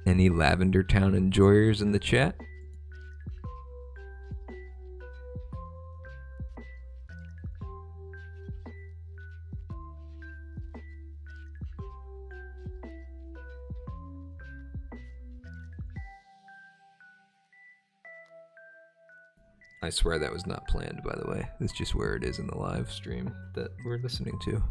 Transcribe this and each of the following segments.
Any Lavender Town enjoyers in the chat? I swear that was not planned, by the way. It's just where it is in the live stream that we're listening to.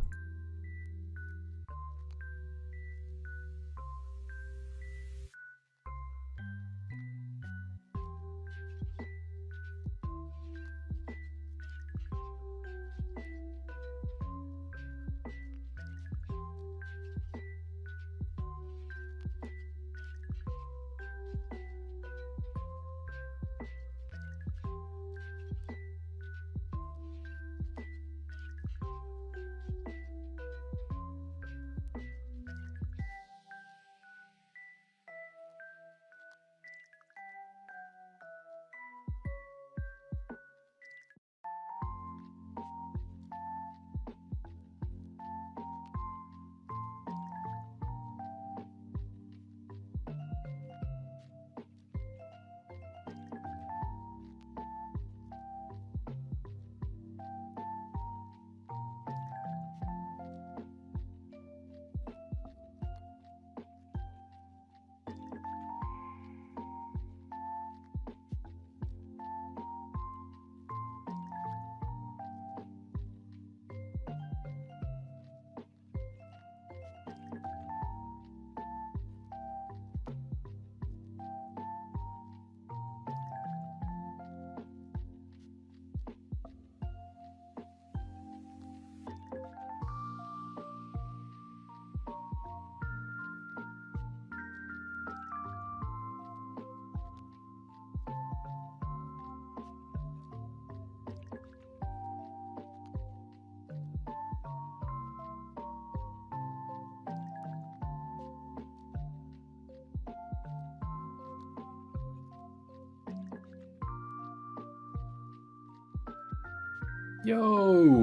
Yo,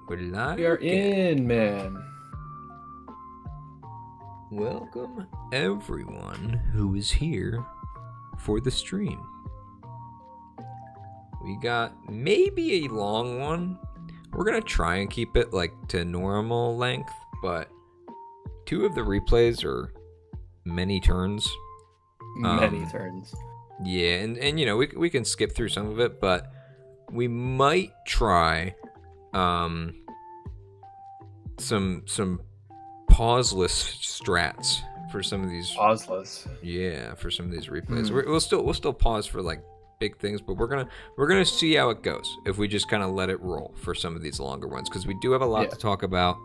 We're live. we are again. in, man. Welcome, everyone who is here for the stream. We got maybe a long one. We're going to try and keep it like to normal length, but 2 of the replays are many turns. Many turns. Yeah, and you know, we can skip through some of it, but we might try some pauseless strats for some of these. Pauseless. Yeah, for some of these replays. We'll still pause for like big things, but we're gonna see how it goes if we just kind of let it roll for some of these longer ones, because we do have a lot to talk about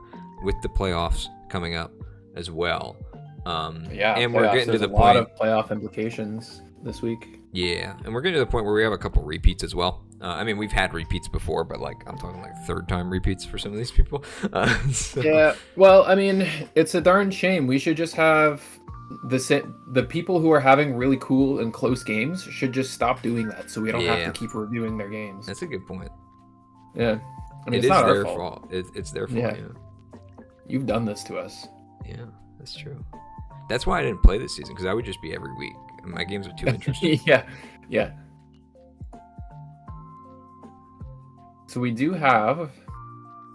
with the playoffs coming up as well. And we're getting to the point. A lot of playoff implications this week. Yeah, and we're getting to the point where we have a couple repeats as well. I mean, we've had repeats before, but like I'm talking like 3rd-time repeats for some of these people. So. Yeah, well, I mean, it's a darn shame. We should just have the people who are having really cool and close games should just stop doing that, so we don't have to keep reviewing their games. That's a good point. Yeah, I mean, it's not their fault. It's their fault. Yeah. You've done this to us. Yeah, that's true. That's why I didn't play this season, because I would just be every week. My games are too interesting. Yeah. So we do have,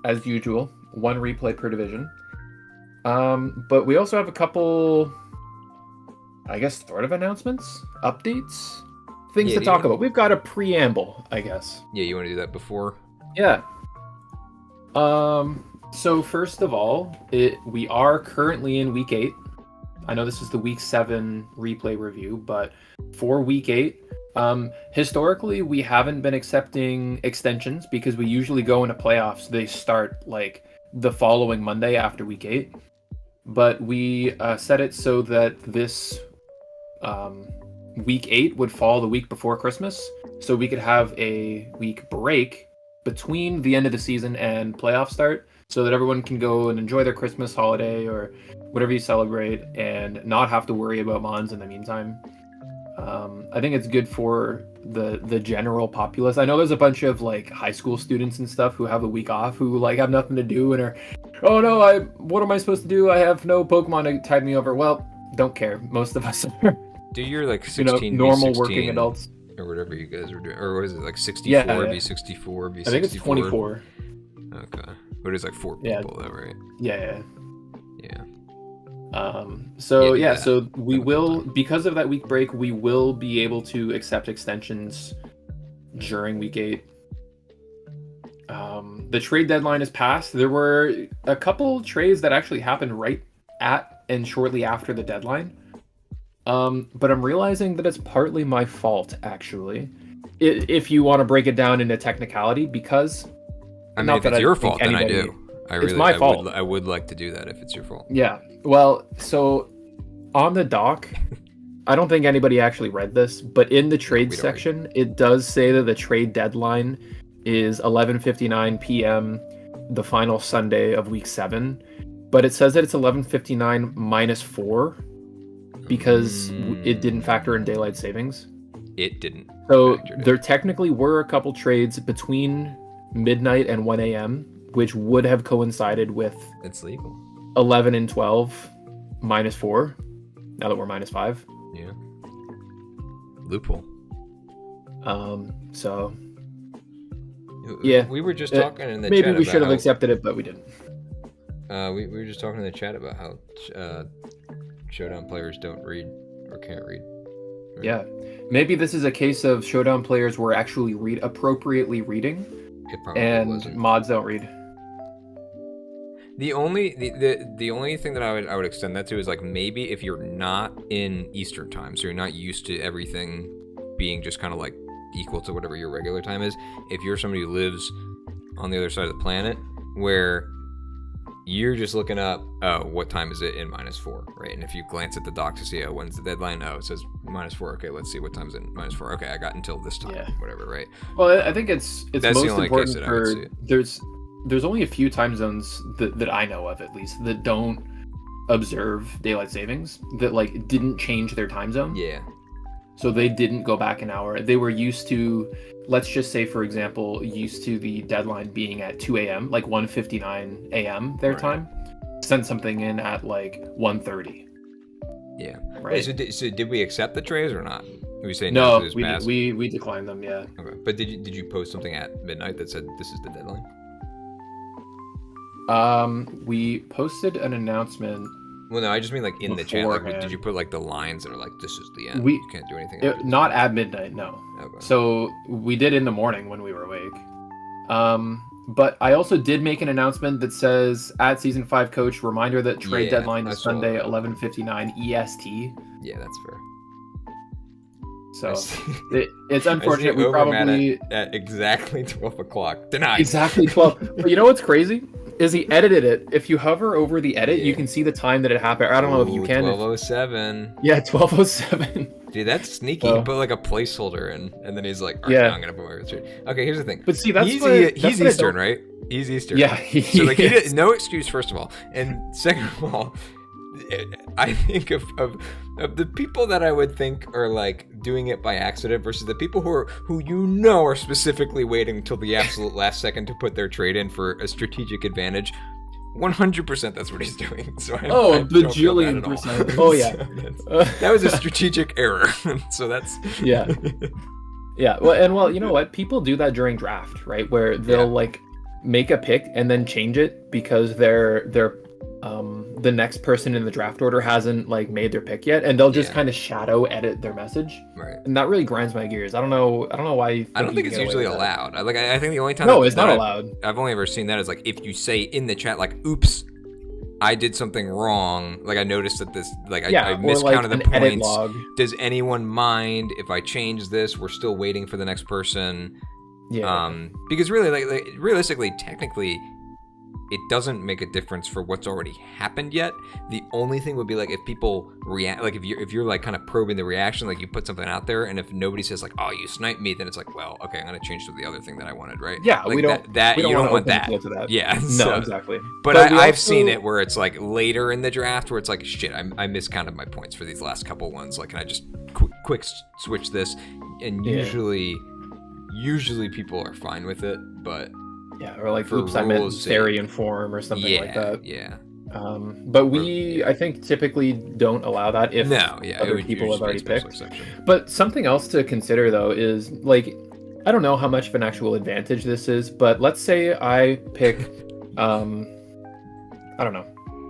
as usual, 1 replay per division. But we also have a couple, I guess, sort of announcements, updates, things to talk about. We've got a preamble, I guess. Yeah, you want to do that before? Yeah. So first of all, we are currently in week 8. I know this is the week 7 replay review, but for week 8, historically we haven't been accepting extensions because we usually go into playoffs. They start like the following Monday after week 8, but we set it so that this week 8 would fall the week before Christmas, so we could have a week break between the end of the season and playoff start, so that everyone can go and enjoy their Christmas holiday or whatever you celebrate and not have to worry about Mons in the meantime. I think it's good for the general populace. I know there's a bunch of like high school students and stuff who have a week off who like have nothing to do and are, oh no, what am I supposed to do? I have no Pokemon to tide me over. Well, don't care. Most of us are, Do your like 16 normal working adults or whatever you guys are doing, or was it like 64 Yeah. v 64 v 64? I think it's 24. Okay, but it's like 4 people though, right? Yeah. Yeah. So Yeah, so we will, because of that week break, we will be able to accept extensions during week 8. The trade deadline is passed. There were a couple trades that actually happened right at and shortly after the deadline. But I'm realizing that it's partly my fault, actually. If you want to break it down into technicality, because I mean, if it's your fault, then I do. It's my fault. I would like to do that if it's your fault. Yeah. Well, so on the doc, I don't think anybody actually read this, but in the trade section, it does say that the trade deadline is 11:59 p.m. the final Sunday of week 7, but it says that it's 11:59 minus 4 because it didn't factor in daylight savings. It didn't. So there technically were a couple trades between midnight and 1 a.m., which would have coincided with it's legal 11 and 12 minus 4, now that we're minus 5. Yeah. Loophole. So yeah, we were just talking in the maybe chat. Maybe we should have accepted it, but we didn't. We were just talking in the chat about how Showdown players don't read or can't read. Right? Yeah, maybe this is a case of Showdown players were actually appropriately reading, and wasn't. Mods don't read. The only thing that I would extend that to is like maybe if you're not in Eastern time, so you're not used to everything being just kind of like equal to whatever your regular time is. If you're somebody who lives on the other side of the planet, where you're just looking up, oh, what time is it in -4, right? And if you glance at the doc to see, oh, when's the deadline? Oh, it says -4. Okay, let's see what time's in -4. Okay, I got until this time, whatever, right? Well, I think it's That's most the only important case that I would for see it. there's only a few time zones that I know of, at least, that don't observe daylight savings, that like didn't change their time zone. Yeah. So they didn't go back an hour. They were used to, let's just say, for example, used to the deadline being at 2 a.m., like 1:59 a.m. their time. Send something in at like 1:30. Yeah. Right. Wait, so did we accept the trays or not? We say no, we declined them. Yeah. Okay. But did you post something at midnight that said this is the deadline? We posted an announcement. Well, no, I just mean like in the chat. Like, did you put like the lines that are like, this is the end? You can't do anything. Not at midnight, no. Okay. So we did in the morning when we were awake. But I also did make an announcement that says, at Season 5 Coach, reminder that trade deadline is Sunday, 11:59 EST. Yeah, that's fair. So it's unfortunate. We probably at exactly 12 o'clock. Denied. Exactly 12. But you know what's crazy? Is he edited it. If you hover over the edit, you can see the time that it happened. I don't know if you can. 12:07. Yeah, 12:07. Dude, that's sneaky. He put like a placeholder in, and then he's like, all right, now I'm gonna put my return. Okay, here's the thing. But see, that's he's Eastern, right? He's Eastern. Yeah. So like, he did no excuse, first of all, and second of all, I think of the people that I would think are like doing it by accident versus the people who are specifically waiting until the absolute last second to put their trade in for a strategic advantage. 100% that's what he's doing. So bajillion percent. Oh yeah. So that was a strategic error. So that's yeah. Well, you know what? People do that during draft, right? Where they'll like make a pick and then change it because they're the next person in the draft order hasn't like made their pick yet, and they'll just kind of shadow edit their message. Right. And that really grinds my gears. I don't know why. I don't think it's usually allowed. I think the only time it's not allowed. I've only ever seen that is like if you say in the chat like, "Oops, I did something wrong. Like I noticed that this I miscounted the points. Does anyone mind if I change this? We're still waiting for the next person." Yeah. Because really, like realistically, technically, it doesn't make a difference for what's already happened yet. The only thing would be like if people react, like if you're like kind of probing the reaction, like you put something out there, and if nobody says like, oh, you sniped me, then it's like, well, okay, I'm gonna change to the other thing that I wanted, right? Yeah, like we don't you don't want that. To that. Yeah, no, so, exactly. But I've seen it where it's like later in the draft where it's like, shit, I miscounted my points for these last couple ones. Like, can I just quick switch this? And usually people are fine with it, but yeah, or like, oops, I meant Therian form or something like that. Yeah. But I think typically don't allow that if other people have already picked. Exception. But something else to consider though is like, I don't know how much of an actual advantage this is, but let's say I pick, I don't know,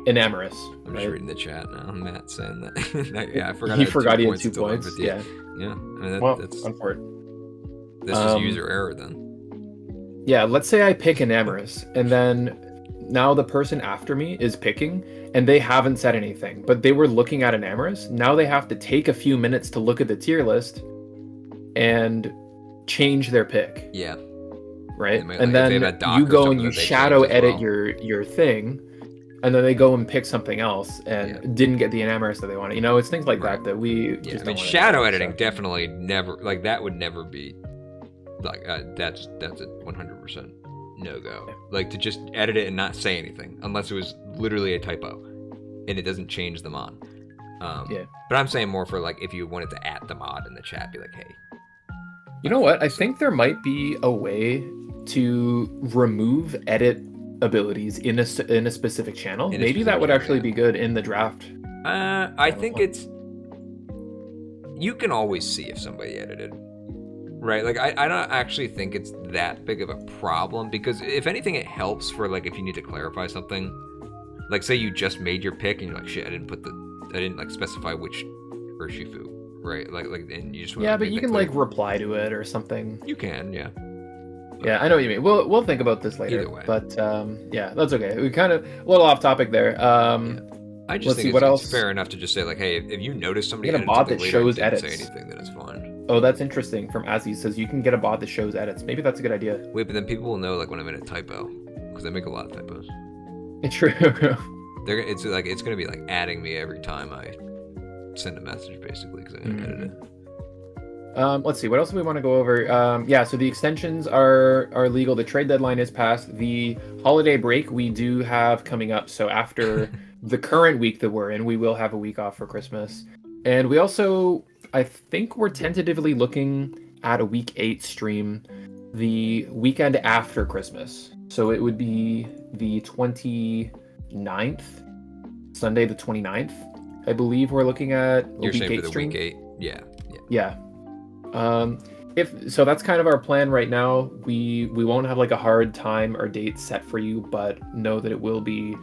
Enamorous. I'm just reading the chat now. Matt saying that. Yeah, I forgot. He forgot he had 2 points. Yeah. Yeah. I mean, that's unfortunate. This is user error then. Yeah, let's say I pick Enamorous, and then now the person after me is picking, and they haven't said anything, but they were looking at Enamorous. Now they have to take a few minutes to look at the tier list and change their pick. Yeah. Right? And then you go and you shadow edit your thing, and then they go and pick something else and didn't get the Enamorous that they wanted. You know, it's things like that we just don't shadow editing definitely never, like, that would never be like that's a 100% no-go. Yeah. Like, to just edit it and not say anything unless it was literally a typo and it doesn't change the mod. But I'm saying more for like if you wanted to add the mod in the chat, be like, hey, you know what, I think there might be a way to remove edit abilities in a specific channel. Maybe that would actually be good in the draft. I think it's, you can always see if somebody edited. Right, like I don't actually think it's that big of a problem, because if anything, it helps for like if you need to clarify something. Like, say you just made your pick and you're like, shit, I didn't like specify which Urshifu, right? Like, and you just but you can like reply to it or something. You can, yeah. Yeah, I know what you mean. We'll think about this later. Either way. But yeah, that's okay. We kind of a little off topic there. I just think it's fair enough to just say like, hey, if you notice somebody get a bot that shows edits, say anything, then it's fine. Oh, that's interesting. From Azzy says you can get a bot that shows edits. Maybe that's a good idea. Wait, but then people will know like when I'm in a typo, because I make a lot of typos. It's true. It's gonna be like adding me every time I send a message, basically, because I didn't edit it. Let's see, what else do we want to go over? So the extensions are legal. The trade deadline is passed. The holiday break we do have coming up. So after the current week that we're in, we will have a week off for Christmas. And we also, I think we're tentatively looking at a week 8 stream the weekend after Christmas. So it would be the 29th, Sunday the 29th. I believe we're looking at a You're week saying 8 for the stream. week 8? Yeah. If so, that's kind of our plan right now. We won't have like a hard time or date set for you, but know that it will be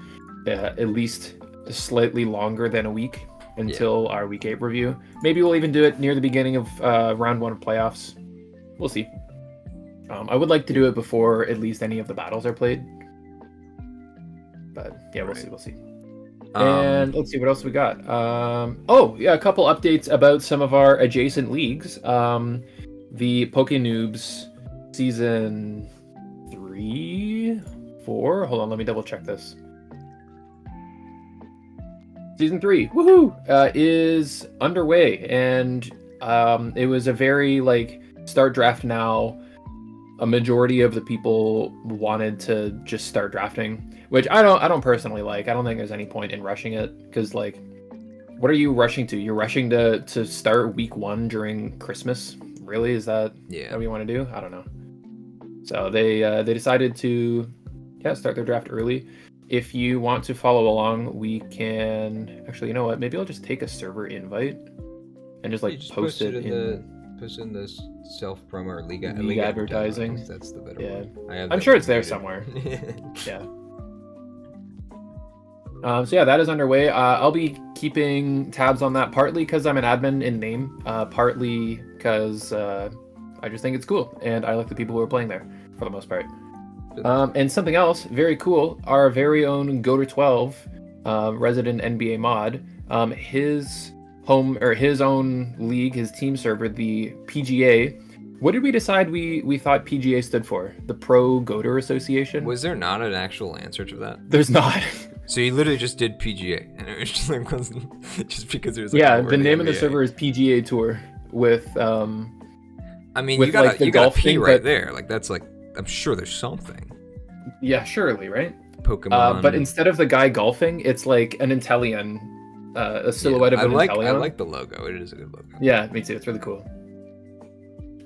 at least slightly longer than a week until our week 8 review. Maybe we'll even do it near the beginning of round 1 of playoffs. We'll see. I would like to do it before at least any of the battles are played. But yeah, we'll see. And let's see what else we got. A couple updates about some of our adjacent leagues. The Poke Noobs season 3, 4. Hold on, let me double check this. Season 3, woohoo, is underway, and it was a very like start draft now. A majority of the people wanted to just start drafting, which I don't personally like. I don't think there's any point in rushing it, because like, what are you rushing to? You're rushing to start week 1 during Christmas? Really? Is that what you want to do? I don't know. So they decided to start their draft early. If you want to follow along, we can actually. You know what? Maybe I'll just take a server invite and just like post it in this self promo or league advertising. That's the better one. I'm sure it's there somewhere. Yeah. So that is underway. I'll be keeping tabs on that, partly because I'm an admin in name, partly because I just think it's cool and I like the people who are playing there for the most part. And something else very cool, our very own Goater12 resident NBA mod, his own league, his team server, the PGA, What did we decide we thought PGA stood for? The Pro Goater Association? Was there not an actual answer to that? There's not. So you literally just did PGA, and it was just like just because it was like yeah. The name of the server is PGA Tour with I mean, with, you got like, you got a P thing, right but... there. Like that's like I'm sure there's something. Yeah, surely, right? Pokemon. But instead of the guy golfing, it's like an Intellion, a silhouette of an Intellion. I like the logo. It is a good logo. Yeah, me too. It's really cool.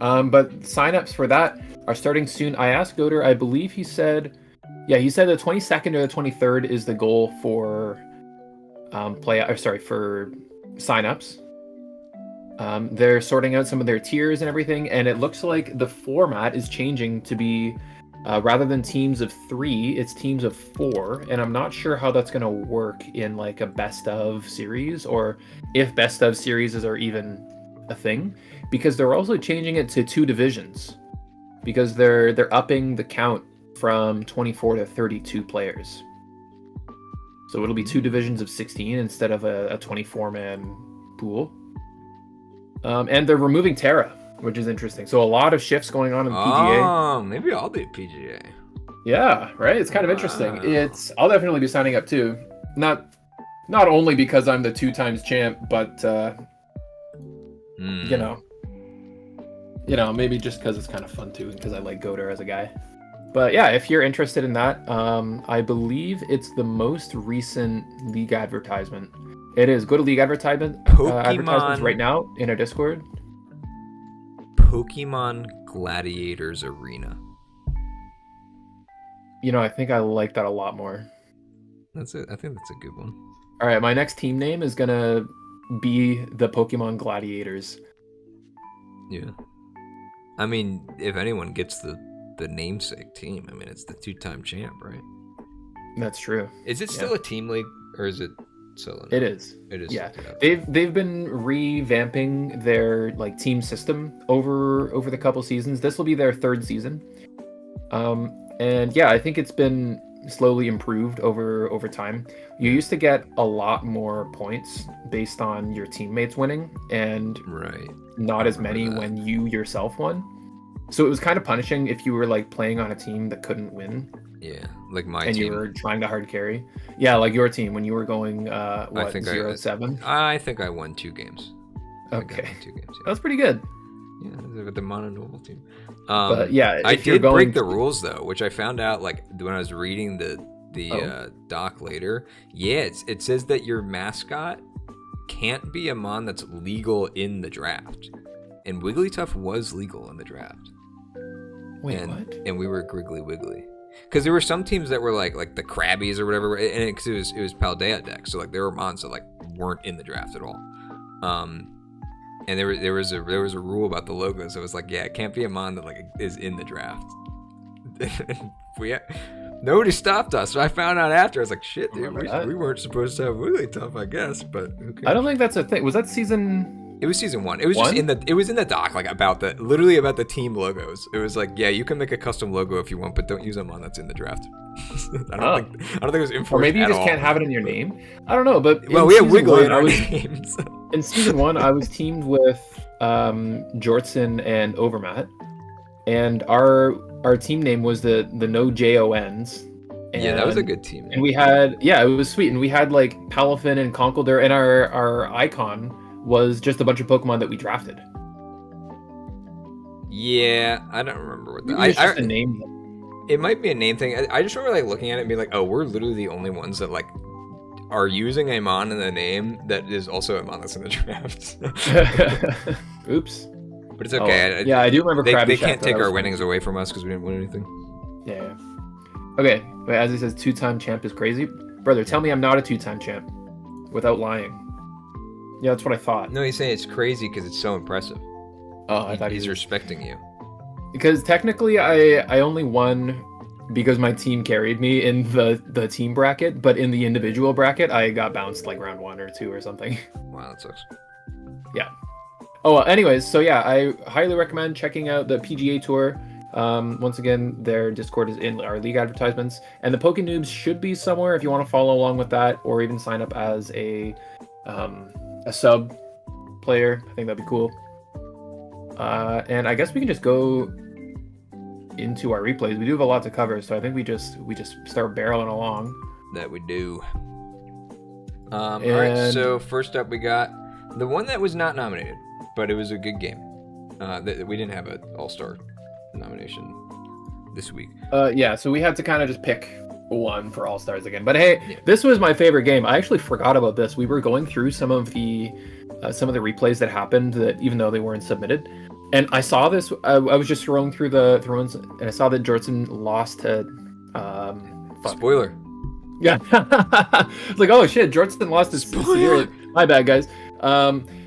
But signups for that are starting soon. I asked Goater, I believe he said the 22nd or the 23rd is the goal for for signups. They're sorting out some of their tiers and everything, and it looks like the format is changing to be rather than teams of 3, it's teams of 4, and I'm not sure how that's going to work in like a best of series, or if best of series are even a thing, because they're also changing it to 2 divisions, because they're upping the count from 24 to 32 players. So it'll be 2 divisions of 16 instead of a 24-man pool. And they're removing Terra, which is interesting. So a lot of shifts going on in the PGA. Oh, maybe I'll do PGA. Yeah, right? It's kind of interesting. I'll definitely be signing up too. Not only because I'm the 2 times champ, but you know, maybe just because it's kind of fun too, and because I like Goater as a guy. But yeah, if you're interested in that, I believe it's the most recent league advertisement. It is. Go to league advertisements right now in our Discord. Pokemon Gladiators Arena. You know, I think I like that a lot more. That's it. I think that's a good one. All right, my next team name is gonna be the Pokemon Gladiators. Yeah. I mean, if anyone gets the namesake team, I mean, it's the 2-time champ, right? That's true. Is it still a team league, or is it solo? It is. It is. Yeah. They've been revamping their like team system over the couple seasons. This will be their 3rd season. And yeah, I think it's been slowly improved over time. You used to get a lot more points based on your teammates winning, and not as many when you yourself won. So it was kind of punishing if you were like playing on a team that couldn't win. Yeah, like my and team. You were trying to hard carry. Yeah, like your team when you were going 0-7. I think I won 2 games. Okay, 2 games. Yeah. That's pretty good. Yeah, with the mono normal team. But yeah, I did break the rules though, which I found out like when I was reading the doc later. Yeah, it says that your mascot can't be a mon that's legal in the draft, and Wigglytuff was legal in the draft. Wait, what? And we were Griggly Wiggly, because there were some teams that were like the Krabbies or whatever, and because it was Paldea deck, so like there were mons that like weren't in the draft at all. And there was a rule about the logos. It was like, yeah, it can't be a mon that like is in the draft. Nobody stopped us. So I found out after. I was like, shit, dude, we weren't supposed to have Wigglytuff, I guess. But who cares? I don't think that's a thing. Was that season? It was season 1. It was just in the doc, like about the team logos. It was like, yeah, you can make a custom logo if you want, but don't use a mon that's in the draft. I don't think it was enforced. Or maybe you just can't have it in your name. I don't know, but we have Wiggly in our name. So. In season 1, I was teamed with Jortson and Overmat, and our team name was the No JONs. Yeah, that was a good team. And we had it was sweet, and we had like Palafin and Conkeldurr, and our icon was just a bunch of Pokemon that we drafted. Yeah, I don't remember what that. It's just a name. It might be a name thing. I just remember like looking at it and being like, oh, we're literally the only ones that like are using a mon in the name that is also a mon that's in the draft. Oops. But it's okay. I do remember. They can't take our winnings away from us because we didn't win anything. Yeah. Okay. But as he says, 2-time champ is crazy. Brother, tell me I'm not a 2-time champ without lying. Yeah, that's what I thought. No, he's saying it's crazy because it's so impressive. Oh, I thought he's respecting you. Because technically, I only won because my team carried me in the team bracket, but in the individual bracket, I got bounced like round 1 or 2 or something. Wow, that sucks. Yeah. Oh, well, anyways, so yeah, I highly recommend checking out the PGA Tour. Once again, their Discord is in our league advertisements, and the Pokénoobs should be somewhere if you want to follow along with that, or even sign up as a sub player. I think that'd be cool. And I guess we can just go into our replays. We do have a lot to cover, so I think we just start barreling along. That we do. All right, so first up we got the one that was not nominated, but it was a good game. We didn't have an All-Star nomination this week. Yeah, so we had to kind of just pick one for All-Stars again. But hey, This was my favorite game. I actually forgot about this. We were going through some of the replays that happened, that even though they weren't submitted. And I saw this. I was just scrolling through the thrones, and I saw that Jordan lost to. Spoiler. Yeah. It's like, oh shit, Jordan lost his Spoiler. My bad, guys.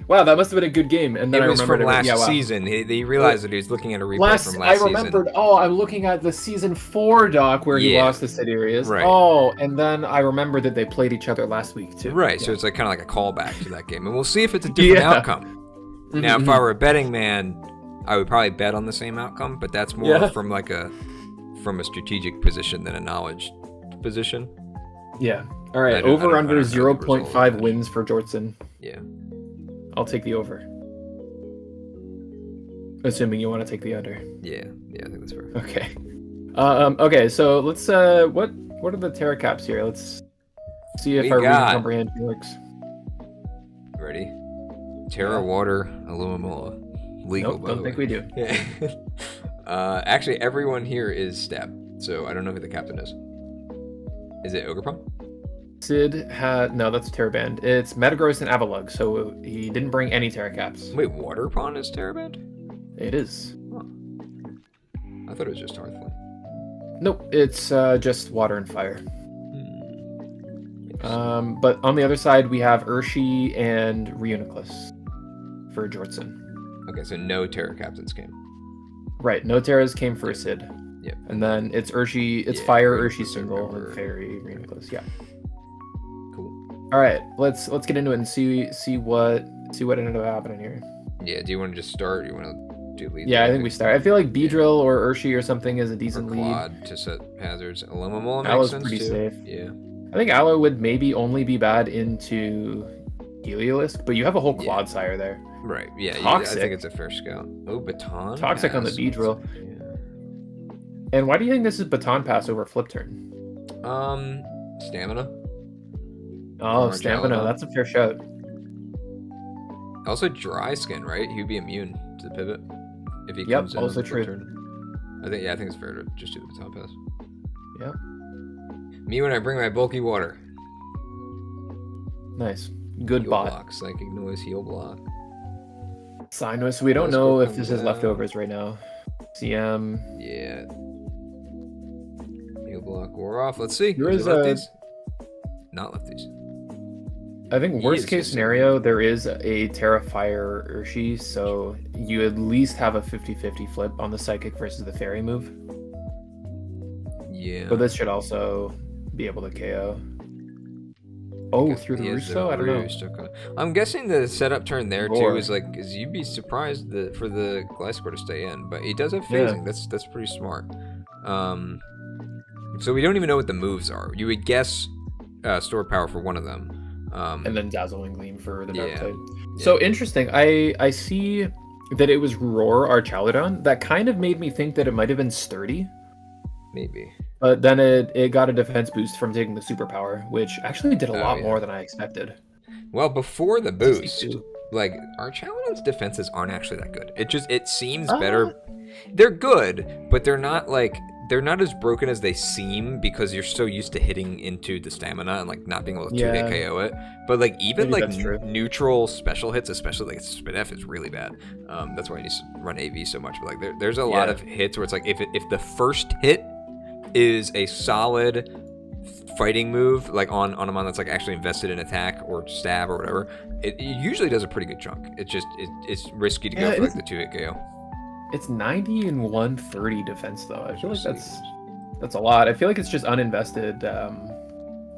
Wow, that must have been a good game. And then it was I remembered from last season. He realized that he was looking at a replay from last season. I remembered. Oh, I'm looking at the season 4 doc where he lost to Siderius. Right. Oh, and then I remembered that they played each other last week too. Right. So it's like kind of like a callback to that game, and we'll see if it's a different outcome. Now, if I were a betting man, I would probably bet on the same outcome, but that's more from a strategic position than a knowledge position. Yeah. All right. Over under 0.5 wins for Jordan. Yeah. I'll take the over. Assuming you want to take the under. Yeah, I think that's fair. Okay. Okay, so let's what are the Terra caps here? Let's see if our reading comprehension works. Ready? Terra Water Illumimola. Legal, nope, don't think we do. Yeah. Actually, everyone here is Stab, so I don't know who the captain is. Is it Ogrepon? Sid had no, that's Terraband. It's Metagross and Avalugg, so he didn't bring any Terra caps. Wait, Waterpon is Terraband? It is. Huh. I thought it was just Hearthland. Nope, it's just Water and Fire. But on the other side we have Urshi and Reuniclus for Jordan. Okay, so no Terra captains came. Right, no Terras came for Sid. Yep. And then it's Urshi, it's Fire, Urshi single, and Fairy, Reuniclus. Yeah. All right, let's get into it and see what ended up happening here. Yeah, do you want to just start? Or you want to do lead? Yeah, I think we start. I feel like Beedrill or Urshi or something is a decent lead. To set hazards. Illumimola makes Aloe's sense pretty too. safe. Yeah. I think Aloe would maybe only be bad into Heliolisk, but you have a whole Quad Sire there. Right. Yeah. Toxic. I think it's a fair scout. Oh, Baton. Toxic on the Beedrill. Yeah. And why do you think this is Baton Pass over Flip Turn? Stamina. Oh, Stamina. That's a fair shout. Also, Dry Skin, right? He would be immune to the pivot if he comes in. Also true. Turn. I think it's fair to just do the Baton Pass. Yep. Me when I bring my bulky water. Nice. Good heal bot. Block, Psychic Noise, Heal Block. Sinus. We don't know if this is leftovers right now. CM. Yeah. Heal Block wore off. Let's see. There is lefties? Not lefties. I think worst case scenario, there is a Terrafire Urshi, so you at least have a 50-50 flip on the Psychic versus the Fairy move. Yeah. But this should also be able to KO. Oh, through the Russo? I don't know. Okay. I'm guessing the setup turn there too is like, because you'd be surprised for the Gliscor to stay in, but he does have phasing. Yeah. That's pretty smart. So we don't even know what the moves are. You would guess Store Power for one of them. And then Dazzling Gleam for the Dark Type. So interesting. I see that it was Roar Archaludon. That kind of made me think that it might have been Sturdy. Maybe. But then it got a defense boost from taking the superpower, which actually did a lot more than I expected. Well, before the boost, like Archaludon's defenses aren't actually that good. It seems better. They're good, but they're not as broken as they seem because you're so used to hitting into the stamina and like not being able to 2-hit KO it. But like even neutral special hits, especially like Spin F, is really bad. That's why you need to run AV so much. But like there's a lot of hits where it's like if the first hit is a solid fighting move, like on a mon that's like actually invested in attack or stab or whatever, it usually does a pretty good chunk. It's risky to go for like the 2-hit KO. It's 90 and 130 defense though. I feel like that's a lot. I feel like it's just uninvested,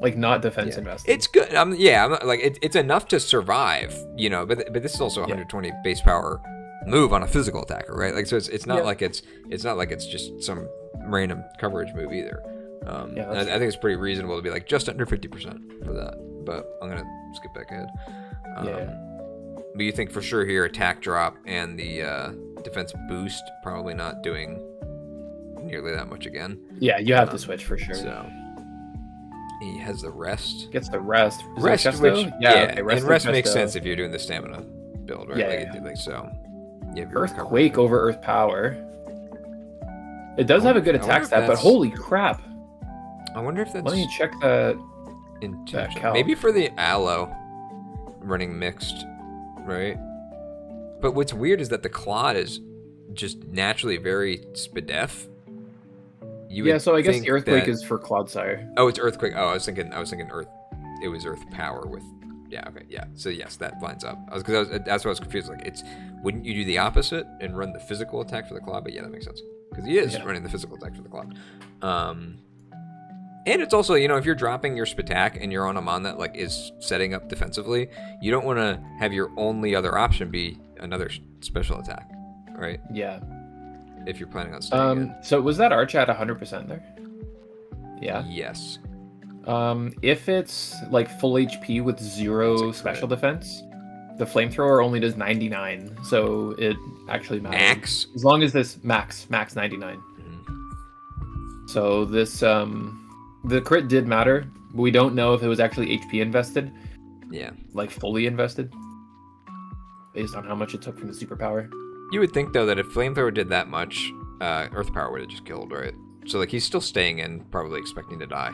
like not defense invested. It's good. I'm like it's enough to survive, you know. But this is also 120 base power move on a physical attacker, right? Like so it's not like it's not like it's just some random coverage move either. I think it's pretty reasonable to be like just under 50% for that. But I'm gonna skip back ahead. But you think for sure here attack drop and the defense boost, probably not doing nearly that much again. Yeah, you have to switch for sure. So he has the rest. Gets the rest. Rest, which okay, and rest makes sense if you're doing the stamina build, right? Yeah, so. You have Earthquake over Earth Power. It does have a good attack stat, but holy crap! I wonder if that's. Let me check that. Maybe for the Aloe running mixed, right? But what's weird is that the Claude is just naturally very SPDEF. So I guess the Earthquake is for Clodsire. Oh, it's Earthquake. Oh, I was thinking Earth. It was Earth Power with. Yeah. Okay. Yeah. So yes, that lines up. That's why I was confused. Like, wouldn't you do the opposite and run the physical attack for the Claw? But yeah, that makes sense because he is running the physical attack for the Claw. And it's also, if you're dropping your Spatak and you're on a mon that like is setting up defensively, you don't want to have your only other option be another special attack, right? Yeah. If you're planning on staying. So was that Arch at 100% there? Yeah. Yes. If it's like full HP with 0 special defense, the flamethrower only does 99, so it actually matters. Max? As long as this max 99. Mm-hmm. So this the crit did matter. We don't know if it was actually HP invested. Yeah. Like fully invested. Based on how much it took from the superpower. You would think though that if flamethrower did that much, Earth Power would have just killed, right? So like he's still staying in, probably expecting to die.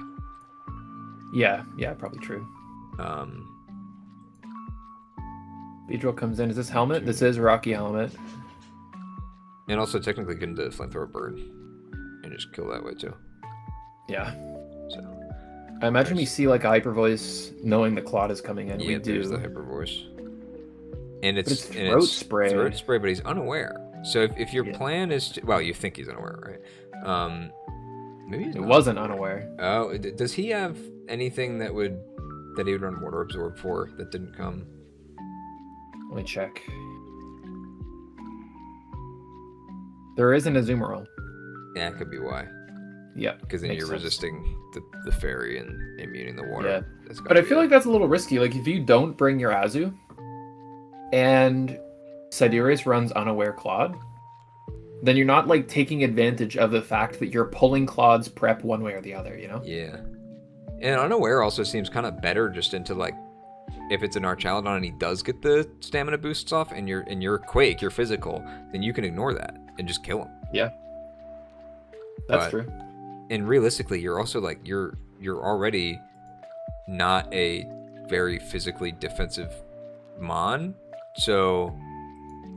Yeah, probably true. Beedrill comes in. Is this helmet? This is Rocky helmet. And also technically couldn't the flamethrower burn and just kill that way too. Yeah. So I imagine we see like a hyper voice knowing the Claude is coming in. Yeah, we do. There's the hyper voice. And it's throat spray. Throat spray, but he's unaware. So if your plan is to, well, you think he's unaware, right? Maybe he's It not. wasn't unaware. Oh, does he have anything that he would run water absorb for that didn't come? Let me check. There isn't a Azumarill. Yeah, it could be why. Yeah. Because then you're resisting the fairy and immuning the water. Yeah. But I feel like that's a little risky. Like if you don't bring your Azu and Siderius runs unaware Claude, then you're not like taking advantage of the fact that you're pulling Claude's prep one way or the other, Yeah. And unaware also seems kind of better just into like if it's an Archaladon and he does get the stamina boosts off and you're Quake, you're physical, then you can ignore that and just kill him. Yeah. That's true. And realistically, you're also like you're already not a very physically defensive mon. So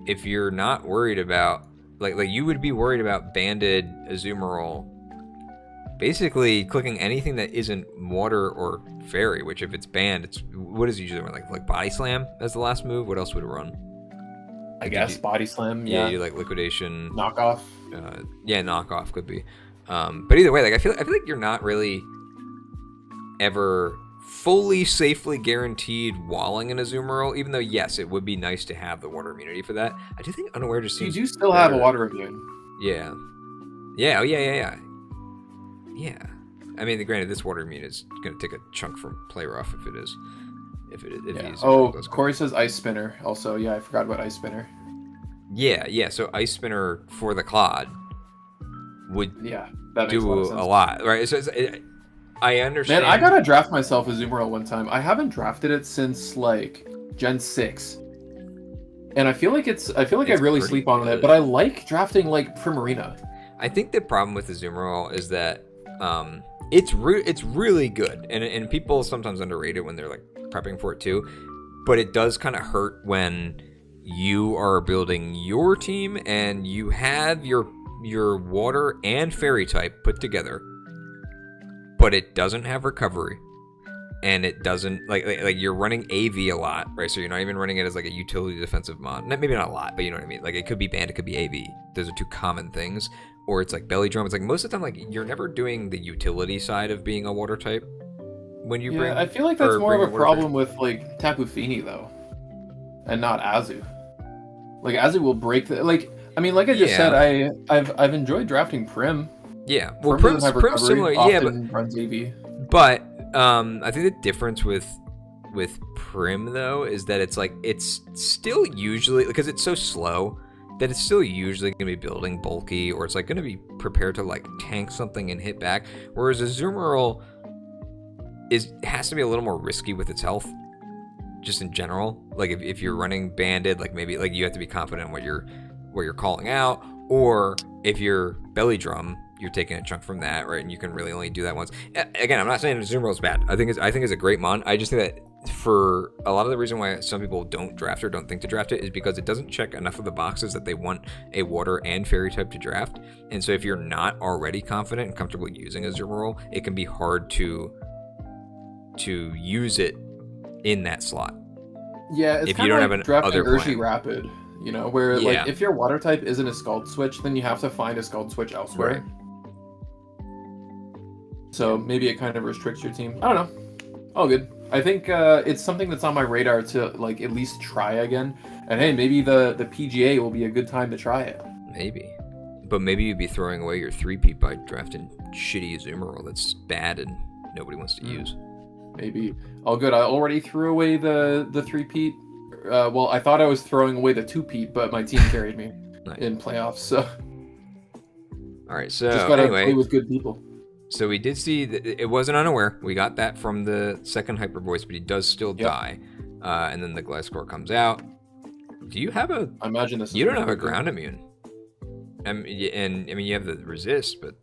if you're not worried about like you would be worried about banded Azumarill basically clicking anything that isn't water or fairy, which if it's banned, it's what is it usually run? Like body slam as the last move? What else would it run? I guess body slam, yeah. You like liquidation. Knockoff. Knockoff could be. But either way, like I feel like you're not really ever fully safely guaranteed walling in Azumarill, even though yes, it would be nice to have the water immunity for that. I do think unaware just seems you do still have a water immune. Yeah. Yeah, yeah. I mean, granted, this water immune is going to take a chunk from play rough if it is. Corey says Ice Spinner. Also, yeah, I forgot about Ice Spinner. Yeah. So Ice Spinner for the Claude would that do a lot, right? So I understand. Man, I gotta draft myself a Azumarill one time. I haven't drafted it since like Gen 6. And I feel like I really sleep on it, but I like drafting like Primarina. I think the problem with Azumarill is that it's really good, and people sometimes underrate it when they're like prepping for it too. But it does kind of hurt when you are building your team and you have your water and fairy type put together, but it doesn't have recovery, and it doesn't like you're running AV a lot, right? So you're not even running it as like a utility defensive mod. Maybe not a lot, but you know what I mean. Like it could be banned, it could be AV. Those are two common things. Or it's like belly drum. It's like most of the time, like you're never doing the utility side of being a water type when you bring. I feel like that's more of a problem with like Tapu Fini though, and not Azu. Like Azu will break the like. I mean, like I just said, I've enjoyed drafting Prim. Yeah, well, Prim's similar. Yeah, but runs AV. But I think the difference with Prim though is that it's like it's still usually because it's so slow. that it's still usually going to be building bulky, or it's like going to be prepared to like tank something and hit back. Whereas a Azumarill has to be a little more risky with its health, just in general. Like if you're running banded, like maybe like you have to be confident in what you're calling out, or if you're belly drum, you're taking a chunk from that, right? And you can really only do that once. Again, I'm not saying Azumarill is bad. I think it's a great mon. I just think that for a lot of the reason why some people don't draft or don't think to draft it is because it doesn't check enough of the boxes that they want a water and fairy type to draft. And so if you're not already confident and comfortable using Azumarill, it can be hard to use it in that slot. Yeah, it's if kind you don't of have like drafting other Urshi plan. Rapid, you know, where Yeah. like if your water type isn't a Scald Switch, then you have to find a Scald Switch elsewhere. Right. So maybe it kind of restricts your team. I don't know. All good. I think it's something that's on my radar to like at least try again. And hey, maybe the PGA will be a good time to try it. Maybe. But maybe you'd be throwing away your 3-peat by drafting shitty Azumarill that's bad and nobody wants to use. Maybe. All good. I already threw away the 3-peat. Well, I thought I was throwing away the 2-peat, but my team carried me Nice. in playoffs. So All right, so just gotta anyway, play with good people. so we did see that it wasn't unaware. We got that from the second hyper voice, but he does still die. And then the Gliscor comes out. Do you have a? I imagine this. You don't have a ground immune. And I mean you have the resist, but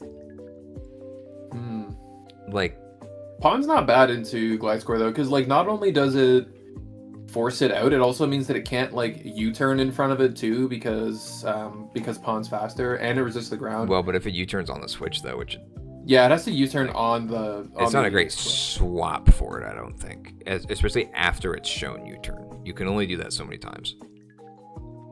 like Pawn's not bad into Gliscor though, because like not only does it force it out, it also means that it can't like U-turn in front of it too, because Pawn's faster and it resists the ground. well, but if it U-turns on the switch though, which Yeah, it has to U-turn on the. it's not a great swap for it, I don't think. Especially after it's shown U-turn. You can only do that so many times.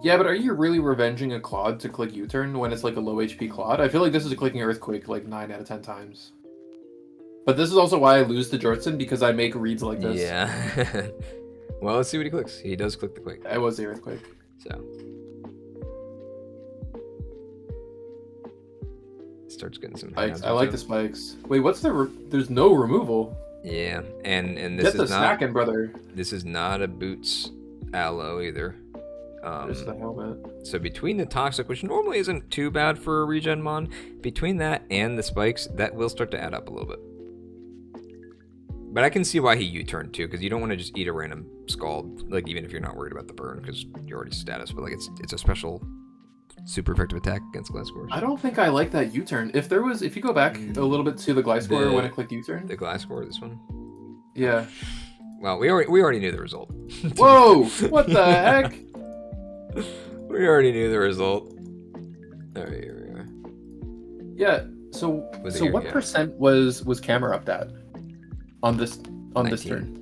Yeah, but are you really revenging a Claude to click U-turn when it's like a low HP Claude? I feel like this is a clicking Earthquake like 9 out of 10 times. But this is also why I lose to Jortson, because I make reads like this. Yeah. Well, let's see what he clicks. He does click the Quake. I was the Earthquake. So. Starts getting some Spikes. I like the spikes. Wait, what's there's no removal. Yeah, and this Get the is not snacking, brother. this is not a Boots Aloe either. Just the helmet. So between the Toxic, which normally isn't too bad for a regen mon, between that and the spikes, that will start to add up a little bit. But I can see why he U-turned too, because you don't want to just eat a random Scald, like even if you're not worried about the burn, because you're already status. But like it's a special, super effective attack against Gliscor. I don't think I like that U-turn. If you go back a little bit to the Gliscor when it clicked U-turn. The Gliscor, this one. Yeah. Well, we already knew the result. Whoa! What the heck? We already knew the result. All right, here we are. Yeah. So what percent was camera up at on this 19. turn?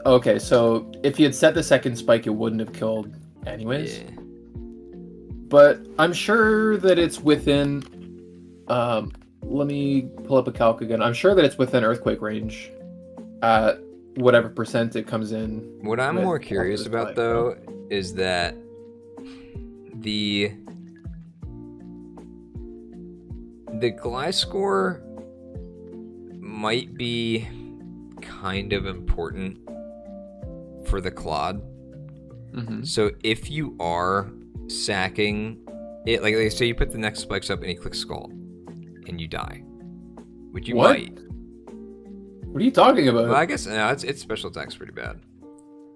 Okay, so if he had set the second spike, it wouldn't have killed anyways. Yeah. But I'm sure that it's within. Let me pull up a calc again. I'm sure that it's within Earthquake range at whatever percent it comes in. What I'm more curious about though is that the Gliscor might be kind of important for the Claude. Mm-hmm. So if you are sacking it, like say you put the next spikes up and he clicks Scald and you die, which you might. What are you talking about? Well, I guess no, its special attack's pretty bad.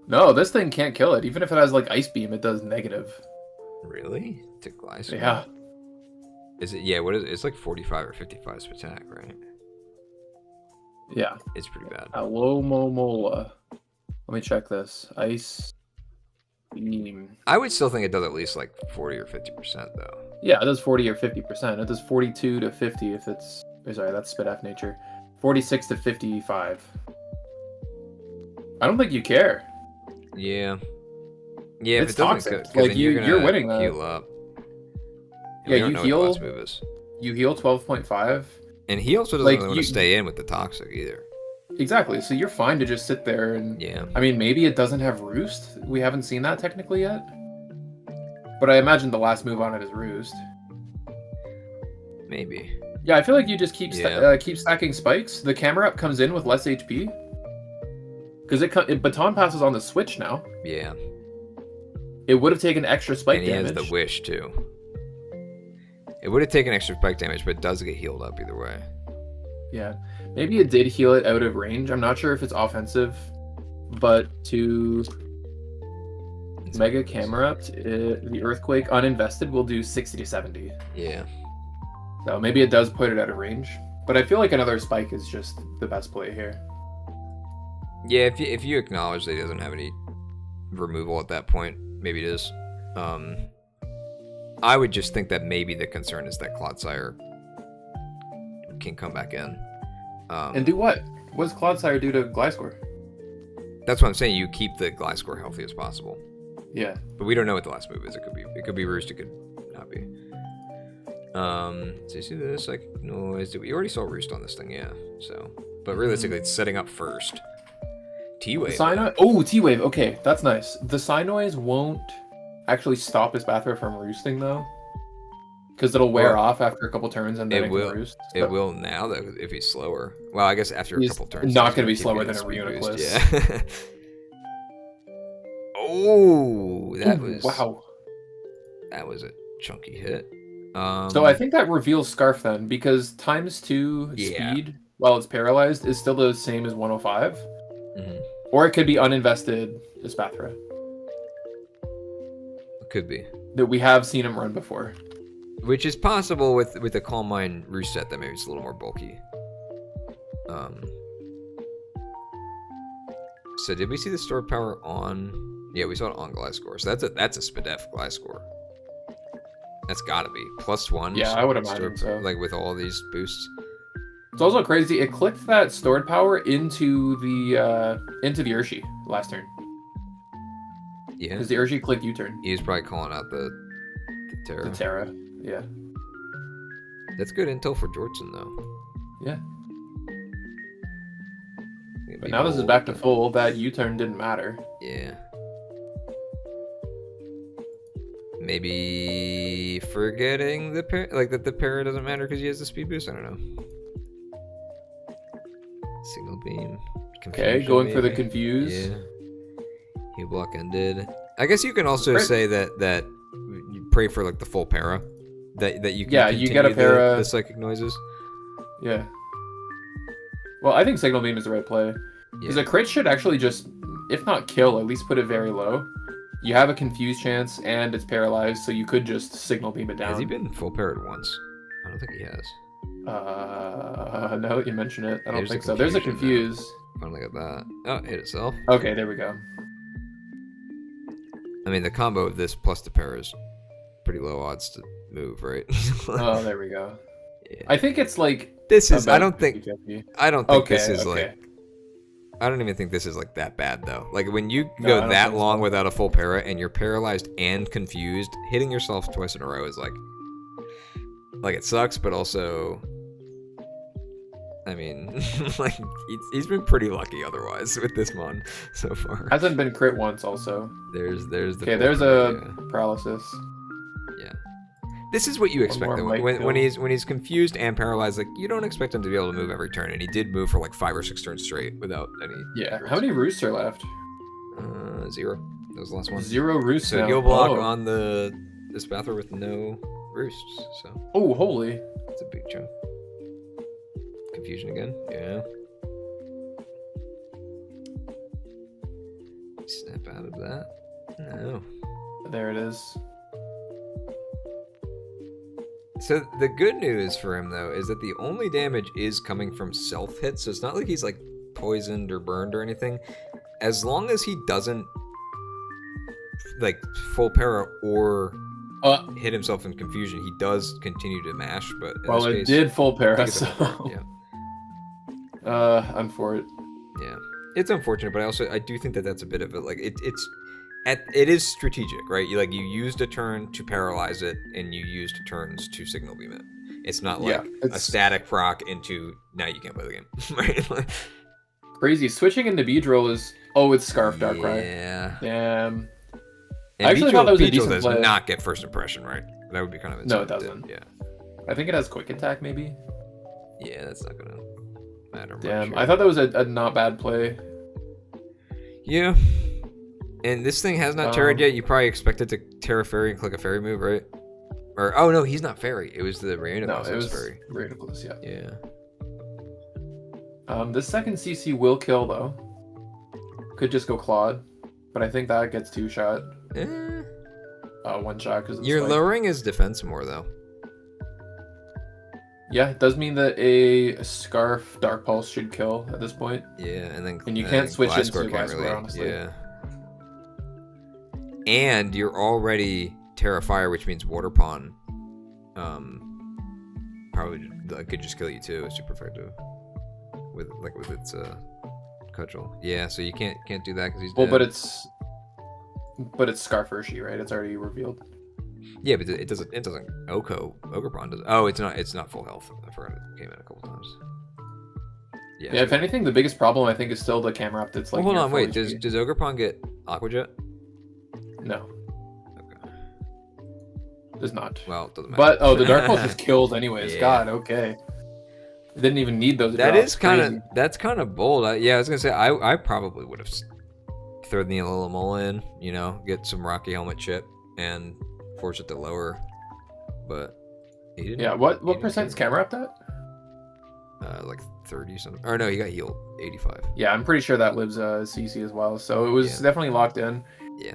No, this thing can't kill it. Even if it has like Ice Beam, it does negative. Really? To Gliscor? Yeah. Is it? Yeah. What is it? It's like 45 or 55 attack, right? Yeah. It's pretty bad. Alomomola. Let me check this. Ice Beam. I would still think it does at least like 40 or 50% though. Yeah, it does 40 or 50%. It does 42 to 50 if it's. Sorry, that's Spit F Nature. 46 to 55. I don't think you care. Yeah. Yeah, It's if it doesn't toxic. cook, 'cause Like, then you're winning that. heal up. Yeah, We don't you know heal- what the last move is. You heal 12.5. And he also doesn't like, really want to stay in with the toxic either. Exactly. So you're fine to just sit there and. Yeah. I mean, maybe it doesn't have Roost. We haven't seen that technically yet. But I imagine the last move on it is Roost. Maybe. Yeah, I feel like you just keep keep stacking spikes. The camera up comes in with less HP. Because it baton passes on the switch now. Yeah. It would have taken extra spike and he damage. has the wish too. It would have taken extra spike damage, but it does get healed up either way. Yeah, maybe it did heal it out of range. I'm not sure if it's offensive, but to Mega Camera Up, the Earthquake uninvested will do 60 to 70. Yeah. So maybe it does put it out of range. But I feel like another spike is just the best play here. Yeah, if you acknowledge that he doesn't have any removal at that point, maybe it is. I would just think that maybe the concern is that Clodsire can come back in. And do what? What does Clodsire do to Gliscor? That's what I'm saying. You keep the Gliscor healthy as possible. Yeah. But we don't know what the last move is. It could be Roost, it could not be. So you see this like noise? We already saw Roost on this thing, yeah. So, but realistically, it's setting up first. T-Wave. Oh, T-Wave. Okay, that's nice. The Psynoise won't actually stop his Bathra from roosting though, because it'll wear off after a couple turns and then it will roost. It will now though if he's slower. Well, I guess after a couple turns. Not going to be slower than a Reuniclus. Yeah. Oh, that was wow. That was a chunky hit. So I think that reveals Scarf then, because +2 speed while it's paralyzed is still the same as 105. Mm-hmm. Or it could be uninvested Espathra. It could be. That we have seen him run before. Which is possible with a Calm Mind reset that maybe it's a little more bulky. So did we see the stored power on? Yeah, we saw it on Gliscor. So that's a Spadef Gliscor. That's gotta be +1. Yeah, I would imagine so. Like with all these boosts. It's also crazy. It clicked that stored power into the Urshi last turn. Yeah. Because the Urshi clicked U-turn. He was probably calling out the Terra. The Terra, yeah. That's good intel for Jortson though. Yeah. But now this is back to full. That U-turn didn't matter. Yeah. Maybe forgetting the that the para doesn't matter because he has the speed boost. I don't know. Signal beam. Okay, going for the confuse. Yeah. Heal block ended. I guess you can also say that you pray for like the full para. That you can. Yeah, you get a para. The psychic noises. Yeah. Well, I think Signal Beam is the right play. Because a crit should actually just, if not kill, at least put it very low. You have a confuse chance, and it's paralyzed, so you could just Signal Beam it down. Has he been full parried once? I don't think he has. Now that you mention it, I don't think so. There's a confuse. Finally got that. Oh, it hit itself. Okay, there we go. I mean, the combo of this plus the para is pretty low odds to move, right? Oh, there we go. Yeah. I think it's like this is. I don't think. 50-50. I don't think this is like. I don't even think this is like that bad though. Like when you go that long without a full para and you're paralyzed and confused, hitting yourself twice in a row is like it sucks, but also, I mean, like he's been pretty lucky otherwise with this mon so far. Hasn't been crit once also. There's the okay. There's a paralysis. Yeah. This is what you expect though. When he's confused and paralyzed, like you don't expect him to be able to move every turn, and he did move for like 5 or 6 turns straight without any. Yeah. How many roosts are left? 0. That was the last one. 0 roosts. So he'll block on this Bathra with no roosts. So. Oh, holy! That's a big chunk. Confusion again. Yeah. Snap out of that. No. There it is. So the good news for him though is that the only damage is coming from self hits, so it's not like he's like poisoned or burned or anything. As long as he doesn't like full para or hit himself in confusion, he does continue to mash. But in this case, did full para, so yeah. I'm for it. Yeah, it's unfortunate, but I do think that that's a bit of a like it is strategic, right? You used a turn to paralyze it, and you used turns to signal beam it. It's not like a static proc into now you can't play the game, right? Crazy. Switching into Beedrill is it's Scarf Darkrai. Yeah. Damn. And I actually thought that was a decent does play. not get first impression, right? That would be kind of insane. No, it doesn't. Yeah. I think it has quick attack, maybe. Yeah, that's not gonna matter. Damn, much, I thought that was a not bad play. Yeah. And this thing has not terra'd yet. You probably expect it to Terra Fairy and click a fairy move, right? Or oh no, he's not fairy. It was the Raina. No, it was fairy. Rainaclus, yeah. Yeah. This second CC will kill though. Could just go Claude, but I think that gets 2-shot. One shot because you're lowering his defense more though. Yeah, it does mean that a Scarf Dark Pulse should kill at this point. Yeah, and you can't switch into Gliscor Gliscor, honestly. Yeah. And you're already Terra Fire, which means Water Pawn. Probably could just kill you too. It's super effective with its cudgel. Yeah, so you can't do that because he's dead. But it's Scarf Urshi, right? It's already revealed. Yeah, but it doesn't Ogre Pawn does. Oh, it's not full health. I forgot it came in a couple times. Yeah, if anything, the biggest problem I think is still the camera up that's like. Well, hold on, wait. Does Ogre Pawn get Aqua Jet? No. Okay. Does not. Well, it doesn't matter. But the Dark Pulse just kills anyways. Yeah. God, okay. Didn't even need those. That's kind of bold. I was gonna say I probably would have thrown the Alomola in. Get some Rocky Helmet chip and force it to lower, but he didn't. Yeah, what percent's camera up at? Like 30 something. Or no, he got healed 85. Yeah, I'm pretty sure that lives CC as well. So it was definitely locked in. Yeah.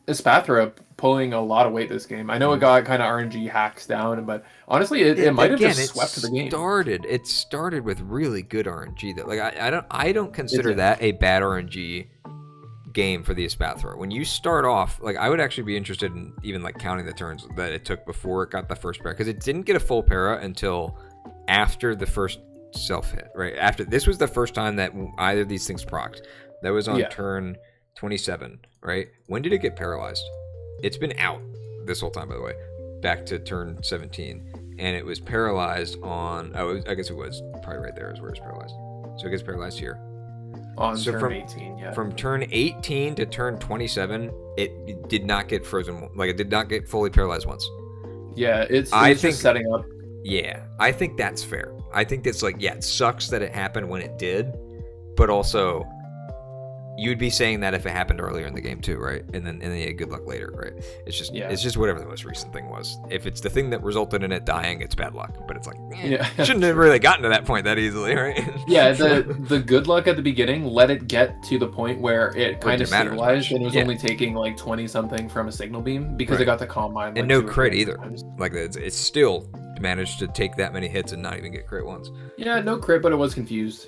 Espathra pulling a lot of weight this game. I know it got kind of RNG hacks down, but honestly, it might have just swept the game. It started with really good RNG. That I don't consider that a bad RNG game for the Espathra. When you start off, I would actually be interested in even counting the turns that it took before it got the first para, because it didn't get a full para until after the first self hit, right? After this was the first time that either of these things procced. That was on turn 27, right? When did it get paralyzed? It's been out this whole time, by the way, back to turn 17, and it was paralyzed on. I guess it was probably right there is where it's paralyzed. So it gets paralyzed here. On turn 18, yeah. From turn 18 to turn 27, it did not get frozen. It did not get fully paralyzed once. Yeah, it's just setting up. Yeah, I think that's fair. I think that's it sucks that it happened when it did, but also you'd be saying that if it happened earlier in the game too, right? And then you had good luck later, right? It's just whatever the most recent thing was. If it's the thing that resulted in it dying, it's bad luck. But it's shouldn't have really gotten to that point that easily, right? Yeah, the good luck at the beginning let it get to the point where it kind of stabilized, and it was only taking 20 something from a signal beam because it got the calm mine. And no crit either. It's still managed to take that many hits and not even get crit once. Yeah, no crit, but it was confused.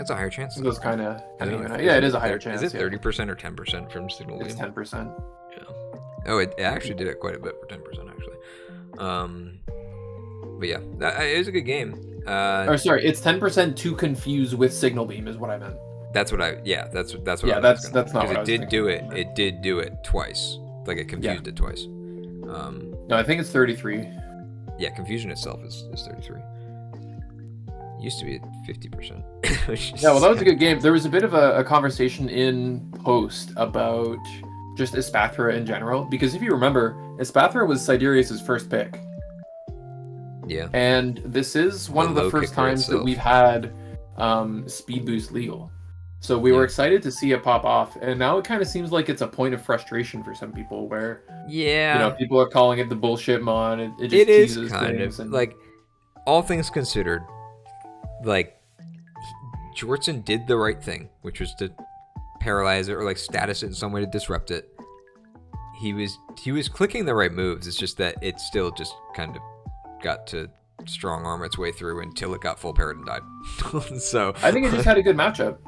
It's a higher chance. It was kind of it is a higher chance. Is it 30% or 10% from signal beam? It's 10%. Yeah. Oh, it actually did it quite a bit for 10% actually. But yeah, it was a good game. It's 10% to confuse with signal beam is what I meant. That's what I what that's not what I was thinking. It did do it twice. It confused it twice. No, I think it's 33. Yeah, confusion itself is 33. Used to be at 50%. That was a good game. There was a bit of a conversation in post about just Espathra in general, because if you remember, Espathra was Siderius' first pick. Yeah. And this is one of the first times that we've had speed boost legal. So we were excited to see it pop off, and now it kind of seems like it's a point of frustration for some people where people are calling it the bullshit mon. It just is kind of all things considered. Jortson did the right thing, which was to paralyze it or status it in some way to disrupt it. He was clicking the right moves. It's just that it still just kind of got to strong arm its way through until it got full parried and died. So I think it just had a good matchup.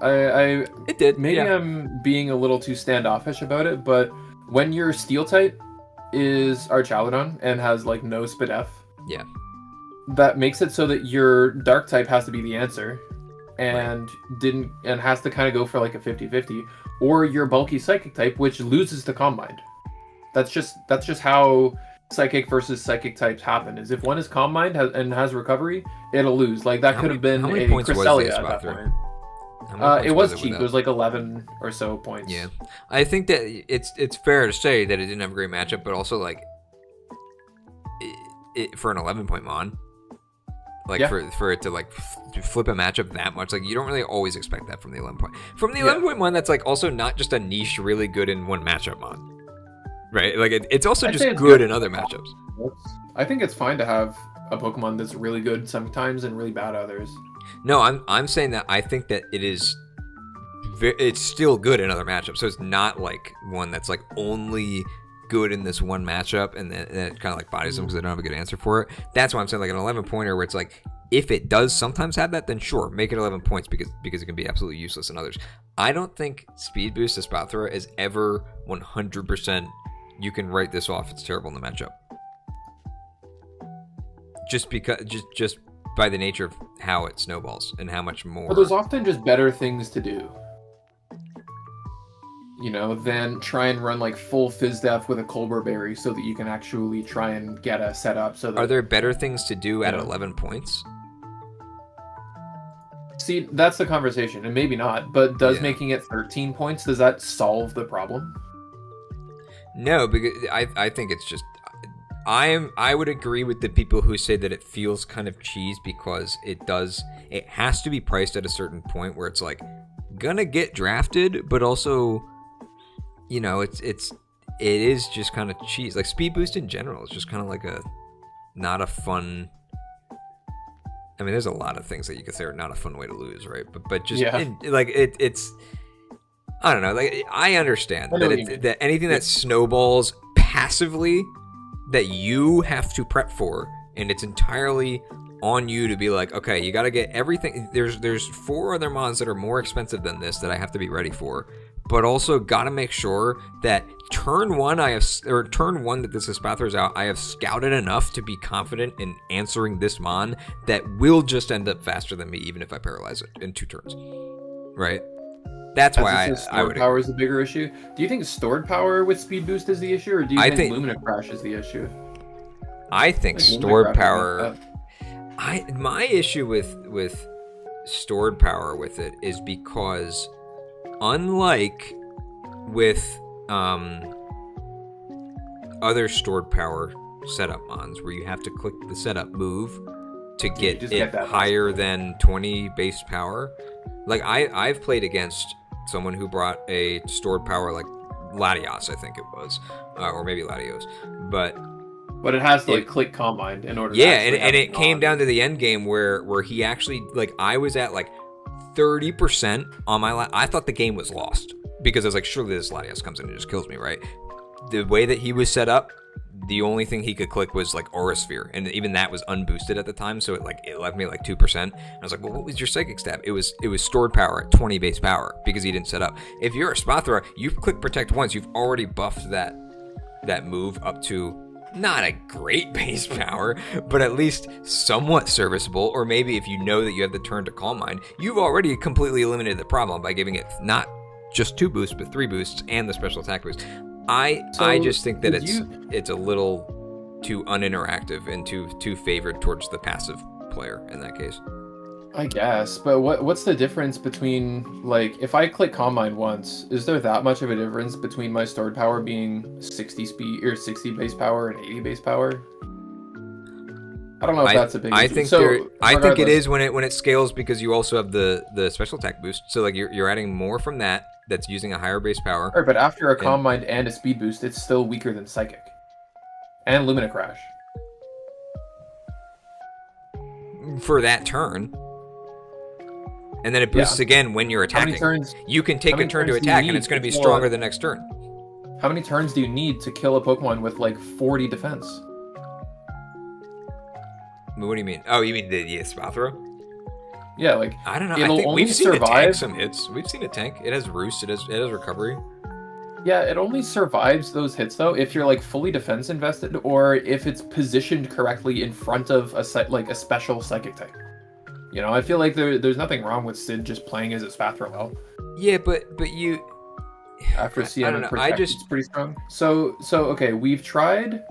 It did. Maybe I'm being a little too standoffish about it, but when your steel type is Archaludon and has no Spadef, that makes it so that your dark type has to be the answer, and has to kind of go for a 50-50, or your bulky psychic type, which loses to Calm-Mind. That's just how psychic versus psychic types happen. Is if one is Calm-Mind and has recovery, it'll lose. That could have been a Cresselia at that point. It was cheap. It was 11 or so points. Yeah, I think that it's fair to say that it didn't have a great matchup, but also for an 11-point mon, Like Yeah. for it to like flip a matchup that much, like you don't really always expect that from the 11 point. From the Yeah. 11.1, that's like also not just a niche, really good in one matchup mod, right? Like it's also I'd just say it's good in other matchups. I think it's fine to have a Pokemon that's really good sometimes and really bad others. No, I'm saying that I think that it's still good in other matchups. So it's not like one that's like only good in this one matchup and then it kind of like bodies them because they don't have a good answer for it. That's why I'm saying like an 11 pointer where it's like if it does sometimes have that, then sure, make it 11 points because it can be absolutely useless in others. I don't think Speed Boost Espathra is ever 100% you can write this off. It's terrible in the matchup. Just because just by the nature of how it snowballs and how much more. But there's often just better things to do, than try and run like full Fizdef with a Colbur Berry so that you can actually try and get a setup. So that, are there better things to do at 11 points? See, that's the conversation, and maybe not. But does making it 13 points, does that solve the problem? No, because I think it's just I would agree with the people who say that it feels kind of cheese because it has to be priced at a certain point where it's like gonna get drafted, but also it is just kind of cheese. Like Speed Boost in general is just kind of like not a fun. I mean, there's a lot of things that you could say are not a fun way to lose, right? But just it's I don't know. Like I understand that anything that snowballs passively that you have to prep for, and it's entirely on you to be like, okay, you got to get everything. There's 4 other mods that are more expensive than this that I have to be ready for, but also got to make sure that turn one that this Espathra is out, I have scouted enough to be confident in answering this mon that will just end up faster than me, even if I paralyze it in 2 turns, right? That's why I would. Power is the bigger issue. Do you think stored power with Speed Boost is the issue, or do you think Lumina Crash is the issue? I think stored power. My issue with stored power with it is because, unlike with other stored power setup mons where you have to click the setup move to get it higher than 20 base power, like I've played against someone who brought a stored power like Latios, I think it was, or maybe Latios, but it has to click Combine in order. Yeah, and it came down to the end game where he actually I was at 30% on my I thought the game was lost because I was like, surely this Latios comes in and just kills me, right? The way that he was set up, the only thing he could click was Aura Sphere, and even that was unboosted at the time, so it left me 2%. And I was like, well, what was your Psychic Stab? It was stored power at 20 base power because he didn't set up. If you're a Spathra, you click Protect once, you've already buffed that move up to not a great base power, but at least somewhat serviceable. Or maybe if you know that you have the turn to Calm Mind, you've already completely eliminated the problem by giving it not just 2 boosts, but 3 boosts and the special attack boost. I just think that it's a little too uninteractive and too favored towards the passive player in that case. I guess, but what's the difference between if I click Calm Mind once, is there that much of a difference between my stored power being 60 speed or 60 base power and 80 base power? I don't know if that's a big issue. I think it is when it scales because you also have the special attack boost. So you're adding more from that's using a higher base power. Right, but after a Calm Mind and a speed boost, it's still weaker than Psychic. And Lumina Crash. For that turn. And then it boosts again when you're attacking. You can take a turn to attack and it's going to be stronger the next turn. How many turns do you need to kill a Pokemon with 40 defense? What do you mean? Oh, you mean the Espathra? Yeah, I don't know. I think we've seen it tank some hits. We've seen it tank. It has Roost. It has recovery. Yeah, it only survives those hits though if you're fully defense invested or if it's positioned correctly in front of a special Psychic type. I feel like there's nothing wrong with Sid just playing as Espathra well. Yeah, but you after CM and Protect, it's pretty strong. So okay, we've tried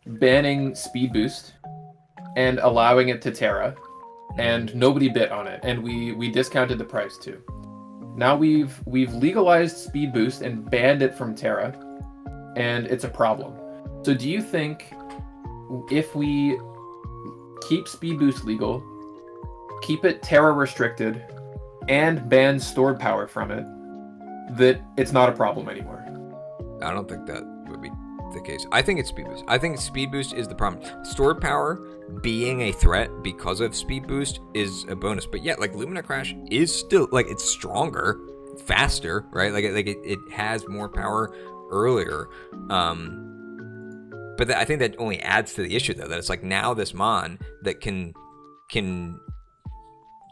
banning Speed Boost and allowing it to Terra, and nobody bit on it, and we discounted the price too. Now we've legalized Speed Boost and banned it from Terra, and it's a problem. So do you think if we keep speed boost legal, keep it terra restricted, and ban stored power from it, that it's not a problem anymore. I don't think that would be the case. I think it's speed boost. I think speed boost is the problem. Stored power being a threat because of speed boost is a bonus. But yeah, like Lumina Crash is still like it's stronger, faster, right? Like it has more power earlier. But I think that only adds to the issue though. That it's like now this Mon that can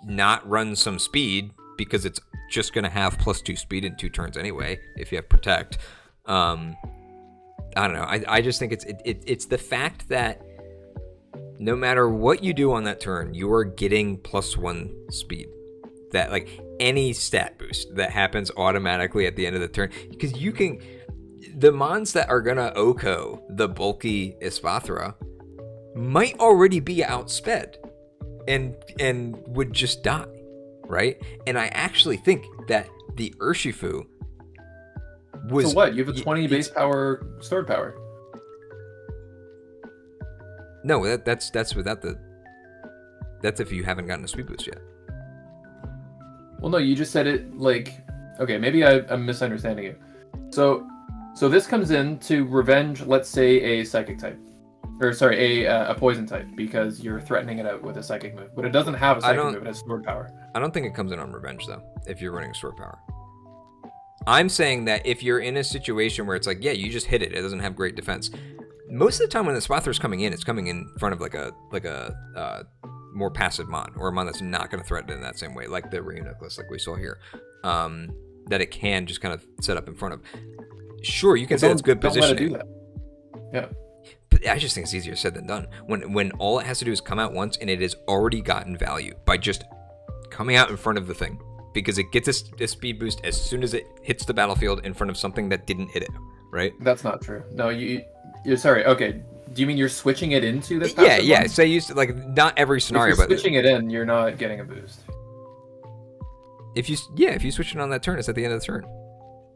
not run some speed because it's just gonna have +2 speed in 2 turns anyway if you have Protect. I don't know. I just think it's the fact that no matter what you do on that turn, you are getting +1 speed. That like any stat boost that happens automatically at the end of the turn, because you can, the Mons that are gonna Oko the bulky Espathra might already be outsped and would just die, right? And I actually think that the Urshifu was... So what? You have a 20 base power stored power. No, that's without the... That's if you haven't gotten a speed boost yet. Well, no, you just said it like... Okay, maybe I'm misunderstanding you. So this comes in to revenge, let's say, a psychic type. Or, sorry, a poison type, because you're threatening it out with a psychic move. But it doesn't have a psychic move, it has stored power. I don't think it comes in on revenge, though, if you're running stored power. I'm saying that if you're in a situation where it's like, yeah, you just hit it, it doesn't have great defense. Most of the time when the Spathra's coming in, it's coming in front of like a more passive Mon, or a Mon that's not going to threaten it in that same way, like the Reuniclus, like we saw here, that it can just kind of set up in front of. Sure, you can say it's good positioning. Don't let it do that. Yeah. But I just think it's easier said than done. When all it has to do is come out once and it has already gotten value by just coming out in front of the thing, because it gets a speed boost as soon as it hits the battlefield in front of something that didn't hit it, right? That's not true. No, you're sorry. Okay, do you mean you're switching it into this? Yeah. Say you like not every scenario, if you're switching it in, you're not getting a boost. If you switch it on that turn, it's at the end of the turn.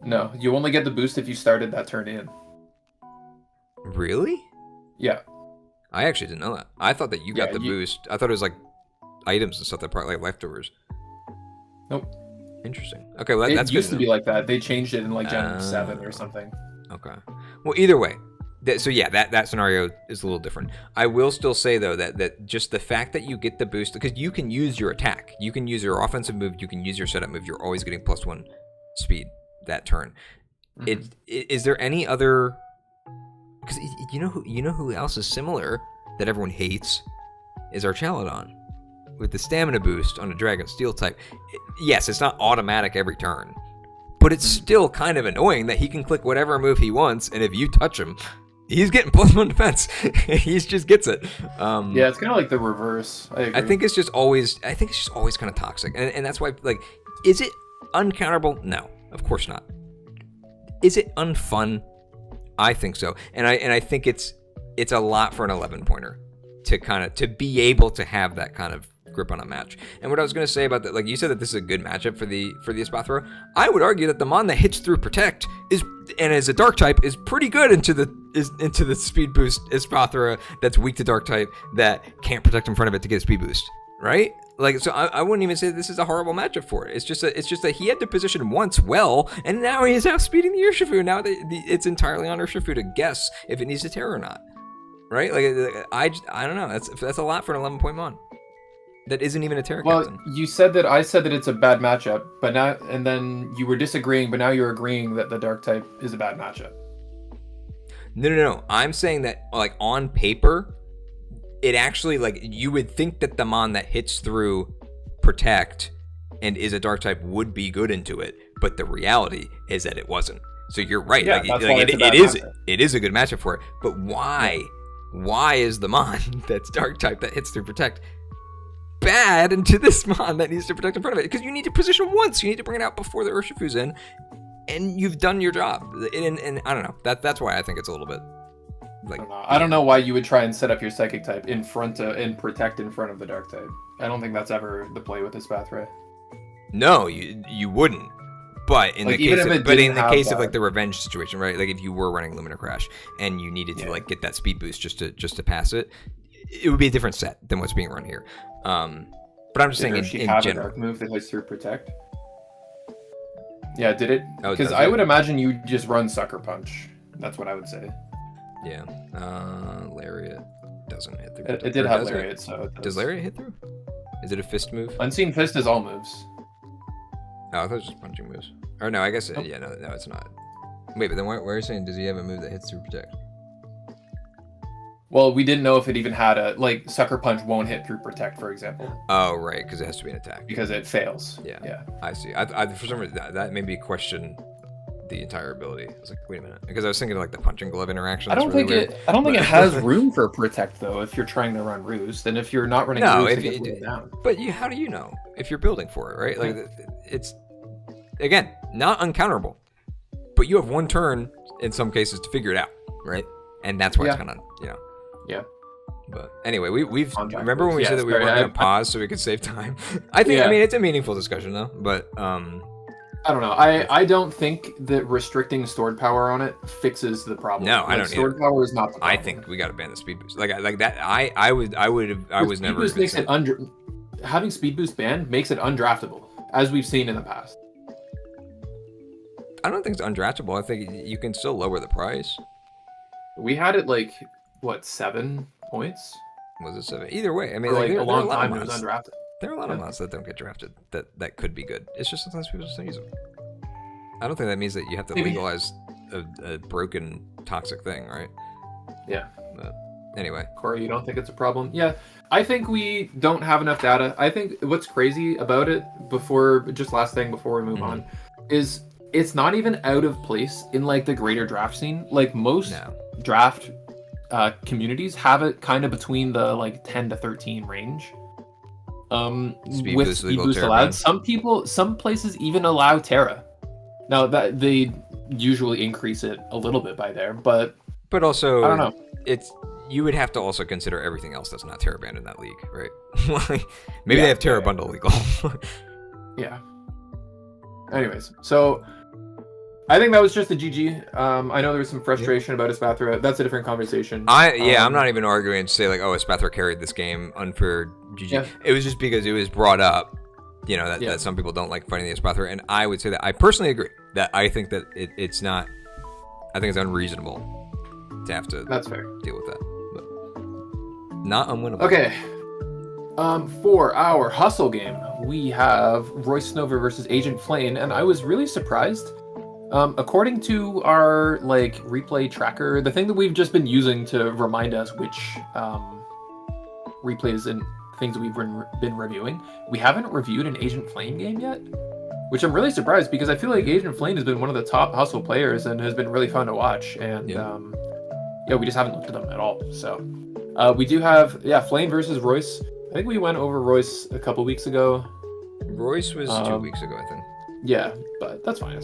No, you only get the boost if you started that turn in. Really? Yeah. I actually didn't know that. I thought that you got the boost. I thought it was like items and stuff that probably like leftovers. Nope. Interesting. Okay, well that's good. It used to be like that. They changed it in like Gen 7 or something. Okay. Well, either way. So yeah, that scenario is a little different. I will still say though that just the fact that you get the boost, because you can use your attack, you can use your offensive move, you can use your setup move. You're always getting +1 speed that turn. Mm-hmm. Is there any other? Because you know who else is similar that everyone hates is Archaludon with the stamina boost on a Dragon Steel type. Yes, it's not automatic every turn, but it's still kind of annoying that he can click whatever move he wants, and if you touch him, he's getting +1 defense. He just gets it. Yeah, it's kind of like the reverse. I agree. I think it's just always kind of toxic, and that's why, like, is it uncounterable? No, of course not. Is it unfun? I think so, and I think it's a lot for an 11-pointer to be able to have that kind of grip on a match. And what I was going to say about that, like you said that this is a good matchup for the Espathra. I would argue that the Mon that hits through Protect is a Dark type is pretty good into the speed boost Espathra that's weak to Dark type that can't protect in front of it to get a speed boost, right? Like, so I wouldn't even say this is a horrible matchup for it. It's just that he had to position once well, and now he is outspeeding the Urshifu. Now it's entirely on Urshifu to guess if it needs to tear or not, right? Like, I don't know. That's a lot for an 11-point Mon. That isn't even a Terra captain. You said that I said that it's a bad matchup, but now, and then you were disagreeing, but now you're agreeing that the Dark type is a bad matchup. No. I'm saying that, like, on paper, it actually, like, you would think that the Mon that hits through Protect and is a Dark type would be good into it, but the reality is that it wasn't. So you're right. Yeah, it is a good matchup for it. But why? Yeah. Why is the Mon that's Dark type that hits through Protect bad into this Mon that needs to protect in front of it? Because you need to position once. You need to bring it out before the Urshifu's in, and you've done your job. And I don't know. That's why I think it's a little bit like. I don't know why you would try and set up your Psychic type in front of and protect in front of the Dark type. I don't think that's ever the play with this Espathra. No, you wouldn't. But in the case of like the revenge situation, right? Like if you were running Lumina Crash and you needed to like get that speed boost just to pass it, it would be a different set than what's being run here. But I'm just saying in have general. a dark move that hits through protect? Yeah, did it? Oh, Because does I it? would imagine you just run Sucker Punch. That's what I would say. Yeah. Lariat doesn't hit through. It did have Lariat, so it Does Lariat hit through? Is it a fist move? Unseen Fist is all moves. Oh, I thought it was just punching moves. Or no, I guess yeah, no, it's not. Wait, but then why are you saying does he have a move that hits through protect? Well, we didn't know if it even had a like Sucker Punch won't hit through protect, for example. Oh, right, because it has to be an attack. Because it fails. Yeah. I see. I for some reason that made me question the entire ability. I was like, wait a minute, because I was thinking like the punching glove interaction. I don't think it has room for protect though. If you're trying to run ruse, then if you're not running ruse, it gets down. But how do you know if you're building for it, right? Like it's again not uncounterable, but you have one turn in some cases to figure it out, right? And that's why it's gonna, Yeah. But anyway, we've remember when we said that we weren't going to pause so we could save time? I mean, it's a meaningful discussion though, but I don't know. I don't think that restricting stored power on it fixes the problem. No, I don't. Stored power is not the problem. I think we got to ban the speed boost. Like that. I was never. Boost makes it having speed boost banned makes it undraftable, as we've seen in the past. I don't think it's undraftable. I think you can still lower the price. We had it like what 7 points? Was it 7? Either way, I mean, like a long time it was undrafted. There are a lot of mods that don't get drafted that could be good. It's just sometimes people just don't use them. I don't think that means that you have to legalize a broken, toxic thing, right? Yeah. But anyway. Corey, you don't think it's a problem? Yeah. I think we don't have enough data. I think what's crazy about it, before we move on, is it's not even out of place in like the greater draft scene. Like most draft communities have it kind of between the like 10 to 13 range. With speed boost allowed. Some places even allow Terra. Now that they usually increase it a little bit by there, but also I don't know. You would have to also consider everything else that's not Terra banned in that league, right? Maybe they have Terra bundle legal. Yeah. Anyways, so I think that was just a GG. I know there was some frustration about Espathra. That's a different conversation. I'm not even arguing to say like, oh, Espathra carried this game, unfair GG. Yeah. It was just because it was brought up, that some people don't like fighting the Espathra, and I would say that I personally agree that I think that it's not. I think it's unreasonable to have to. That's fair. Deal with that, but not unwinnable. Okay. For our hustle game, we have Royce Nova versus Agent Flame, and I was really surprised. According to our replay tracker, the thing that we've just been using to remind us which replays and things that we've been reviewing, we haven't reviewed an Agent Flame game yet, which I'm really surprised because I feel like Agent Flame has been one of the top hustle players and has been really fun to watch, and we just haven't looked at them at all. So we do have Flame versus Royce. I think we went over Royce a couple weeks ago. Royce was 2 weeks ago, I think. Yeah, but that's fine.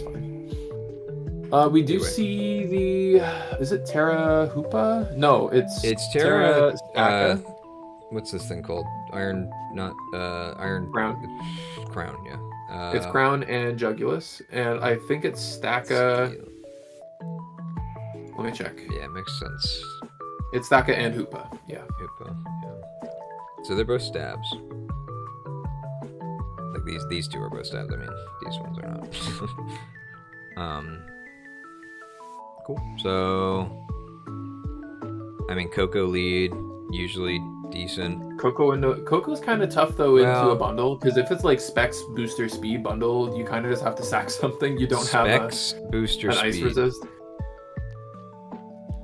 We do see the. Is it Terra Hoopa? No, it's Terra. What's this thing called? Iron Crown. Crown, yeah. It's Crown and Jugulus, and I think it's Stacka. Let me check. Yeah, it makes sense. It's Stacka and Hoopa. Yeah. Hoopa. Yeah. So they're both stabs. Like these two are both stabs. I mean, these ones are not. Cool. So, I mean, Coco lead, usually decent. Coco's kind of tough though into a bundle, because if it's like Specs Booster Speed bundle, you kind of just have to sack something. You don't have Specs Booster Speed. Ice resist.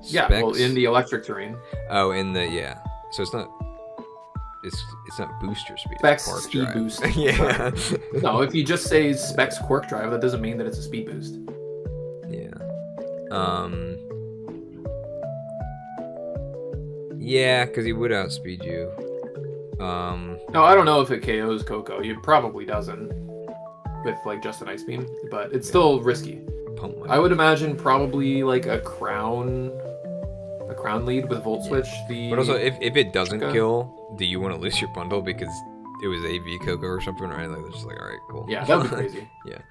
Specs. Yeah, well, in the electric terrain. Oh, so it's not. It's not booster speed. Specs speed boost. Yeah. No, if you just say Specs Quark Drive, that doesn't mean that it's a speed boost. Yeah. Yeah, because he would outspeed you. No, I don't know if it KOs Coco. It probably doesn't with just an Ice Beam, but it's still risky. I would imagine probably a crown lead with Volt Switch. But also, if it doesn't kill, do you want to lose your bundle because it was AV Coco or something, right? It's just all right, cool. Yeah, that would be crazy. Yeah.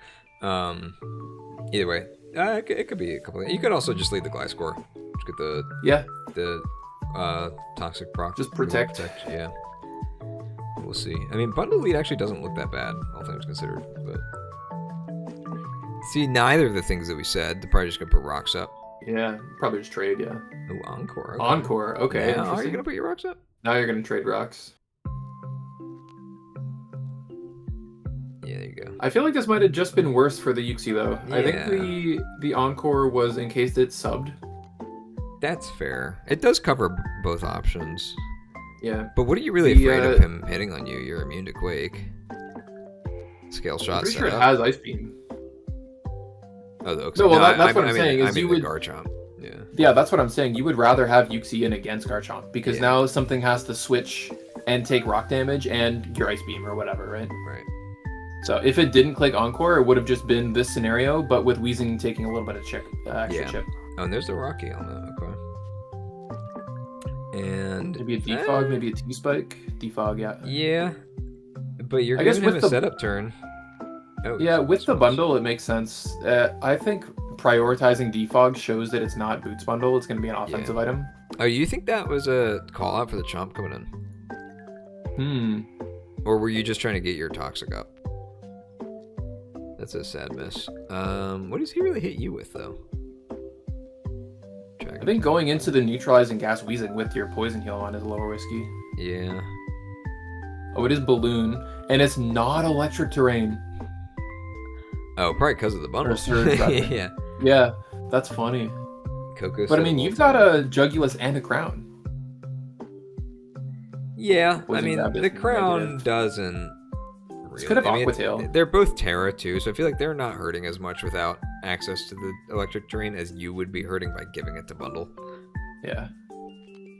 Either way, it could be a couple. You could also just lead the Gliscor. Just get the toxic proc. Just protect. Yeah. We'll see. I mean, bundle lead actually doesn't look that bad, all things considered. But see, neither of the things that we said. They're probably just gonna put rocks up. Yeah, probably just trade. Yeah. Oh, encore. Okay. Encore. Okay. Now, are you gonna put your rocks up? Now you're gonna trade rocks. Yeah, there you go. I feel like this might have just been worse for the Yuxi though. Yeah. I think the encore was in case it subbed. That's fair. It does cover both options. Yeah. But what are you really afraid of him hitting on you? You're immune to Quake. Scale shot. I'm pretty sure it up. has Ice Beam. Oh, okay. No, well, that's what I'm saying. Is you would Garchomp. Yeah. Yeah, that's what I'm saying. You would rather have Yuxi in against Garchomp because now something has to switch and take rock damage and your Ice Beam or whatever, right? Right. So if it didn't click Encore, it would have just been this scenario, but with Weezing taking a little bit of extra chip. Oh, and there's the Rocky element. Okay. And maybe a defog, maybe a T-Spike. Defog, yeah. Yeah. But you're giving him a setup turn. Oh, yeah, with the bundle, it makes sense. I think prioritizing defog shows that it's not Boots bundle. It's going to be an offensive item. Oh, you think that was a call out for the Chomp coming in? Or were you just trying to get your Toxic up? That's a sad miss. What does he really hit you with, though? I think going into the neutralizing gas Weezing with your poison heal on is a little risky. Yeah. Oh, it is Balloon, and it's not electric terrain. Oh, probably because of the bundle. Yeah. Yeah, that's funny. Coco. But I mean, you've got a Jugulus and a Crown. Yeah, I mean, the Crown doesn't. It's kind of Aqua Tail. They're both Terra too, so I feel like they're not hurting as much without access to the electric terrain as you would be hurting by giving it to bundle. Yeah.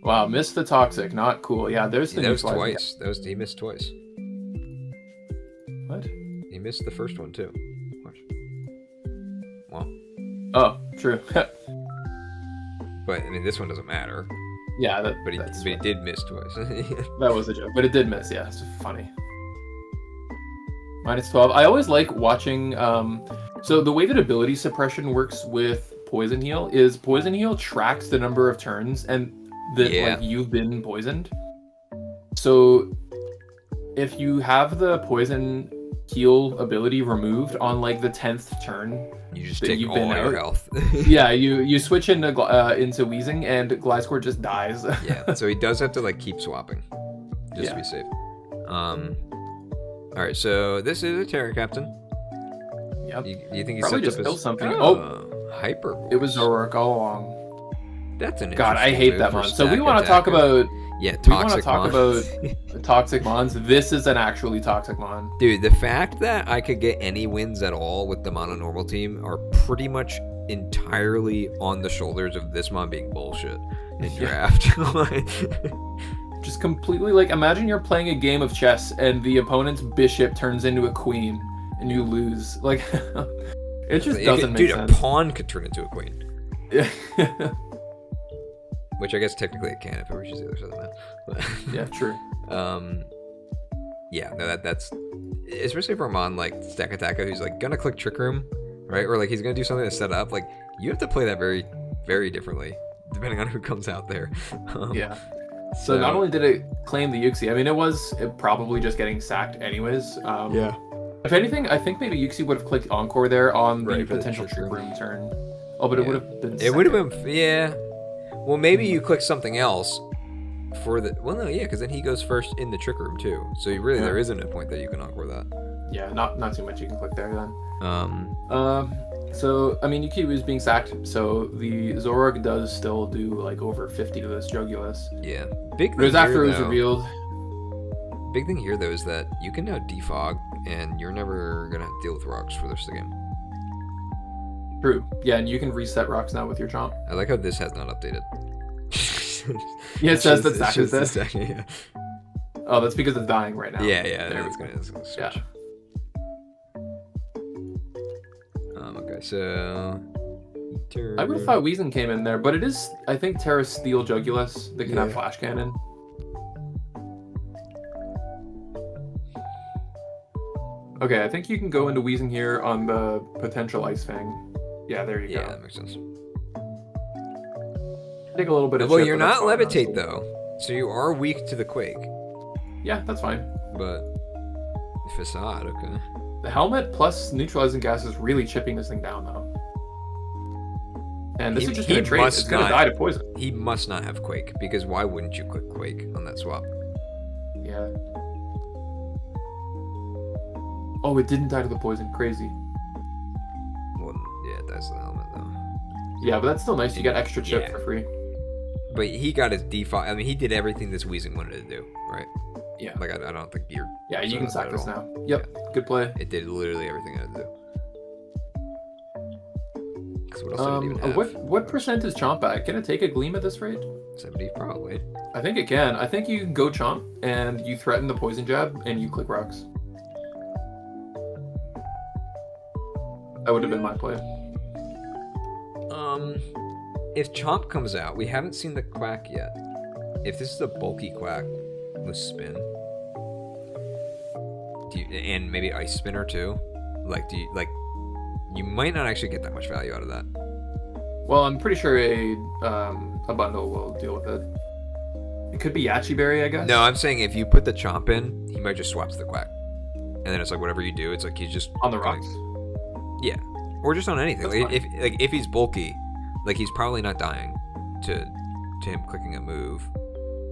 Wow, missed the Toxic. Not cool. Yeah, there's the that was twice. He missed twice. What? He missed the first one too. Watch. Well. Oh, true. But I mean, this one doesn't matter. Yeah, but he did miss twice. That was a joke, but it did miss. Yeah, it's funny. -12. I always like watching. So the way that ability suppression works with Poison Heal is Poison Heal tracks the number of turns and that like you've been poisoned. So if you have the Poison Heal ability removed on like the 10th turn, you just take all your health. Yeah, you switch into Weezing and Gliscor just dies. Yeah, so he does have to like keep swapping just to be safe. All right, so this is a Terra Captain. Yep. You think he probably set just up built something? Hyper. It was Zoroark all along. That's an God. I hate that mon. So we want to talk about. Yeah, toxic. We want to talk about toxic mons. This is an actually toxic mon. Dude, the fact that I could get any wins at all with the mono normal team are pretty much entirely on the shoulders of this mon being bullshit in draft. Just completely like imagine you're playing a game of chess and the opponent's bishop turns into a queen and you lose. Like it just doesn't make sense. Dude, a pawn could turn into a queen. Yeah. Which I guess technically it can if it reaches the other side of the map. But, yeah, true. Yeah, no, that's especially for a mon like Stack Attacker who's like gonna click Trick Room, right? Or like he's gonna do something to set up. Like you have to play that very, very differently depending on who comes out there. Yeah. So not only did it claim the Yuxi, I mean, it was probably just getting sacked anyways. Yeah. If anything, I think maybe Yuxi would have clicked Encore there on the potential Trick Room turn. Oh, but it would have been. It would have been, yeah. Well, maybe you click something else for the. Well, no, yeah, because then he goes first in the Trick Room too. So you really, there isn't a point that you can Encore that. Yeah, not too much you can click there then. So, I mean, Yuki was being sacked, so the Zoroark does still do, like, over 50 to this Jugulus. Yeah. Big thing it was after it was revealed. Big thing here, though, is that you can now defog, and you're never going to have to deal with rocks for the rest of the game. True. Yeah, and you can reset rocks now with your Chomp. I like how this has not updated. Yeah, it says that Zack is dead. Yeah. Oh, that's because it's dying right now. Yeah, it's gonna switch. Yeah. Okay, so I would have thought Weezing came in there, but it is, I think, Terra Steel Jugulus that can have Flash Cannon. Okay, I think you can go into Weezing here on the potential Ice Fang. Yeah, there you go. Yeah, that makes sense. Take a little bit of Well, chip, you're but that's not fine, levitate honestly. though, so you are weak to the quake. Yeah, that's fine. But facade, okay. The helmet plus neutralizing gas is really chipping this thing down, though. And this is just going to trade. It's going to die to poison. He must not have quake, because why wouldn't you click quake on that swap? Yeah. Oh, it didn't die to the poison. Crazy. Well, yeah, it dies to the helmet though. Yeah, but that's still nice. You get extra chip for free. But he got his default. I mean, he did everything this Weezing wanted to do, right? Yeah. Like, I don't think you're... Yeah, you can sack this now. Yep, yeah. Good play. It did literally everything I had to do. Because what else did it even have? What percent is Chomp at? Can it take a Gleam at this rate? 70, probably. I think it can. I think you can go Chomp, and you threaten the Poison Jab, and you click Rocks. That would have been my play. If Chomp comes out, we haven't seen the Quack yet. If this is a bulky Quack with Spin, and maybe Ice Spinner too, you might not actually get that much value out of that. Well, I'm pretty sure a bundle will deal with it. It could be Yachi Berry, I guess. No, I'm saying if you put the Chomp in, he might just swap to the Quack, and then it's like whatever you do, it's like he's just on the rocks. Yeah, or just on anything. If he's bulky, like he's probably not dying to him clicking a move,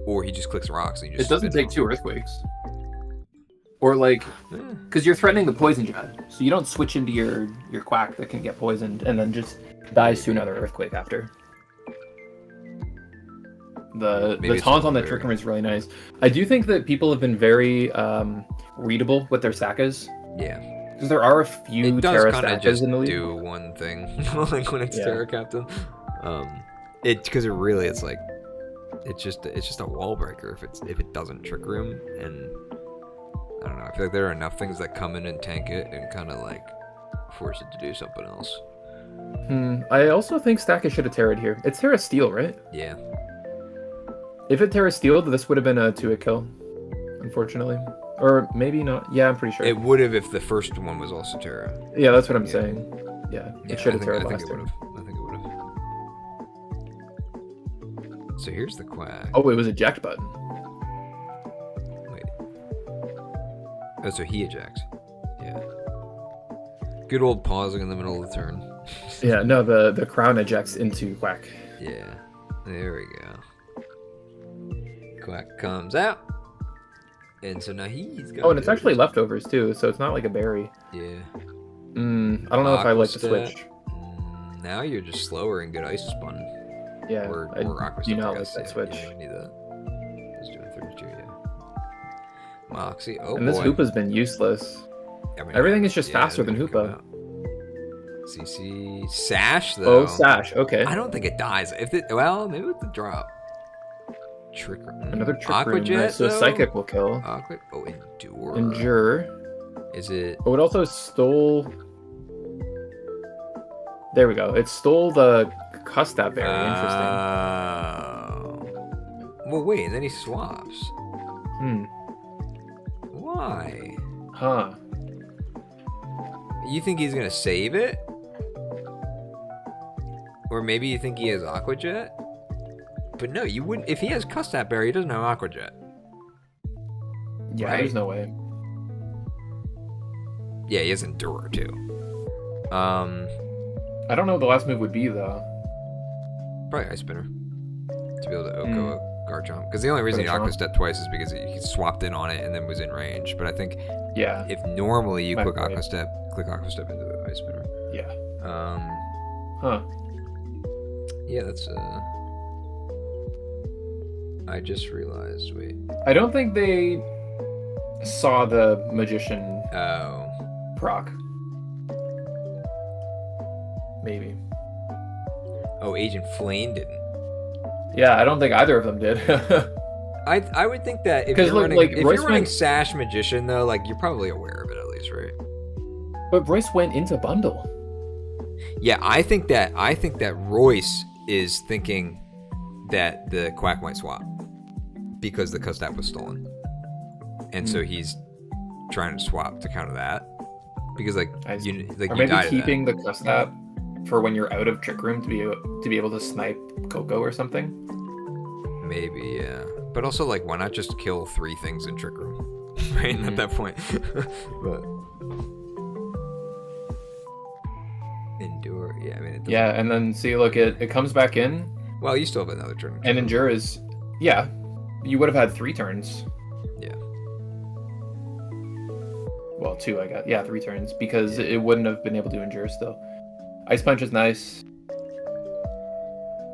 or he just clicks rocks and you just. It doesn't take 2 earthquakes. Or like, because you're threatening the poison jab, so you don't switch into your Quack that can get poisoned and then just dies to another earthquake after. The taunt on the Trick Room is really nice. I do think that people have been very readable with their Sakas. Yeah. Because there are a few Terra Sakas in the league. Do one thing like when it's Terra Captain. Because it's like it's just a wall breaker if it doesn't Trick Room, and I don't know. I feel like there are enough things that come in and tank it and kind of like force it to do something else. I also think Staka should have Terra'd here. It's Terra Steel, right? Yeah. If it Terra Steeled, this would have been a 2-hit kill, unfortunately. Or maybe not. Yeah, I'm pretty sure. It would have if the first one was also Terra. Yeah, that's what I'm saying. Yeah, it should have Terra last I think it would have. So here's the Quack. Oh, it was eject button. Wait. Oh, so he ejects. Yeah. Good old pausing in the middle of the turn. Yeah, no, the crown ejects into Quack. Yeah. There we go. Quack comes out. And so now he's got. Oh, and it's actually leftovers too, so it's not like a berry. Yeah. I don't know if I like the switch. Now you're just slower and good ice spun. Yeah. Or Aqua do not like that switch. Yeah, we need that. He's doing 32, yeah. Moxie. Oh, and this Hoopa's been useless. I mean, everything is just faster than Hoopa. CC Sash though. Oh, Sash. Okay. I don't think it dies. Well, maybe with the drop. Trick Room. Another Trick Aqua Room. Jet, so Psychic will kill. Endure. Endure. Is it? Oh, it also stole. There we go. It stole the Custap berry. Interesting. Well, wait, and then he swaps. Why? Huh. You think he's gonna save it? Or maybe you think he has Aqua Jet? But no, you wouldn't. If he has Custap Berry, he doesn't have Aqua Jet. Yeah, right? There's no way. Yeah, he has Endure too. I don't know what the last move would be though. Probably Ice Spinner to be able to Oko a Garchomp. Because the only reason he Aqua Step twice is because he swapped in on it and then was in range. But I think if normally you click Aqua Step into the Ice Spinner. Yeah. Yeah, that's I just realized. Wait. I don't think they saw the Magician proc. Maybe. Oh, Agent Flame didn't. Yeah, I don't think either of them did. I would think that if you're running Sash Magician though, like you're probably aware of it at least, right? But Royce went into bundle. Yeah, I think that Royce is thinking that the Quack might swap because the Custap was stolen, and so he's trying to swap to counter that because you maybe died keeping the Custap for when you're out of Trick Room to be able to snipe Coco or something. Maybe, yeah. But also, like, why not just kill 3 things in Trick Room? Right, at that point. But endure, yeah, I mean, it doesn't... Yeah, and then see, look, it comes back in. Well, you still have another turn. And endure is, yeah, you would have had 3 turns. Yeah. Well, 2, I guess. Yeah, 3 turns, because it wouldn't have been able to endure still. Ice Punch is nice.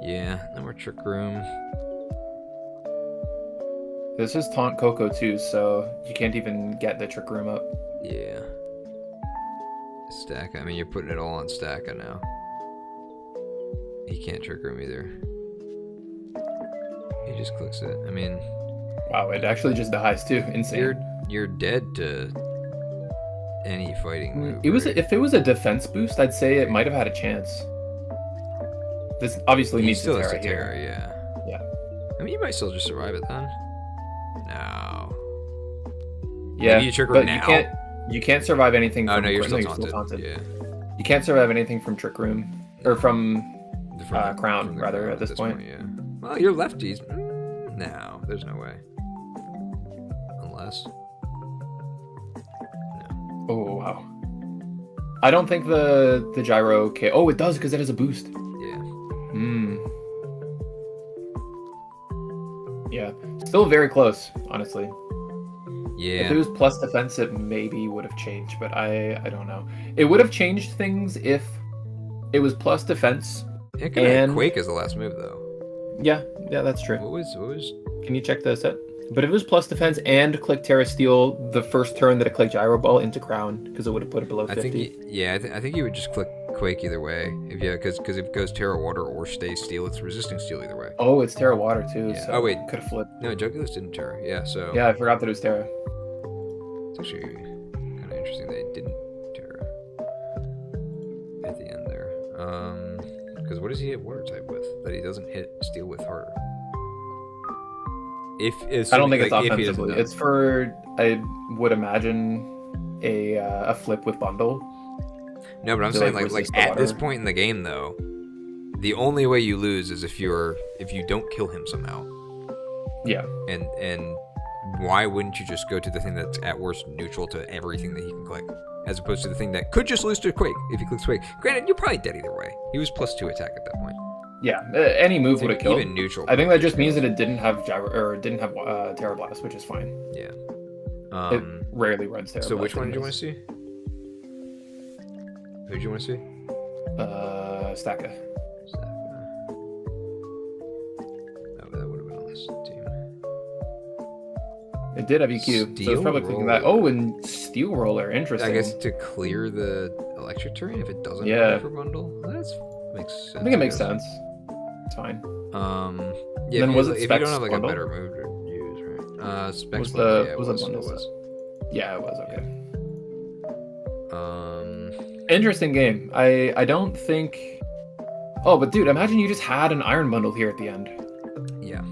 Yeah, no more Trick Room. This is Taunt Coco too, so you can't even get the Trick Room up. Yeah. Stack, I mean, you're putting it all on Stacka now. He can't Trick Room either. He just clicks it. I mean... Wow, it actually just dies too. Insane. You're dead to any fighting move. It was right? If it was a defense boost, I'd say it might have had a chance. This obviously needs still to has Terra to Terra, here. yeah. I mean, you might still just survive it then. No. Yeah, maybe you Trick Room but now. you can't survive anything from... Oh, no, you're still taunted. Yeah. You can't survive anything from Trick Room, or from Crown, from rather, Crown at this point. Yeah. Well, you're lefties. No, there's no way. Unless... Oh, wow. I don't think the gyro... Okay. Oh, it does, because it has a boost. Yeah. Yeah. Still very close, honestly. Yeah. If it was plus defense, it maybe would have changed, but I don't know. It would have changed things if it was plus defense. It could have Quake as the last move, though. Yeah, that's true. What was... Can you check the set? But if it was plus defense and click Terra Steel the first turn that it clicked Gyro Ball into Crown, because it would have put it below 50. I think you would just click Quake either way. Because if it goes Terra Water or Stay Steel, it's resisting Steel either way. Oh, it's Terra Water too. Yeah. So oh wait, could have flipped. No, Jugulis didn't Terra. Yeah, so... Yeah, I forgot that it was Terra. It's actually kind of interesting that it didn't Terra at the end there. Because what does he hit Water type with that he doesn't hit Steel with harder? I don't think it's offensively. It's for, I would imagine, a flip with bundle. No, but I'm saying like at this point in the game though, the only way you lose is if you don't kill him somehow. Yeah. And why wouldn't you just go to the thing that's at worst neutral to everything that he can click, as opposed to the thing that could just lose to Quake if he clicks Quake? Granted, you're probably dead either way. He was +2 attack at that point. Yeah, any move would have killed. Even neutral. I think that just means that it didn't have Gyro, or it didn't have Terra Blast, which is fine. Yeah. It rarely runs Terra Blast. So which one did you want to see? Who did you want to see? Stacka. That would have been on this team. It did have EQ, so it's probably clicking that. Oh, and Steel Roller, interesting. I guess to clear the electric terrain if it doesn't for bundle. That makes sense. I think it makes sense. It's fine. Yeah. Then was it if you don't have like bundle? a better move to use, right? Specs was bundle, the yeah, was it bundle? Yeah, it was okay. Interesting game. I don't think. Oh, but dude, imagine you just had an Iron Bundle here at the end. Yeah.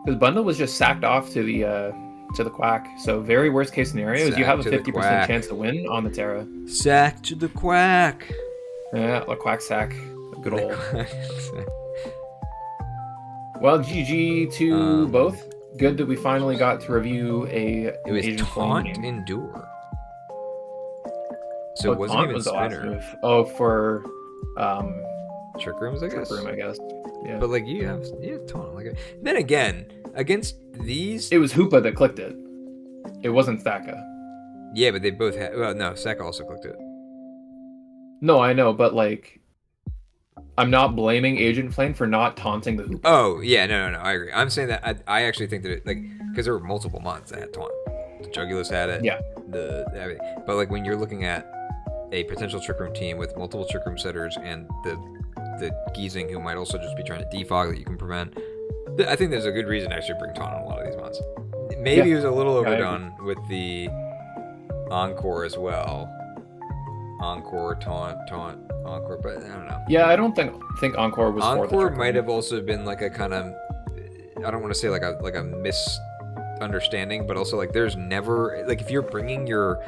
Because Bundle was just sacked off to the Quack. So very worst case scenario is you have a 50% chance to win on the Terra. Sack to the Quack. Yeah, a Quack sack. Good old. Well, GG to both. Good that we finally got to review it was Asian Taunt game. Endure. So it wasn't even was Spinner. The last move. Oh, for Trick Rooms, I guess. Trick Room, I guess. Yeah. But like you have Taunt. Like then again, against these, it was Hoopa that clicked it. It wasn't Stacka. Yeah, but they both had. Well, no, Stacka also clicked it. No, I know, but like, I'm not blaming Agent Flame for not taunting the Hoopa. Oh yeah, no, I agree. I'm saying that I actually think that it, like, because there were multiple mods that had Taunt. The Jugulis had it. Yeah. Everything. But like when you're looking at a potential Trick Room team with multiple Trick Room setters and the Geezing who might also just be trying to defog that you can prevent, I think there's a good reason to actually bring Taunt on a lot of these mods. Maybe it was a little overdone with the Encore as well. Encore, Taunt, Encore, but I don't know. Yeah, I don't think Encore was for the Encore might have also been like a kind of, I don't want to say like a misunderstanding, but also like there's never, like if you're bringing your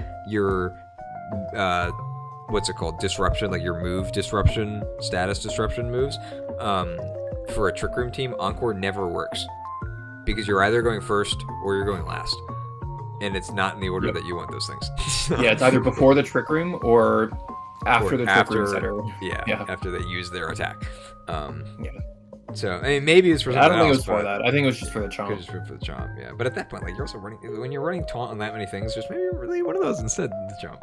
what's it called, disruption, like your move disruption, status disruption moves, for a Trick Room team, Encore never works because you're either going first or you're going last, and it's not in the order that you want those things. Yeah, it's either before the Trick Room or after the Trick Room setter. Yeah, after they use their attack. Yeah. So, I mean, maybe it's for something else. I don't think it was for that. I think it was just for the chomp. Just for the chomp, yeah. But at that point, like, you're also running, when you're running taunt on that many things, just maybe really one of those instead of the chomp.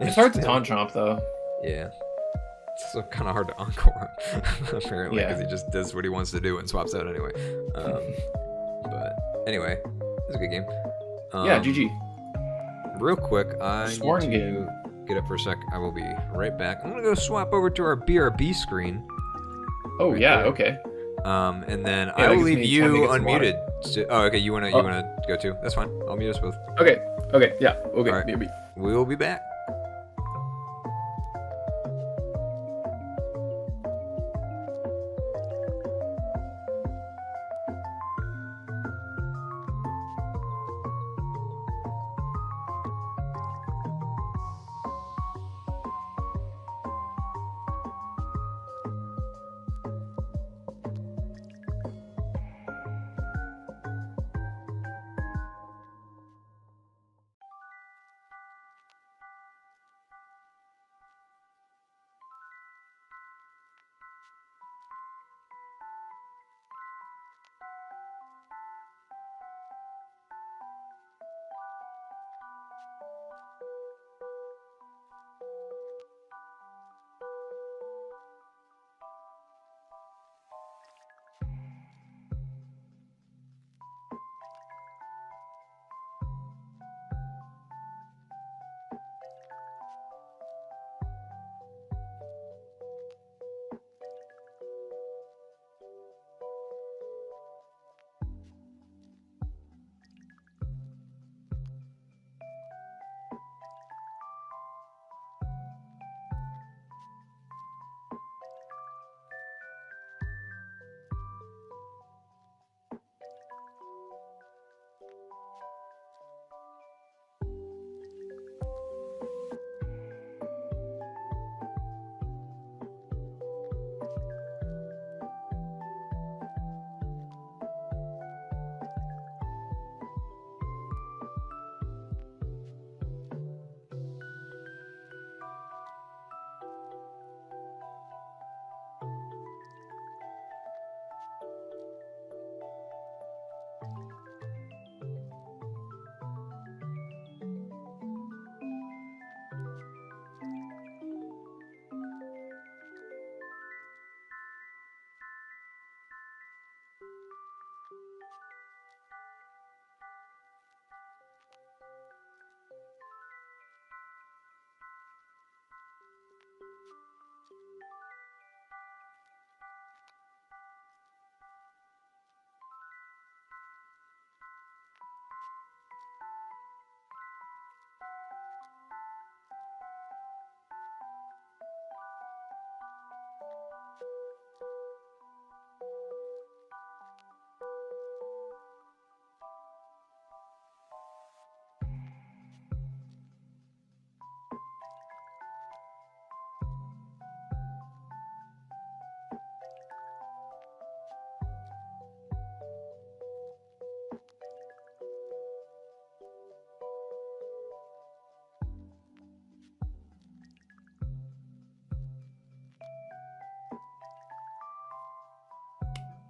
It's hard to taunt chomp, though. Yeah. It's also kind of hard to encore him, apparently, because he just does what he wants to do and swaps out anyway. But anyway, it was a good game. Yeah, GG. Real quick, I need to get up for a sec. I will be right back. I'm going to go swap over to our BRB screen. Oh, yeah, okay. And then I will leave you unmuted. Oh, okay, you wanna go too? That's fine. I'll mute us both. Okay, yeah, okay. All right. BRB. We'll be back.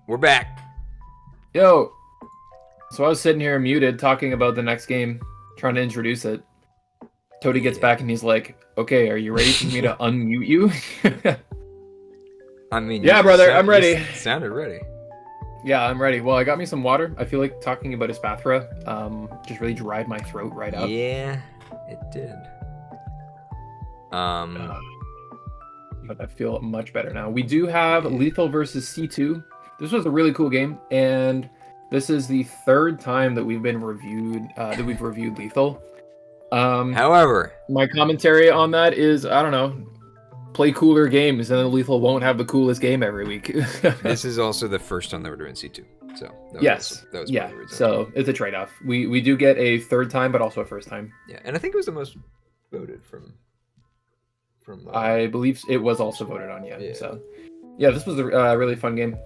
We're back. Yo. So I was sitting here muted talking about the next game, trying to introduce it. Toady gets back and he's like, okay, are you ready for me to unmute you? I mean, yeah, brother, I'm ready. You sounded ready. Yeah, I'm ready. Well, I got me some water. I feel like talking about Espathra just really dried my throat right up. Yeah, it did. But I feel much better now. We do have Lethal versus C2. This was a really cool game, and this is the third time that we've reviewed Lethal. However, my commentary on that is, I don't know, play cooler games, and then Lethal won't have the coolest game every week. This is also the first time that we're doing C2. So that was so it's a trade-off. We do get a third time, but also a first time. Yeah, and I think it was the most voted from From I believe it was also voted on. Yeah. Yeah. So, yeah, this was a really fun game.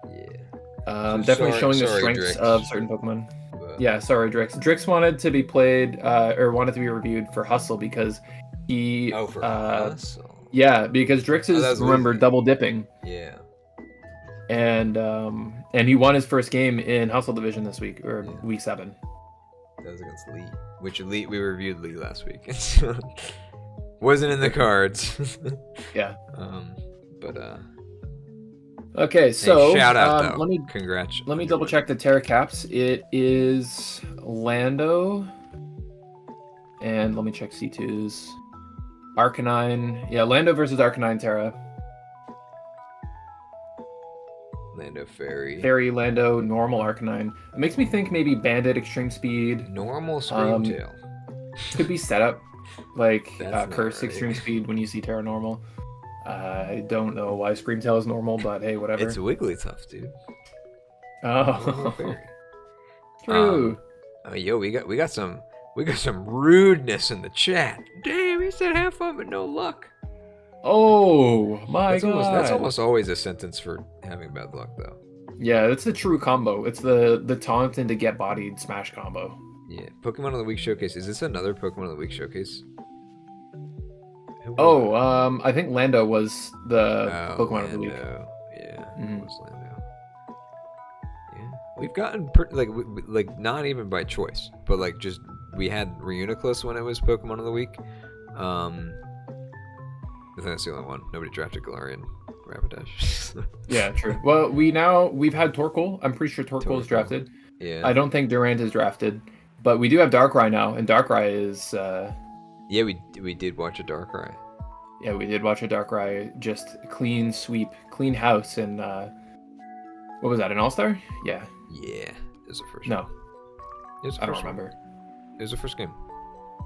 Yeah. Definitely showing the sorry, strengths Drix, of certain Pokemon. but Yeah, sorry, Drix. Drix wanted to be played, or wanted to be reviewed for Hustle because he. for Hustle. Yeah, because Drix that is, was remember, easy. double dipping, Yeah. and he won his first game in Hustle Division this week, or week 7. That was against Lee, which Lee we reviewed Lee last week. Wasn't in the cards. Yeah. But Okay, so hey, shout out though. let me Congrats. Let me double check the Terra Caps. It is Lando, and let me check C2's Arcanine. Yeah, Lando versus Arcanine Terra. Lando Fairy. Fairy, Lando, normal Arcanine. It makes me think maybe Bandit, Extreme Speed. Normal Screamtail. Could be setup, like That's Curse, not right. Extreme Speed when you see Terra normal. I don't know why Screamtail is normal, but hey, whatever. It's Wigglytuff, dude. Oh, Fairy. true. Yo, we got some rudeness in the chat. Damn, he said have fun but no luck. Oh my god. That's almost always a sentence for having bad luck, though. Yeah, it's the true combo. It's the taunt and to get bodied smash combo. Yeah. Pokemon of the Week Showcase. Is this another Pokemon of the Week Showcase? Oh, I think Lando was the Pokemon of the Week. Yeah, Mhm. it was Lando. Yeah, we've gotten like not even by choice, but like just we had Reuniclus when it was Pokemon of the Week. I think that's the only one. Nobody drafted Galarian Rapidash. Yeah, true. Well, we've had Torkoal. I'm pretty sure Torkoal is drafted. Yeah. I don't think Durant is drafted, but we do have Darkrai now, and Darkrai is. Yeah, we did watch a Darkrai. Yeah, we did watch a Darkrai just clean sweep, clean house, and what was that? An All-Star? Yeah. Yeah, it was the first. No, it was the I don't first remember. It was the first game.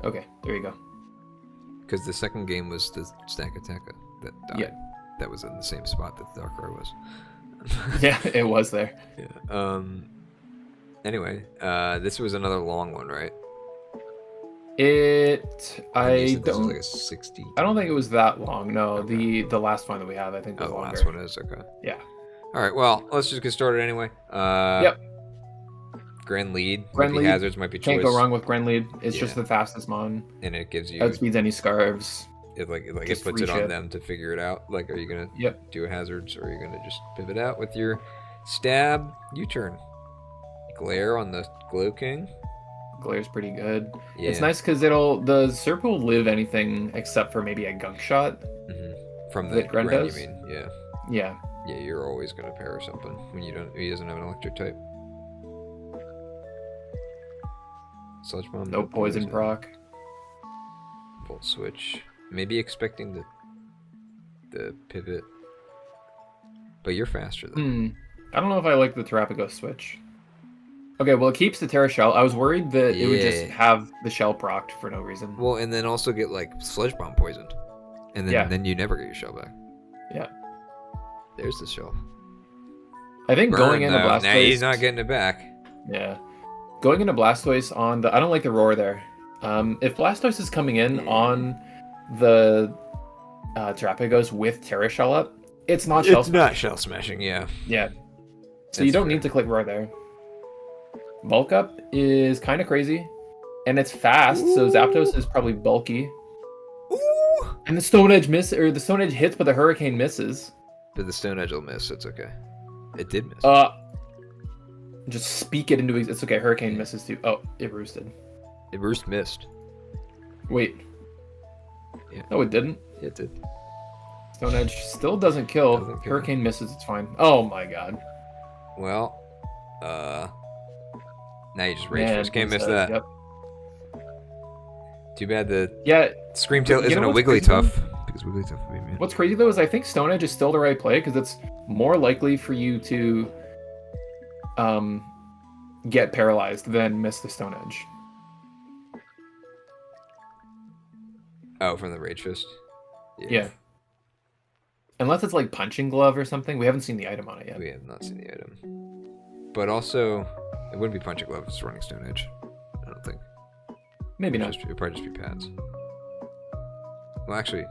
Okay, there you go. Because the second game was the Stack Attacka that died. Yeah. That was in the same spot that the Darkrai was. Yeah, it was there. Yeah. Anyway, this was another long one, right? I This was don't. like a 60. I don't think it was that long. No, Okay. the last one that we have, I think, was Oh, the longer. last one is okay. Yeah. All right. Well, let's just get started anyway. Yep. Grand lead. Grand Might be lead. hazards might be choice. Can't go wrong with Grenlead. It's just Yeah. the fastest mon. And it gives you Outspeeds any scarves. it Just puts free it on shit. them to figure it out. Like, are you gonna Yep. do a hazards or are you gonna just pivot out with your stab U-turn? Glare on the Glow King. Glare's pretty good. Yeah. It's nice because the Serp will live anything except for maybe a gunk shot. From the that Gren ground, does? you mean? Yeah. Yeah. Yeah, you're always gonna pair something when he doesn't have an electric type. Sludge Bomb. No poison proc. Volt switch. Maybe expecting the pivot. But you're faster though. I don't know if I like the Terapagos switch. Okay, well, it keeps the Terra Shell. I was worried that it would just Yeah. have the shell procced for no reason. Well, and then also get like Sludge Bomb poisoned. And then you never get your shell back. Yeah. There's the shell. I think going into though. Blastoise. Nah, he's not getting it back. Yeah. Going into Blastoise on the. I don't like the roar there. If Blastoise is coming in on the Terapagos with Terra Shell up, it's not shell It's not shell smashing, yeah. Yeah. So That's you don't fair. need to click roar there. Bulk up is kind of crazy, and it's fast, so Zapdos is probably bulky. Ooh! And the Stone Edge the Stone Edge hits, but the Hurricane misses. But the Stone Edge will miss, it's okay. It did miss. Just speak it into it's okay. Hurricane misses too. Oh, it roosted. It Roost missed. Wait. Yeah. No, it didn't. It did. Stone Edge still doesn't kill. Doesn't kill. Hurricane misses. It's fine. Oh my god. Well, now you just rage Man, first. Can't miss it's, that. Yep. Too bad the Yeah. Screamtail You isn't know a what's crazy? Wigglytuff. Because Wigglytuff would be mean. What's crazy though is I think Stone Edge is still the right play because it's more likely for you to get paralyzed than miss the Stone Edge. Oh, from the Rage Fist? Yeah. Unless it's like Punching Glove or something. We haven't seen the item on it yet. We have not seen the item. But also, it wouldn't be Punching Glove if it's running Stone Edge. I don't think. Maybe not. It'd probably just be pads. Well, actually,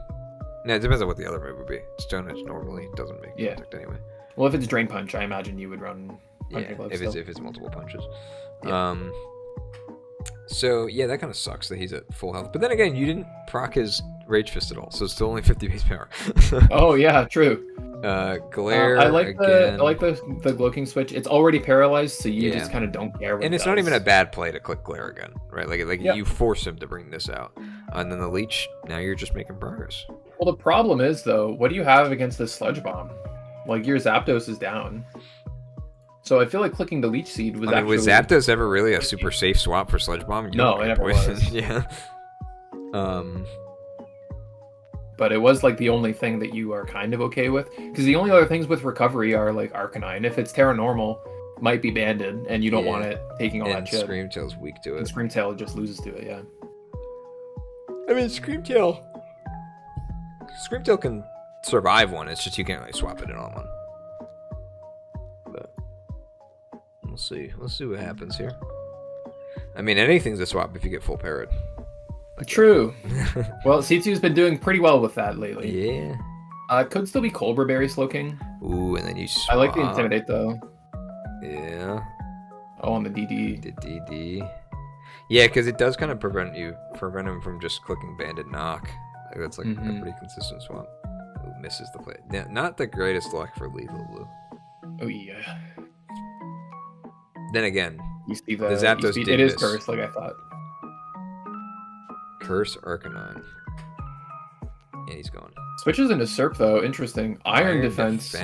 No, it depends on what the other move would be. Stone Edge normally doesn't make contact anyway. Well, if it's Drain Punch, I imagine you would run Punching Glove if it's multiple punches. Yeah. So yeah, that kind of sucks that he's at full health. But then again, you didn't proc his Rage Fist at all, so it's still only 50 base power. Oh yeah, true. Glare. I like the Glow switch. It's already paralyzed, so you just kind of don't care. And it's not even a bad play to click Glare again, right? Like you force him to bring this out, and then the Leech. Now you're just making progress. Well, the problem is though, what do you have against this Sludge Bomb? Like your Zapdos is down. So I feel like clicking the Leech Seed was actually... was Zapdos ever really a super safe swap for Sludge Bomb? No, it never was. Yeah. But it was like the only thing that you are kind of okay with. Because the only other things with recovery are like Arcanine. If it's Terra Normal, might be banded, and you don't want it taking all that shit. Screamtail's weak to it. And Screamtail just loses to it, yeah. I mean, Screamtail can survive one. It's just you can't really swap it in on one. But we'll see. Let's see what happens here. I mean, anything's a swap if you get full parrot. True. Well, C2's been doing pretty well with that lately. Yeah. It could still be Cobra Berry Slowking. Ooh, and then you swap. I like the Intimidate though. Yeah. Oh, on the DD. The DD. Yeah, because it does kind of prevent him from just clicking Bandit Knock. Like, that's like a pretty consistent swap. Ooh, misses the play. Yeah, not the greatest luck for Lethal Blue. Oh yeah. Then again, you see the Zapdos did it is miss. cursed, like I thought. Curse Arcanine. And he's gone. Switches into Serp though, interesting. Iron Defense.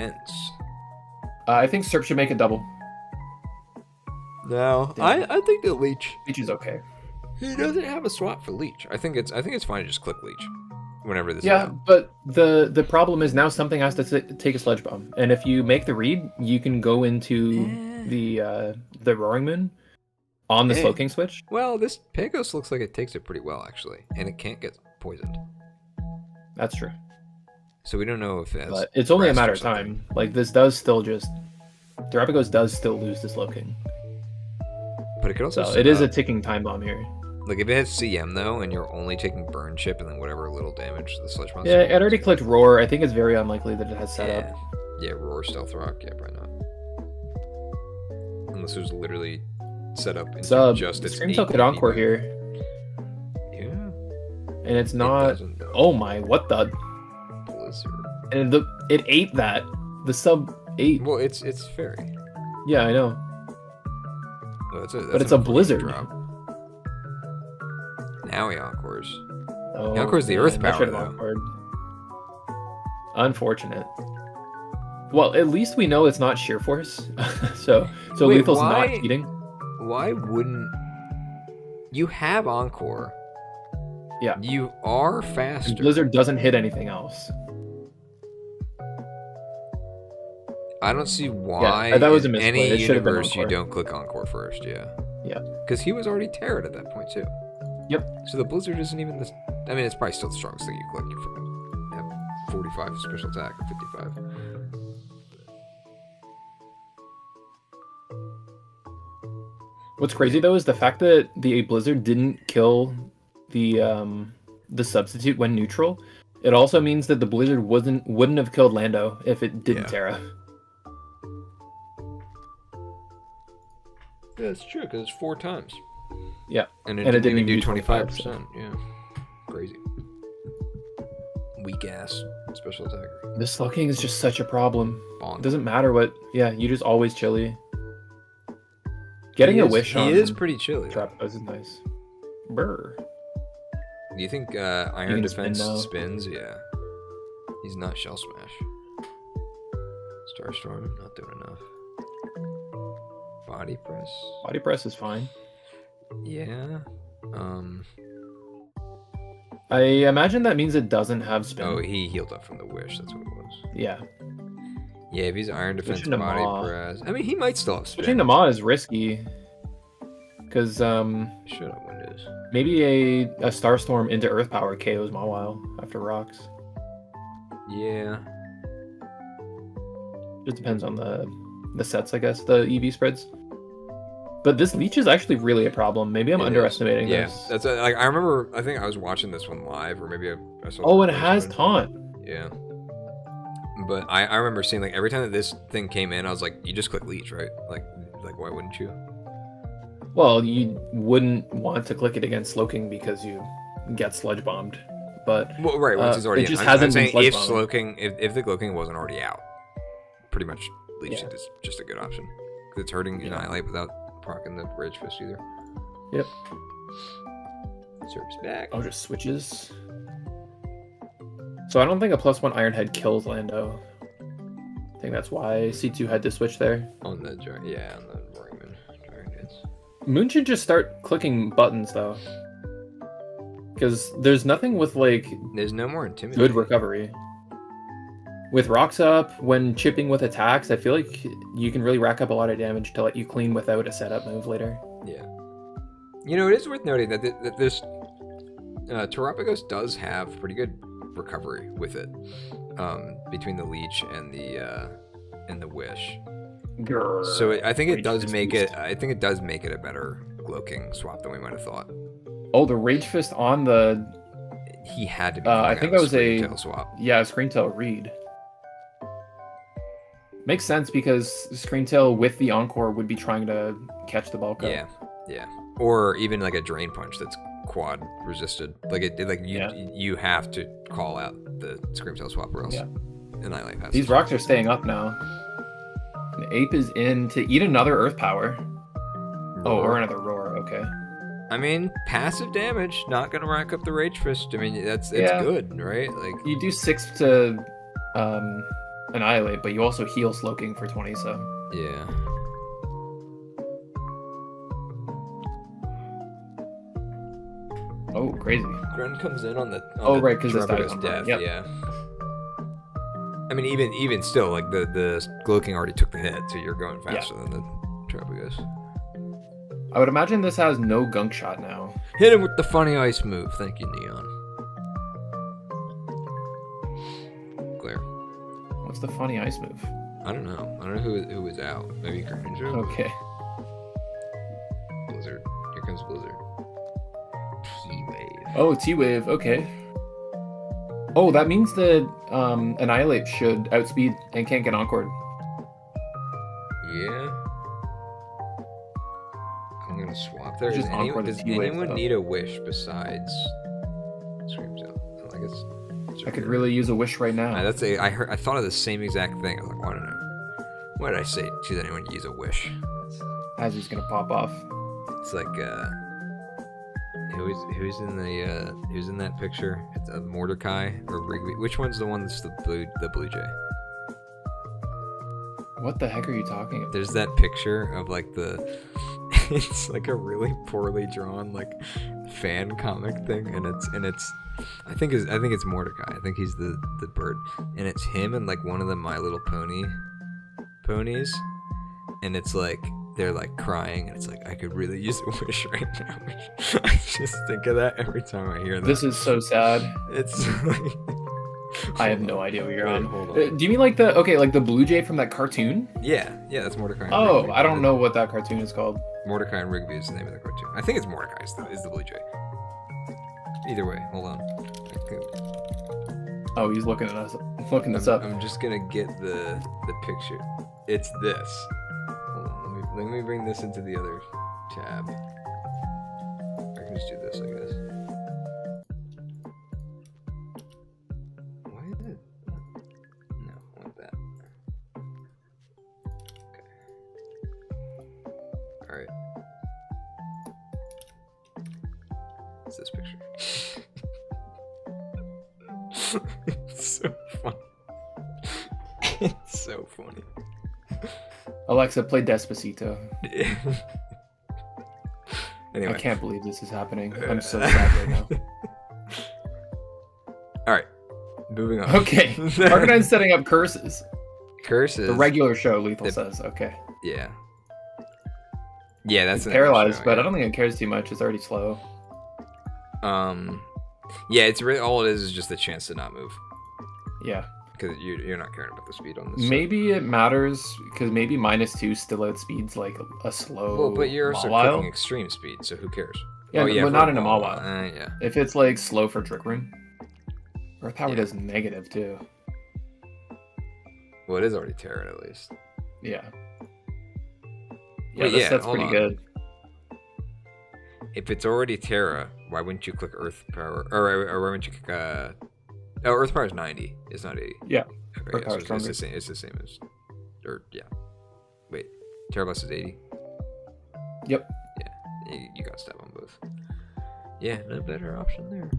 I think Serp should make a double. No, I think the Leech is okay. He doesn't have a swap for Leech. I think it's fine to just click Leech whenever this. Yeah, but the problem is now something has to take a Sludge Bomb, and if you make the read, you can go into the Roaring Moon on the Slowking switch. Well, this Pegos looks like it takes it pretty well actually, and it can't get poisoned. That's true. So we don't know if it has. But it's only a matter of time. Like this does still just Terrapagos does still lose the Slowking. But it could also. So it is a ticking time bomb here. Like if it has CM though, and you're only taking Burn Chip and then whatever little damage the Sludge Bomb. Yeah, it already clicked Roar. I think it's very unlikely that it has setup. Yeah, Roar, Stealth Rock. Yeah, probably not. Unless there's literally set up into just its Screamtail could Encore here. Yeah. And it's not. Oh my! What the? Blizzard. And it ate that. The sub 8. Well, it's Fairy. Yeah, I know. Well, but it's a Blizzard. Drop. Now he Encores. Oh, he Encores the Earth Power, though. Encored. Unfortunate. Well, at least we know it's not Sheer Force. so Wait, Lethal's not cheating. Why wouldn't... You have Encore. Yeah. You are faster. And Blizzard doesn't hit anything else. I don't see why that was a in misplay. any It should have been universe you Encore. don't click Encore first, yeah. Yeah. Because he was already Terror at that point, too. Yep. So the Blizzard isn't even the... I mean, it's probably still the strongest thing you click. You have 45 special attack or 55. What's crazy though is the fact that the Blizzard didn't kill the substitute when neutral. It also means that the Blizzard wouldn't have killed Lando if it didn't Terra. Yeah, it's true because it's 4 times. Yeah, and it didn't even do 25%. Yeah, crazy. Weak ass special attacker. This Slowking is just such a problem. Bonk. It doesn't matter what. Yeah, you just always chilly. Getting a wish on. He is pretty chilly. Terrapagos is nice. Brr. Do you think Iron Defense spin spins? Yeah. He's not Shell Smash. Starstorm, not doing enough. Body Press. Body Press is fine. Yeah. I imagine that means it doesn't have spin. Oh, he healed up from the wish. That's what it was. Yeah. Yeah, if he's Iron Defense, Switching to Body Maw. Press. I mean, he might still have spin. Switching to Maw is risky. Because, Shut up, Windows. maybe a Starstorm into Earth Power KOs Mawile after rocks. Yeah. Just depends on the sets, I guess, the EV spreads. But this Leech is actually really a problem. Maybe I'm underestimating this. That's like I remember. I think I was watching this one live, or maybe I saw. Oh, and it has Taunt. Yeah. But I remember seeing, like, every time that this thing came in, I was like, you just click leech, right? Like why wouldn't you? Well, you wouldn't want to click it against Slowking because you get sludge bombed. But Well, right, once it's already it just I'm hasn't saying been if sludge Slowking, if the Glowking wasn't already out, pretty much leeching Yeah. is just a good option. 'Cause it's hurting Annihilate without proccing the Rage Fist either. Yep. Serves back. Oh, just switches. So I don't think a +1 Iron Head kills Lando. I think that's why C2 had to switch there. On the on the Royman Dragon hits. Moon should just start clicking buttons though. Because there's nothing with like There's no more intimidation. good recovery. With rocks up, when chipping with attacks, I feel like you can really rack up a lot of damage to let you clean without a setup move later. Yeah. You know, it is worth noting that this Terapagos does have pretty good recovery with it, between the leech and the wish. Grrr. So I think it does Fist make boost. it. I think it does make it a better Glowking swap than we might have thought. Oh, the Rage Fist on the He had to be. I think that was a tail swap. Screentail read. Makes sense because Screentail with the Encore would be trying to catch the bulk up. Yeah. Or even like a drain punch that's quad resisted. Like you have to call out the Screamtail swap or else Annihilate passes. These rocks are staying up now. An Ape is in to eat another Earth Power. Oh, or another Roar. Okay. I mean, passive damage, not gonna rack up the Rage Fist. I mean, it's good, right? Like You do 6 to Annihilate, but you also heal Slowking for 20, so. yeah. Oh, crazy. Gren comes in on the right, 'cause this dies Terapagos on death. Gren, yep. Yeah. I mean, even still, like the Glowking already took the hit, so you're going faster than the Terapagos. I would imagine this has no gunk shot now. Hit him with the funny ice move. Thank you, Neon. Glare. What's the funny ice move? I don't know. I don't know who was out. Maybe Greninja? Okay. Blizzard. Here comes Blizzard. T-Wave. Oh, T-Wave. Okay. Oh, that means that Annihilate should outspeed and can't get encored. Yeah. I'm gonna swap there. Just encore the Does T-Wave, anyone though. need a wish besides Screamtail? I guess. I could really use a wish right now. I thought of the same exact thing. I was like, why did I say does anyone use a wish? As he's gonna pop off. It's like who's in that picture? It's a Mordecai or Rigby. Which one's the one that's the blue jay? What the heck are you talking about? There's that picture of like it's like a really poorly drawn like fan comic thing, and it's I think it's Mordecai. I think he's the bird, and it's him and like one of the My Little Pony ponies, and it's like they're like crying, and it's like I could really use a wish right now. I just think of that every time I hear that. This is so sad. It's like I have no idea what you're on. Hold on. Do you mean like the blue jay from that cartoon? Yeah, that's Mordecai. And Oh, Rigby. I don't know what that cartoon is called. Mordecai and Rigby is the name of the cartoon. I think it's Mordecai is the blue jay. Either way, hold on. Oh, he's looking this up. I'm just gonna get the picture. It's this. Hold on, let me bring this into the other tab. I can just do this, I guess. Why is it? No, I want that. Okay. All right. It's this picture. It's so funny. It's so funny. Alexa, play Despacito. Anyway. I can't believe this is happening. I'm so sad right now. All right, moving on. Okay, Arcanine's setting up curses. Curses. The regular show, Lethal says. Okay. Yeah. Yeah, that's It's an paralyzed, show, but yeah. I don't think it cares too much. It's already slow. Yeah, it's really all it is just the chance to not move Yeah. because you're not caring about the speed on this. Maybe it matters because maybe -2 still outspeeds like a slow. Well, but you're also Mawile. clicking extreme speed, so who cares? Yeah, but for not a in a Mawile. Mawile. Yeah. If it's like slow for Trick Room Earth power does negative too. Well, it is already Terran at least. Yeah. Wait, That's pretty good. If it's already Terra, why wouldn't you click Earth power? Or why wouldn't you click Oh, Earth power is 90. It's not 80. Yeah. Okay, yeah, so it's the same as, or yeah. Wait, Terra Blast is 80. Yep. Yeah, you got stab on both. Yeah, no better option there.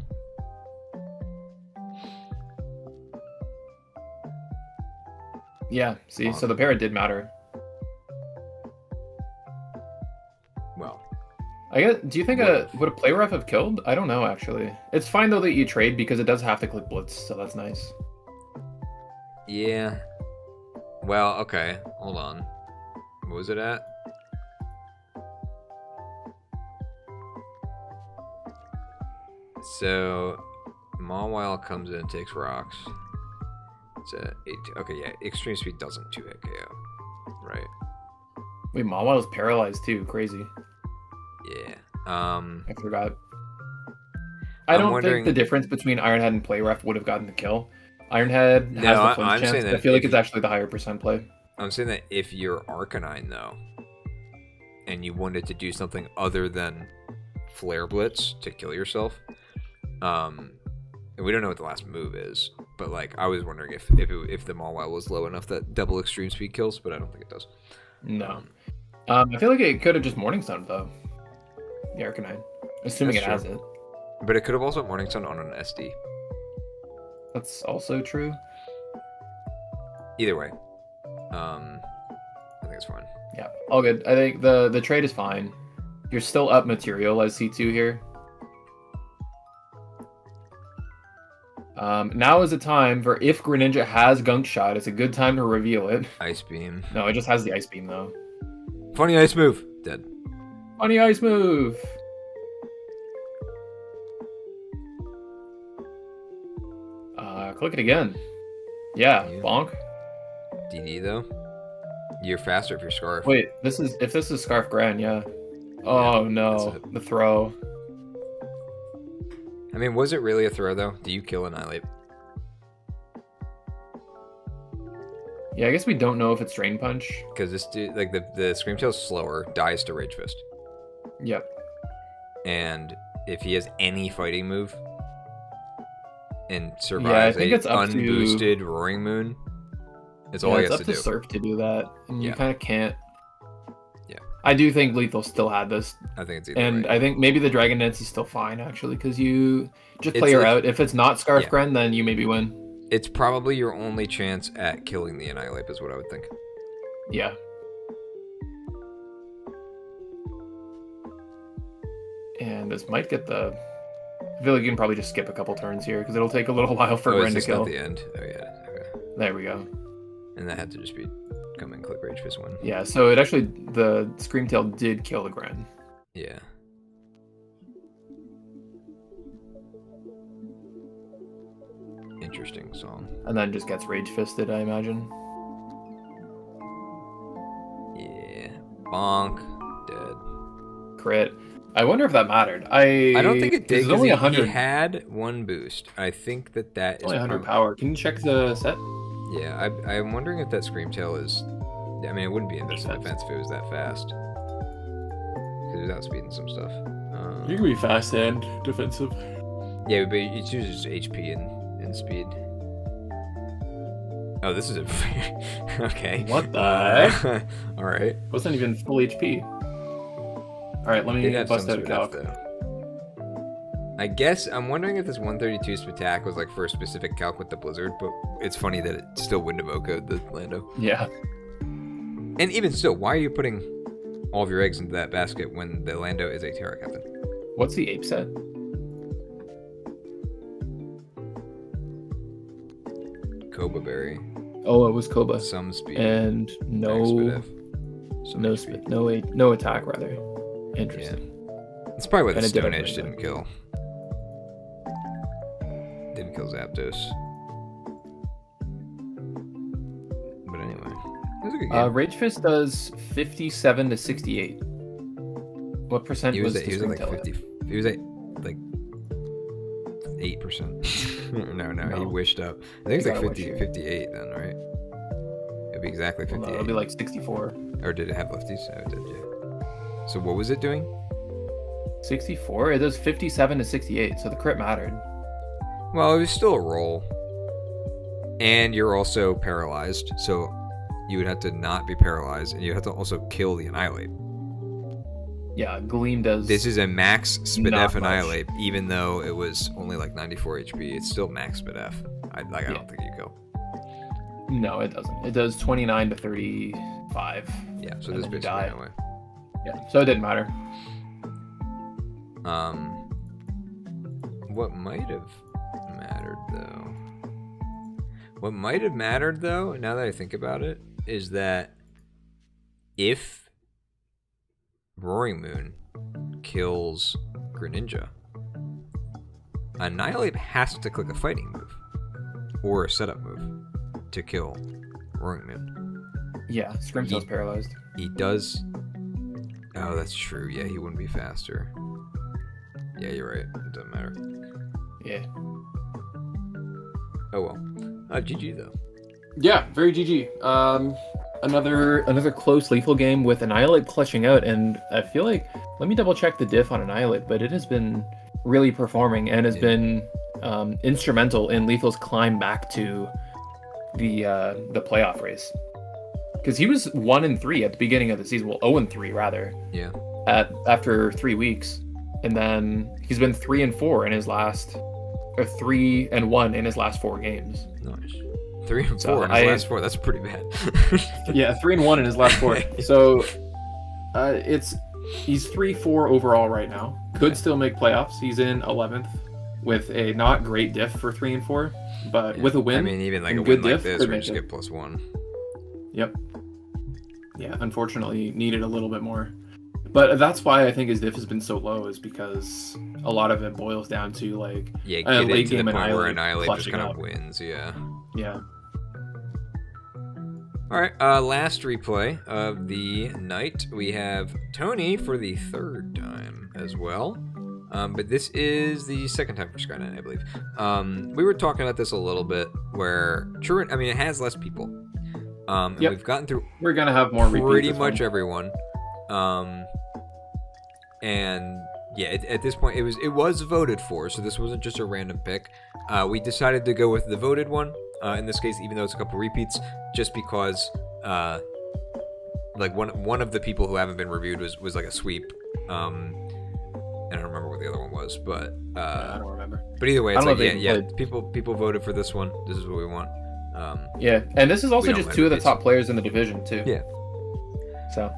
Yeah. See, so the para did matter. Well, I guess. Do you think would a play ref have killed? I don't know actually. It's fine though that you trade because it does have to click blitz, so that's nice. yeah. Well, okay. Hold on. What was it at? So, Mawile comes in and takes rocks. It's a 8. Okay, yeah. Extreme speed doesn't 2-hit KO. Right. Wait, Mawile's paralyzed too. Crazy. Yeah. I forgot. I don't think the difference between Ironhead and play ref would have gotten the kill. Ironhead has the flinch chance. I feel like it's actually the higher percent play. I'm saying that if you're Arcanine though, and you wanted to do something other than Flare Blitz to kill yourself, and we don't know what the last move is, but like I was wondering if the Mawile was low enough that double extreme speed kills, but I don't think it does. No. I feel like it could have just Morning Sun though. The Arcanine, assuming it has it. But it could have also Morning Sun on an SD. That's also true. Either way, I think it's fine. Yeah, all good. I think the trade is fine. You're still up material as C2 here. Now is the time for if Greninja has Gunk Shot, it's a good time to reveal it. Ice Beam. No, it just has the Ice Beam though. Funny ice move. Dead. Funny ice move. Click it again. Yeah, bonk. DD though. You're faster if you're Scarf. Wait, if this is Scarf Gran, yeah. Oh yeah, no, the throw. I mean, was it really a throw though? Do you kill Annihilate? Yeah, I guess we don't know if it's Drain Punch. Because this dude, like the Screamtail's slower, dies to Rage Fist. Yep. And if he has any fighting move and survives a unboosted Roaring Moon, it's all he has to do. It's up to Surf to do that, and you kind of can't. Yeah. I do think Lethal still had this. I think it's either and way. I think maybe the Dragon Dance is still fine actually, because you just play her out. If it's not Scarf Gren, then you maybe win. It's probably your only chance at killing the Annihilate, is what I would think. Yeah. And this might get the... I feel like you can probably just skip a couple turns here, because it'll take a little while for Gren to kill. At the end? Oh, yeah. Okay. There we go. And that had to just be come and click Rage Fist 1. Yeah, so it actually... The Screamtail did kill the Gren. Yeah. Interesting song. And then just gets Rage Fisted, I imagine. Yeah. Bonk. Dead. Crit. I wonder if that mattered. I don't think it did. It's only 100. He had one boost. I think that is only 100 power. Can you check the set? Yeah, I'm wondering if that Screamtail is. I mean, it wouldn't be invested in defense if it was that fast. Because it was outspeeding some stuff. You can be fast and defensive. Yeah, but it uses HP and speed. Oh, this is a okay. What the heck? All right. Wasn't even full HP. All right, let me bust out a calc. I guess I'm wondering if this 132 Spatak was like for a specific calc with the Blizzard, but it's funny that it still wouldn't have OHKO'd the Lando. Yeah. And even still, why are you putting all of your eggs into that basket when the Lando is a Terra Captain? What's the ape set? Koba Berry. Oh, it was Koba. Some speed. And no attack rather. Interesting. Yeah. That's probably why the Stone Edge didn't kill. Didn't kill Zapdos. But anyway, it was a good game. Rage Fist does 57 to 68. What percent was he was at like 50. He was at like 8%. no, he No. wished up. I think it's like gotta 50, wish it. 58 then, right? It'd be exactly Well, 58. no, it'll be like 64. Or did it have lefties? Oh, it did, yeah. So what was it doing? 64? It does 57 to 68, so the crit mattered. Well, it was still a roll. And you're also paralyzed, so you would have to not be paralyzed, and you have to also kill the Annihilate. Yeah, Gleam does. This is a max SpDef Not much. Annihilate, even though it was only like 94 HP. It's still max SpDef. I Yeah. don't think you kill. No, it doesn't. It does 29 to 35. Yeah, so And this then you bitch die. ran away. Yeah, so it didn't matter. What might have mattered though? What might have mattered though, now that I think about it, is that if Roaring Moon kills Greninja, Annihilate has to click a fighting move or a setup move to kill Roaring Moon. Yeah, Scrimtow's paralyzed. He does. Oh, that's true. Yeah, he wouldn't be faster. Yeah, you're right. It doesn't matter. Yeah. Oh well. GG though. Yeah, very GG. Another close lethal game with Annihilate clutching out, and I feel like, let me double check the diff on Annihilate, but it has been really performing and has been instrumental in Lethal's climb back to the playoff race. Because he was 1-3 at the beginning of the season, well 0-3 rather. Yeah. After 3 weeks, and then he's been 3-4 in his last, or 3-1 in his last 4 games. Nice. 3 and 4 So in his last 4. That's pretty bad. Yeah, 3-1 in his last 4. So he's 3-4 overall right now. Could still make playoffs. He's in 11th with a not great diff for 3-4, but Yeah. with a win. I mean, even like and a good win like diff, this, could we make just it. get +1. Yep. Yeah, unfortunately needed a little bit more. But that's why I think his diff has been so low, is because a lot of it boils down to like Yeah, a get late into the game point where Annihilate Annihilate just clutching kind of out. wins. Yeah. Yeah. All right, last replay of the night. We have Tony for the 3rd time as well. But this is the 2nd time for Skynet, I believe. We were talking about this a little bit, where Truant, I mean, it has less people. And Yep. we've gotten through We're gonna have more repeats pretty this much one. everyone. And yeah, at this point, it was voted for, so this wasn't just a random pick. We decided to go with the voted one. In this case, even though it's a couple repeats, just because like one of the people who haven't been reviewed was like a sweep. I don't remember what the other one was, but I don't remember. but either way, I it's don't like know if they even people voted for this one. This is what we want. Yeah, and this is also We don't just mind 2 of the repeats. top players in the division too. Yeah. So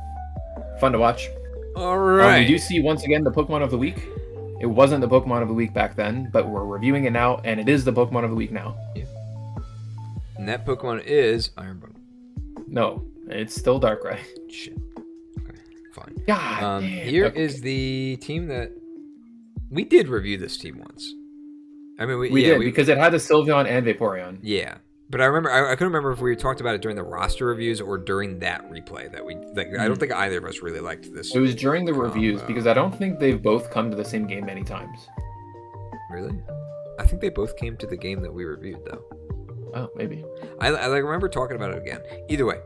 fun to watch. All right. We do see once again the Pokemon of the week. It wasn't the Pokemon of the week back then, but we're reviewing it now, and it is the Pokemon of the week now. And that Pokemon is Ironbone. No, it's still Darkrai. Shit. Okay, fine. God. Here is the team that we did review. This team once. I mean, we did because it had the Sylveon and Vaporeon. Yeah, but I remember I couldn't remember if we talked about it during the roster reviews or during that replay that we like. I don't think either of us really liked this. It was during the reviews because I don't think they've both come to the same game many times. Really? I think they both came to the game that we reviewed though. Oh, maybe. I like remember talking about it again. Either way,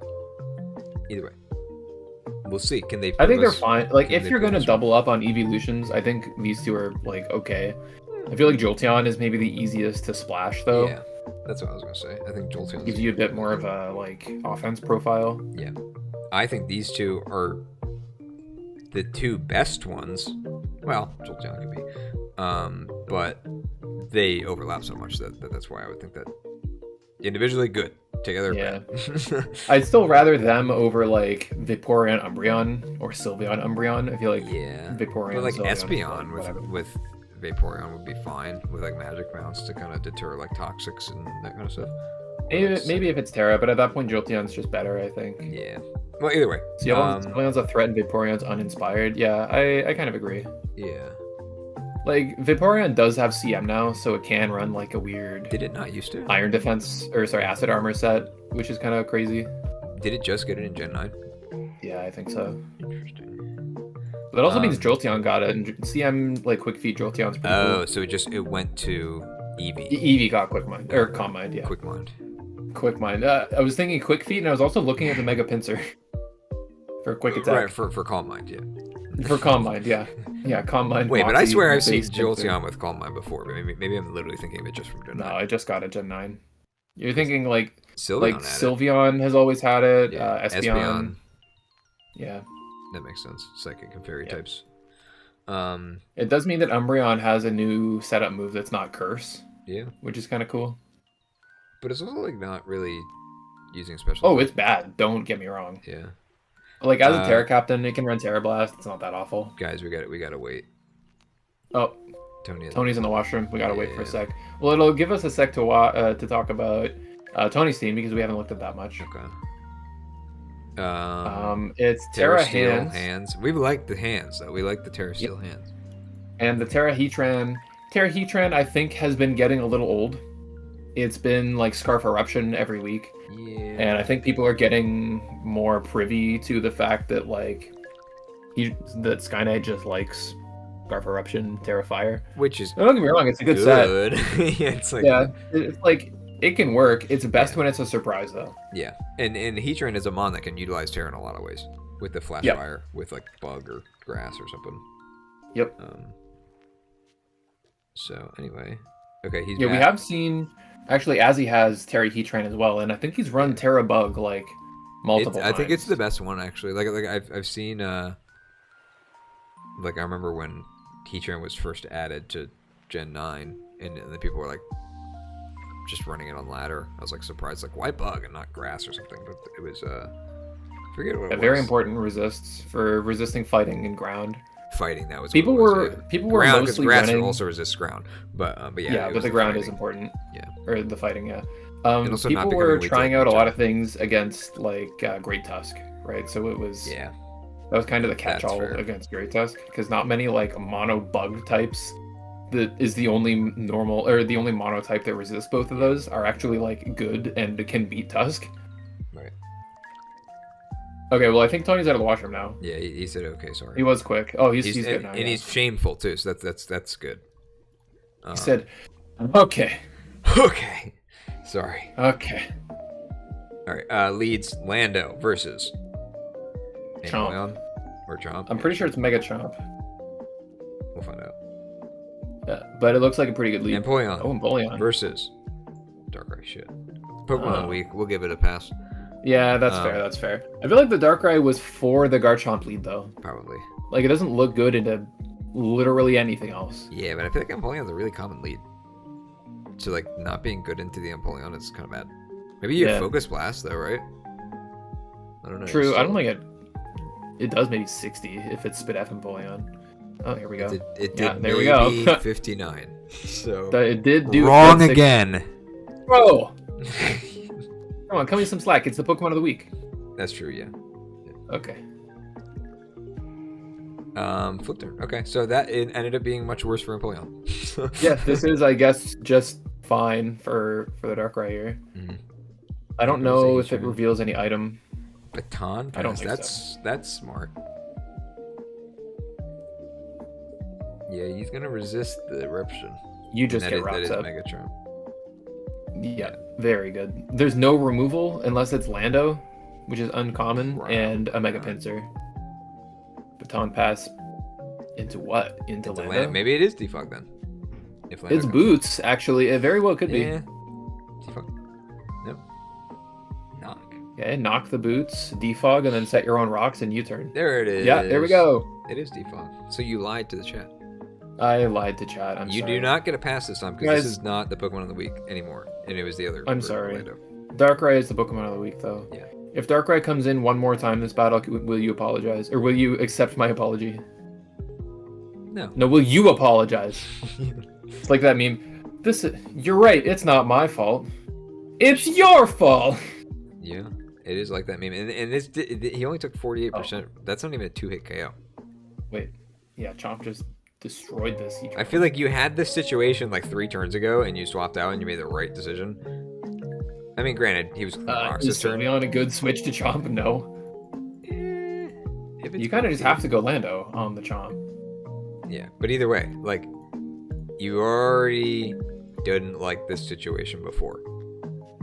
we'll see. Can they? I think they're prove us- fine. Like, can if they you're prove gonna us wrong? double up on evolutions, I think these two are like okay. I feel like Jolteon is maybe the easiest to splash though. Yeah, that's what I was gonna say. I think Jolteon Gives you a bit more of a like offense profile. Yeah, I think these two are the 2 best ones. Well, Jolteon could be, but they overlap so much that's why I would think that individually good, together Yeah. bad. I'd still rather them over like Vaporeon Umbreon or Sylveon Umbreon. I feel like Yeah, Vaporeon. but like Sylveon is Espeon whatever. with Vaporeon would be fine with like magic mounts to kind of deter like toxics and that kind of stuff. Maybe if it's Terra, but at that point Jolteon's just better, I think. Yeah. Well, either way. Sylveon's a threat and Vaporeon's uninspired. Yeah, I kind of agree. Yeah. Like Vaporeon does have CM now, so it can run like a weird Did it not used to? iron defense acid armor set, which is kind of crazy. Did it just get it in Gen 9? Yeah, I think so. Interesting. That also means Jolteon got it, and CM like Quick Feet Jolteon's pretty cool. Oh, so it went to Eevee. Eevee got Quick Mind or Calm Mind, yeah. Quick Mind. Quick Mind. I was thinking Quick Feet, and I was also looking at the Mega Pinsir for Quick Attack. Right, for Calm Mind, yeah. For Calm Mind, yeah. Yeah, Calm Mind. Wait, but I swear I've seen base Jolteon Pinsir. with Calm Mind before. But maybe I'm literally thinking of it just from Gen 9. No, I just got it Gen 9. You're thinking like Sylveon had Sylveon has always had it. Yeah, Espeon. Yeah. That makes sense. Psychic and Fairy Yeah. types. It does mean that Umbreon has a new setup move that's not Curse, Yeah, which is kind of cool. but it's also like not really using special. Oh, it's bad. Don't get me wrong. Yeah, Like as a Terra Captain, it can run Terra Blast. It's not that awful. guys, we gotta wait. Oh, Tony. Tony's in the washroom. We gotta wait for a Yeah. sec. Well, it'll give us a sec to talk about Tony's team because we haven't looked at that much. Okay. It's Terra Steel hands, We like the hands though. We like the Terra Steel hands. and the Terra Heatran. Terra Heatran, I think, has been getting a little old. It's been like Scarf Eruption every week. Yeah. And I think people are getting more privy to the fact that that Sky Knight just likes Scarf Eruption, Terra Fire. Which is Don't get me wrong, it's a good set. Yeah, it's like It's like it can work. It's best when it's a surprise though. yeah. And Heatran is a mon that can utilize Terra in a lot of ways. With the Flash Yep. Fire, with like Bug or Grass or something. Yep. So anyway. Okay, he's Yeah, we have seen actually Azzy has Terra Heatran as well, and I think he's run Terra Bug like multiple times. I think it's the best one actually. Like I've seen like I remember when Heatran was first added to Gen 9 and the people were like just running it on ladder. I was like surprised, like why Bug and not Grass or something, but it was I forget what it was. Very important resists for resisting fighting and ground. Fighting, that was People what it were was, yeah. people were Ground, because mostly Grass running. also resists ground, but yeah. Yeah, it but was the ground fighting. is important. Yeah. Or the fighting, yeah. And also not People becoming were weak trying to out a lot each of things against like Great Tusk, right? So it was Yeah. that was kind of the That's catch-all fair. against Great Tusk because not many like mono bug types that is the only normal or the only mono type that resists both of those are actually like good and can beat Tusk. Right. Okay, well I think Tony's out of the washroom now. Yeah, he said okay, sorry. He was quick. Oh, he's good and, now. and yeah. he's shameful too, so that's good. He said, "Okay, okay. Sorry. okay." All right. Leads Lando versus Chomp. Empoleon or Chomp. I'm pretty sure it's Mega Chomp. We'll find out. Yeah, but it looks like a pretty good lead. Empoleon Oh, Empoleon. versus Darkrai. Shit. Pokemon of the week. We'll give it a pass. Yeah, that's fair. That's fair. I feel like the Darkrai was for the Garchomp lead though. Probably. Like it doesn't look good into literally anything else. Yeah, but I feel like Empoleon's a really common lead. So like not being good into the Empoleon is kind of bad. Maybe you Yeah. Focus Blast though, right? I don't know. True. I don't think it does maybe 60 if it's Spit F Empoleon. Oh, here we go. It did Yeah, there we go. maybe 59. So It did do wrong hit 60. again. Bro, come on, cut me some slack. It's the Pokemon of the week. That's true, yeah. Okay. Flipped Okay, so that it ended up being much worse for Empoleon. Yeah, this is, I guess, just fine for the Darkrai here. Mhm. I don't know if it True. reveals any item. Baton Pass. I don't think that's smart. Yeah, he's gonna resist the eruption. You just get that wrapped is up. Megatron. Yeah, very good. There's no removal unless it's Lando, which is uncommon, Right. and a Mega Pinsir. Baton Pass into what? Into Lando? Maybe it is Defog then. If Lando It's comes Boots, actually. It very well could in. Yeah. be. Defog. Nope. Knock. Okay, knock the Boots, defog, and then set your own rocks and U-turn. There it is. Yeah, there we go. It is Defog. So you lied to the chat. I lied to chat. I'm You sorry. do not get a pass this time because Guys- this is not the Pokemon of the week anymore, and it was the other. I'm for sorry. Orlando. Darkrai is the Pokemon of the week, though. Yeah. If Darkrai comes in one more time this battle, will you apologize? Or will you accept my apology? No. No, will you apologize? It's like that meme. You're right, it's not my fault. It's your fault! Yeah, it is like that meme, and this he only took 48%. Oh. That's not even a 2-hit KO. Wait, yeah, Chomp just destroyed this. I feel like you had this situation like 3 turns ago, and you swapped out, and you made the right decision. I mean, granted, he was Is Roxas turn. Sylveon a good switch to Chomp? No. if it's you kind of just bulky- have to go Lando on the Chomp. Yeah, but either way, like, you already didn't like this situation before.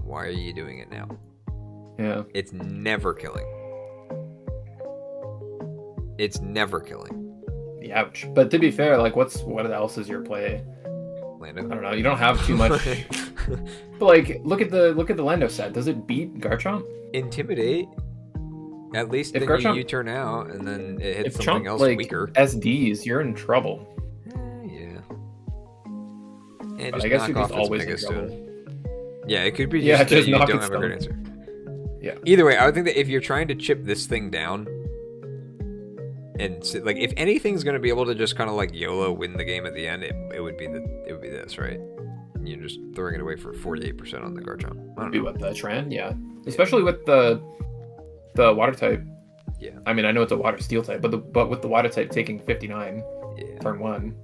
Why are you doing it now? Yeah. It's never killing. It's never killing. Ouch. But to be fair, like, what else is your play? Lando. I don't know. You don't have too much. But like, look at the Lando set. Does it beat Garchomp? Intimidate. At least If then Garchomp- you turn out and then it hits If something Chomp else like weaker. SDs, you're in trouble. Yeah. And But just I guess knock you're off just its always in Mega trouble. Stone. Yeah, it could be Yeah, just that just you knock don't its have a great stone. answer. Yeah. Either way, I would think that if you're trying to chip this thing down, and like if anything's gonna be able to just kind of like YOLO win the game at the end, it would be this, right? And you're just throwing it away for 48% on the Garchomp. I don't Be know. what, the Tran? Yeah. Especially with the water type. Yeah. I mean, I know it's a water steel type, but with the water type taking 59 Yeah. turn 1.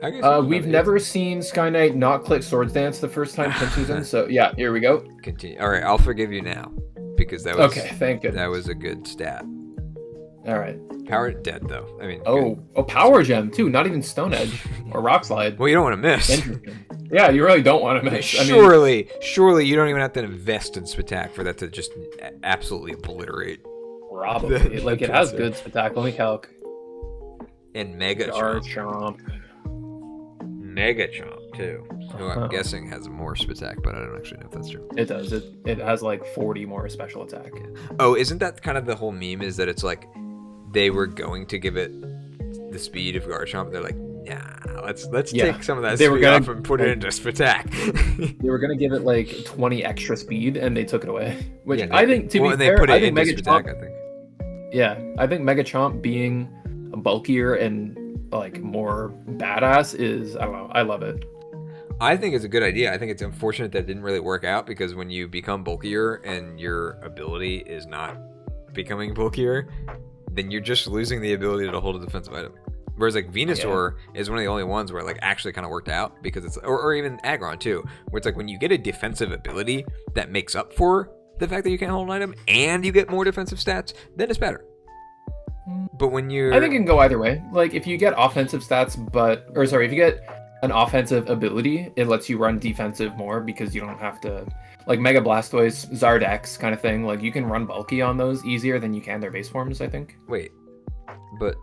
I guess We've never seen Skyknight not click Swords Dance the first time Pinsu's in, so yeah, here we go. continue. All right, I'll forgive you now because that was Okay, thank goodness. that was a good stat. All right. Power dead though. I mean, Oh, Power Gem too. Not even Stone Edge or Rock Slide. well, you don't want to miss. Interesting. Yeah, you really don't want to miss. I mean, Surely you don't even have to invest in Spatak for that to just absolutely obliterate. probably. Like, it has good attack. Let me calc. And Mega Chomp. Garchomp. Mega Chomp too. Who I'm Uh-huh. guessing has more Spatak, but I don't actually know if that's true. It does. It has like 40 more special attack. Oh, isn't that kind of the whole meme? Is that it's like they were going to give it the speed of Garchomp. They're like, nah, let's Yeah, take some of that they were speed gonna- off and put it into Spatak. They were gonna give it like 20 extra speed, and they took it away. Which Yeah, I think, to well, be and fair, they put I it think into Mega Spatak, Chomp. I think. Yeah, I think Mega Chomp being bulkier and like more badass is, I don't know, I love it. I think it's a good idea. I think it's unfortunate that it didn't really work out because when you become bulkier and your ability is not becoming bulkier, then you're just losing the ability to hold a defensive item. Whereas like Venusaur is one of the only ones where it like actually kind of worked out because it's, or even Aggron too, where it's like when you get a defensive ability that makes up for the fact that you can't hold an item and you get more defensive stats, then it's better. But when you're, I think it can go either way. Like, if you get offensive stats, if you get an offensive ability, it lets you run defensive more because you don't have to, like Mega Blastoise, Zardex kind of thing. Like, you can run bulky on those easier than you can their base forms, I think. wait, but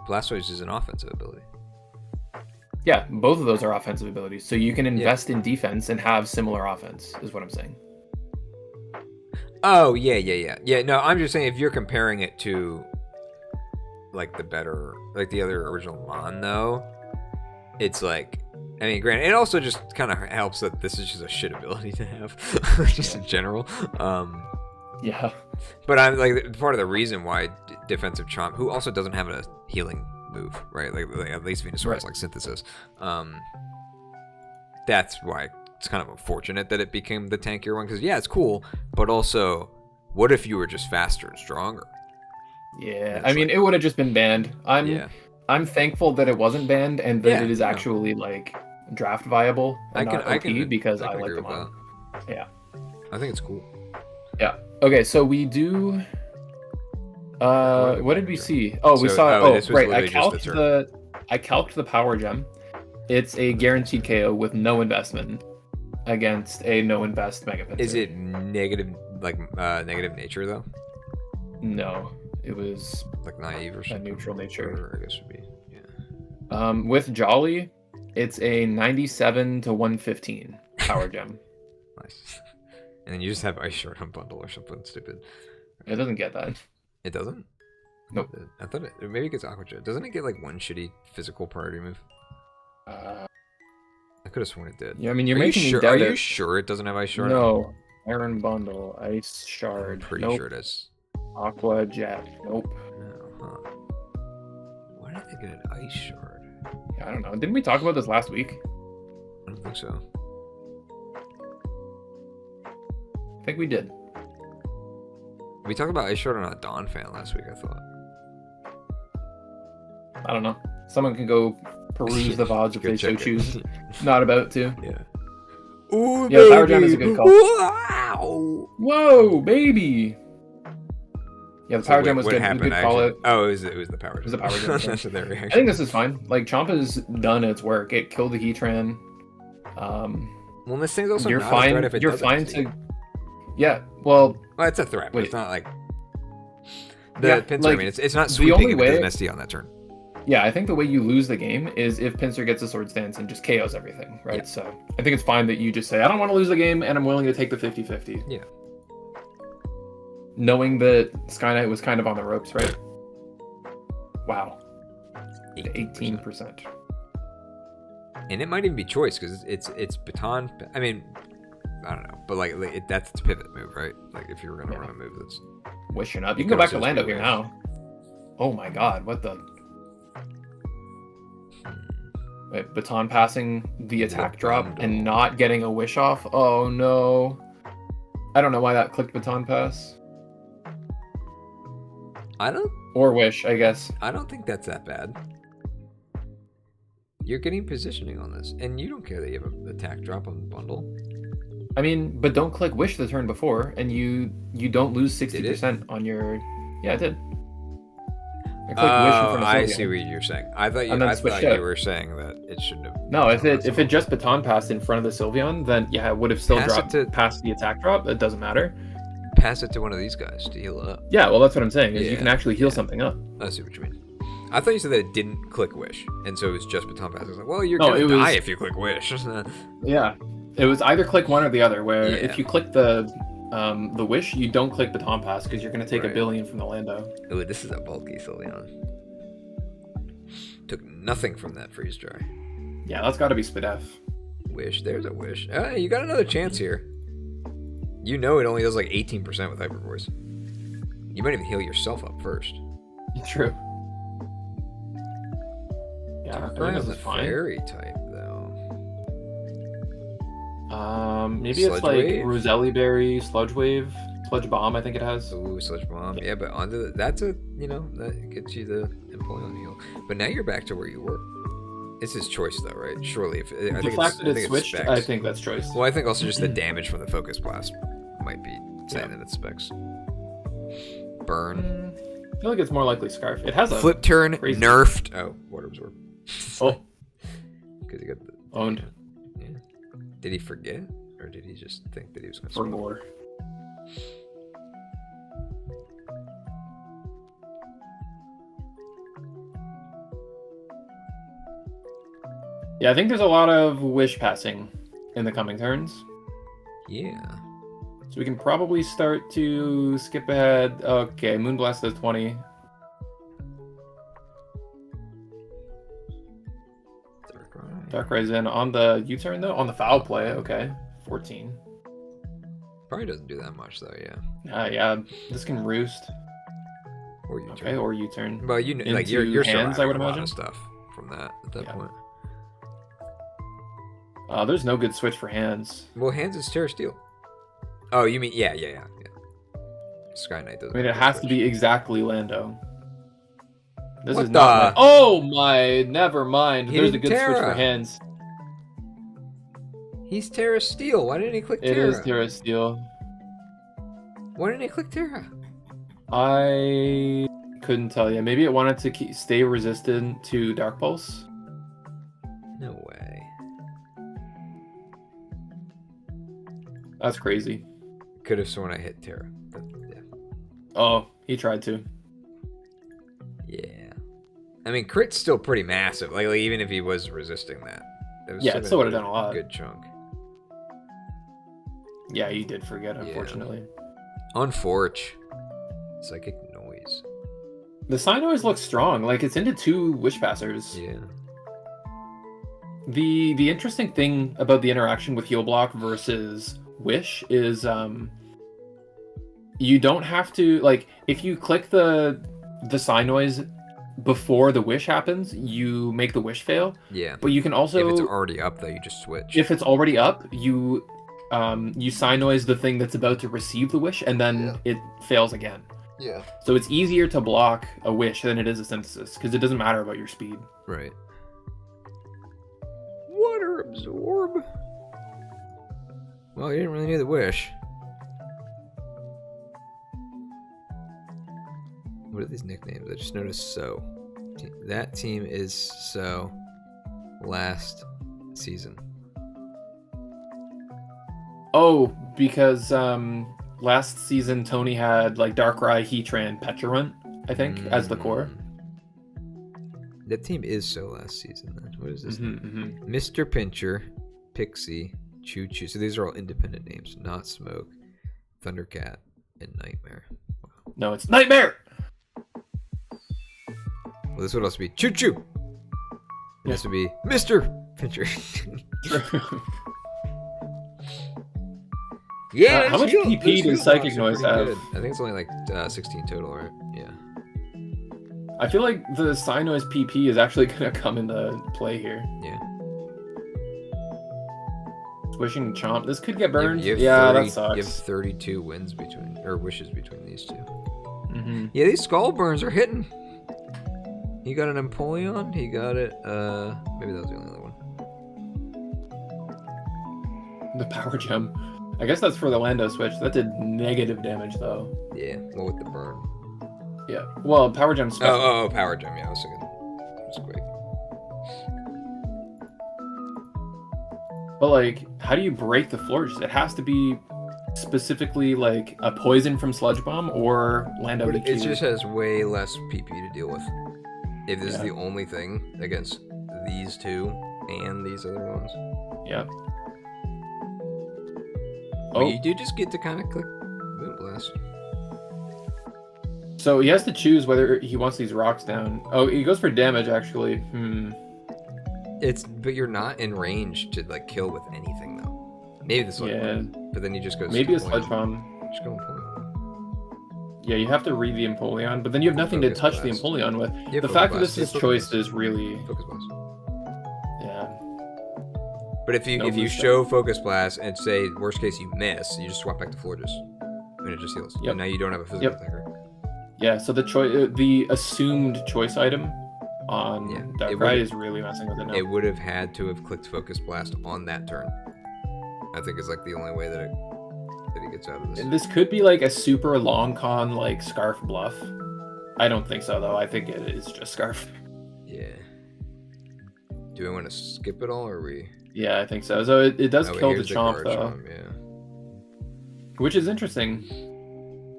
Blastoise is an offensive ability. Yeah, both of those are offensive abilities. So you can invest in defense and have similar offense, is what I'm saying. Oh, yeah. No, I'm just saying if you're comparing it to like the better, like the other original Mon, though, it's like, I mean, granted, it also just kind of helps that this is just a shit ability to have, just in general. Yeah. But I'm like, part of the reason why defensive Chomp, who also doesn't have a healing move, right? Like at least Venusaur has like Synthesis. That's why it's kind of unfortunate that it became the tankier one, because yeah, it's cool, but also, what if you were just faster and stronger? Yeah, I mean, it would have just been banned. I'm thankful that it wasn't banned and that it is actually like draft viable and not OP because I like the Mon. Yeah, I think it's cool. Yeah. Okay, so we do. What did we see? Oh, we saw. Oh, right. I calced the Power Gem. It's a guaranteed KO with no investment against a no invest Mega Pinsir. Is it negative, like negative nature though? No, it was like naive or something. A neutral nature. I guess would be. Yeah. With Jolly, it's a 97 to 115 Power Gem. Nice. And then you just have Ice Shard on bundle or something stupid. It doesn't get that. It doesn't? Nope. I thought it maybe it gets Aqua Jet. Doesn't it get like one shitty physical priority move? I could have sworn it did. Yeah, I mean, you're making me sure? doubt Are it. you sure it doesn't have Ice Shard? No. Iron Bundle, Ice Shard. I'm pretty nope. sure it is. Aqua Jet. Nope. No, huh? Why did they get an Ice Shard? Yeah, I don't know. Didn't we talk about this last week? I don't think so. I think we did. We talked about Ice Shard on a Dawn fan last week, I thought. I don't know. Someone can go peruse the VODs if Go they so check it. choose. Not about to. Yeah. Ooh, Yeah, Power Gem is a good call. Wow! Whoa, baby! Yeah, the power gem was what good. Happened? Good call it. Oh, it was the power gem. It was the power gem. That's their reaction. I think this is fine. Like Champa's done its work. It killed the Heatran. Well, this thing's also You're not fine. a threat if it You're doesn't fine see. to. Yeah. Well, It's a threat, but wait. it's not like the Yeah, Pinsir. like, I mean, it's not the sweeping only if it way- doesn't SD on that turn. Yeah, I think the way you lose the game is if Pinsir gets a Swords Dance and just KOs everything, right? Yeah. So I think it's fine that you just say, I don't want to lose the game, and I'm willing to take the 50-50. Yeah. Knowing that Sky Knight was kind of on the ropes, right? Wow. 18%. And it might even be choice because it's baton. I mean, I don't know, but like that's its pivot move, right? Like if you were gonna run a move that's Wishing up. You can go back to Lando here Wish. now. Oh my god, what the... Wait, baton passing the attack drop bundle. and not getting a wish off? Oh no. I don't know why that clicked baton pass. I don't Or wish, I guess. think that's that bad. You're getting positioning on this, and you don't care that you have an attack drop on the bundle. I mean, but don't click wish the turn before, and you don't lose 60% on your... Yeah, it did. I clicked wish in front of I Sylveon. see what you're saying. I thought And then you switched it. were saying that it shouldn't have. No, if it just baton passed in front of the Sylveon, then yeah, it would have still Pass dropped it to- past the attack drop. It doesn't matter. Pass it to one of these guys to heal up. Yeah, well, that's what I'm saying. Is you Yeah, can actually heal something up. I see what you mean. I thought you said that it didn't click wish, and so it was just baton pass. I was like, well, you're No, gonna it die was- if you click wish. Yeah, it was either click one or the other. Where Yeah. if you click the wish, you don't click baton pass because you're going to take Right. a billion from the Lando. Ooh, this is a bulky Sylveon. Took nothing from that freeze dry. Yeah, that's got to be Spadef. Wish, there's a wish. You got another chance here. You know it only does like 18% with Hyper Voice. You might even heal yourself up first. True. Yeah, I think this the is fine. fairy type though. Maybe it's Sludge like Wave? Roselli Berry, Sludge Wave, Sludge Bomb. I think it has. Ooh, Sludge Bomb. Yeah, but onto that's a that gets you the Empoleon heal. But now you're back to where you were. It's his choice though, right? Surely, if I The think fact that I it think switched, specs. I think that's choice. Well, I think also just the damage from the Focus Blast might be saying that it's specs. Burn. I feel like it's more likely Scarf. It has a Flip turn, crazy- nerfed. Oh, Water Absorb. Oh, Because he got the owned Yeah. Did he forget, or did he just think that he was going to for swing? more. Yeah, I think there's a lot of wish passing in the coming turns. Yeah. So we can probably start to skip ahead. Okay, Moonblast does 20. Darkrai's in on the U-turn though? On the foul play, okay. 14. Probably doesn't do that much though. Yeah. Yeah, this can roost. Or you Okay, or U-turn. Well, you know, like you're Into surrounding hands, I would a lot imagine. of stuff from that at that Yeah. point. There's no good switch for hands. Well, hands is Terra Steel. Oh, you mean yeah. Sky Knight doesn't. I mean, it has to be exactly Lando. This What is not. the- Oh my! Never mind. He There's a didn't good switch Terra. for hands. He's Terra Steel. Why didn't he click It Terra? is Terra Steel. Why didn't he click Terra? I couldn't tell you. Maybe it wanted to stay resistant to Dark Pulse. No way. That's crazy. Could have sworn I hit Terra. But yeah. Oh, he tried to. Yeah. I mean, crit's still pretty massive. Like even if he was resisting that. Yeah, it still would've done a lot. Good chunk. Yeah, you did forget, unfortunately. Unforge. Psychic noise. The sign always looks strong. Like it's into 2 Wish Passers. Yeah. The interesting thing about the interaction with Heal Block versus Wish is you don't have to, like, if you click the sign noise before the wish happens, you make the wish fail. Yeah. But you can also, If it's already up though, you just switch. if it's already up, you sign noise the thing that's about to receive the wish, and then it fails again. Yeah. So it's easier to block a wish than it is a synthesis, because it doesn't matter about your speed. Right. Water absorb. Well, you didn't really need the wish. What are these nicknames? I just noticed So. That team is So last season. Oh, because last season Tony had like Darkrai, Heatran, Petrarunt, I think, as the core. That team is So last season then. What is this? Mr. Pincher, Pixie, Choo Choo. So these are all independent names, not Smoke, Thundercat, and Nightmare. Wow. No, it's Nightmare! Well, this would also be Choo Choo. And this would be Mr. Pincher. Yeah. How much PP does Psychic Noise have? Good. I think it's only like 16 total, right? Yeah. I feel like the Psynoise PP is actually going to come into play here. Yeah. Wishing Chomp. This could get burned. You have yeah, 30, that sucks. You have 32 wins between, or wishes between these two. Mm-hmm. Yeah, these skull burns are hitting. He got an Empoleon. He got it. Maybe that was the only other one. The Power Gem. I guess that's for the Lando switch. That did negative damage though. Yeah, well with the burn. Yeah. Well, Power Gem. Oh, Power Gem. Yeah, I was thinking. It's quick. But like, how do you break the Florges? It has to be specifically like a poison from Sludge Bomb or Lando But EQ. it just has way less PP to deal with. If this is the only thing against these two and these other ones. Yeah. But you do just get to kind of click Moonblast. So he has to choose whether he wants these rocks down. Oh, he goes for damage actually. But you're not in range to like kill with anything though. Maybe the Sludge Bomb. But then you just go. Maybe a Sludge Bomb. Just go Empoleon. Yeah, you have to read the Empoleon, but then you have nothing to touch the Empoleon with. The fact that this is choice is really. Focus Blast. Yeah. But if you show Focus Blast and say worst case you miss, you just swap back to Florges, and it just heals. Yep. And now you don't have a physical attacker. Yeah. So the assumed choice item on Darkrai is really messing with it now. It would have had to have clicked Focus Blast on that turn. I think is like the only way that he gets out of this. And this could be like a super long con like Scarf Bluff. I don't think so though. I think it is just Scarf. Yeah. Do we want to skip it all, or are we? Yeah, I think so. So it does kill the Chomp though. Chomp, yeah. Which is interesting.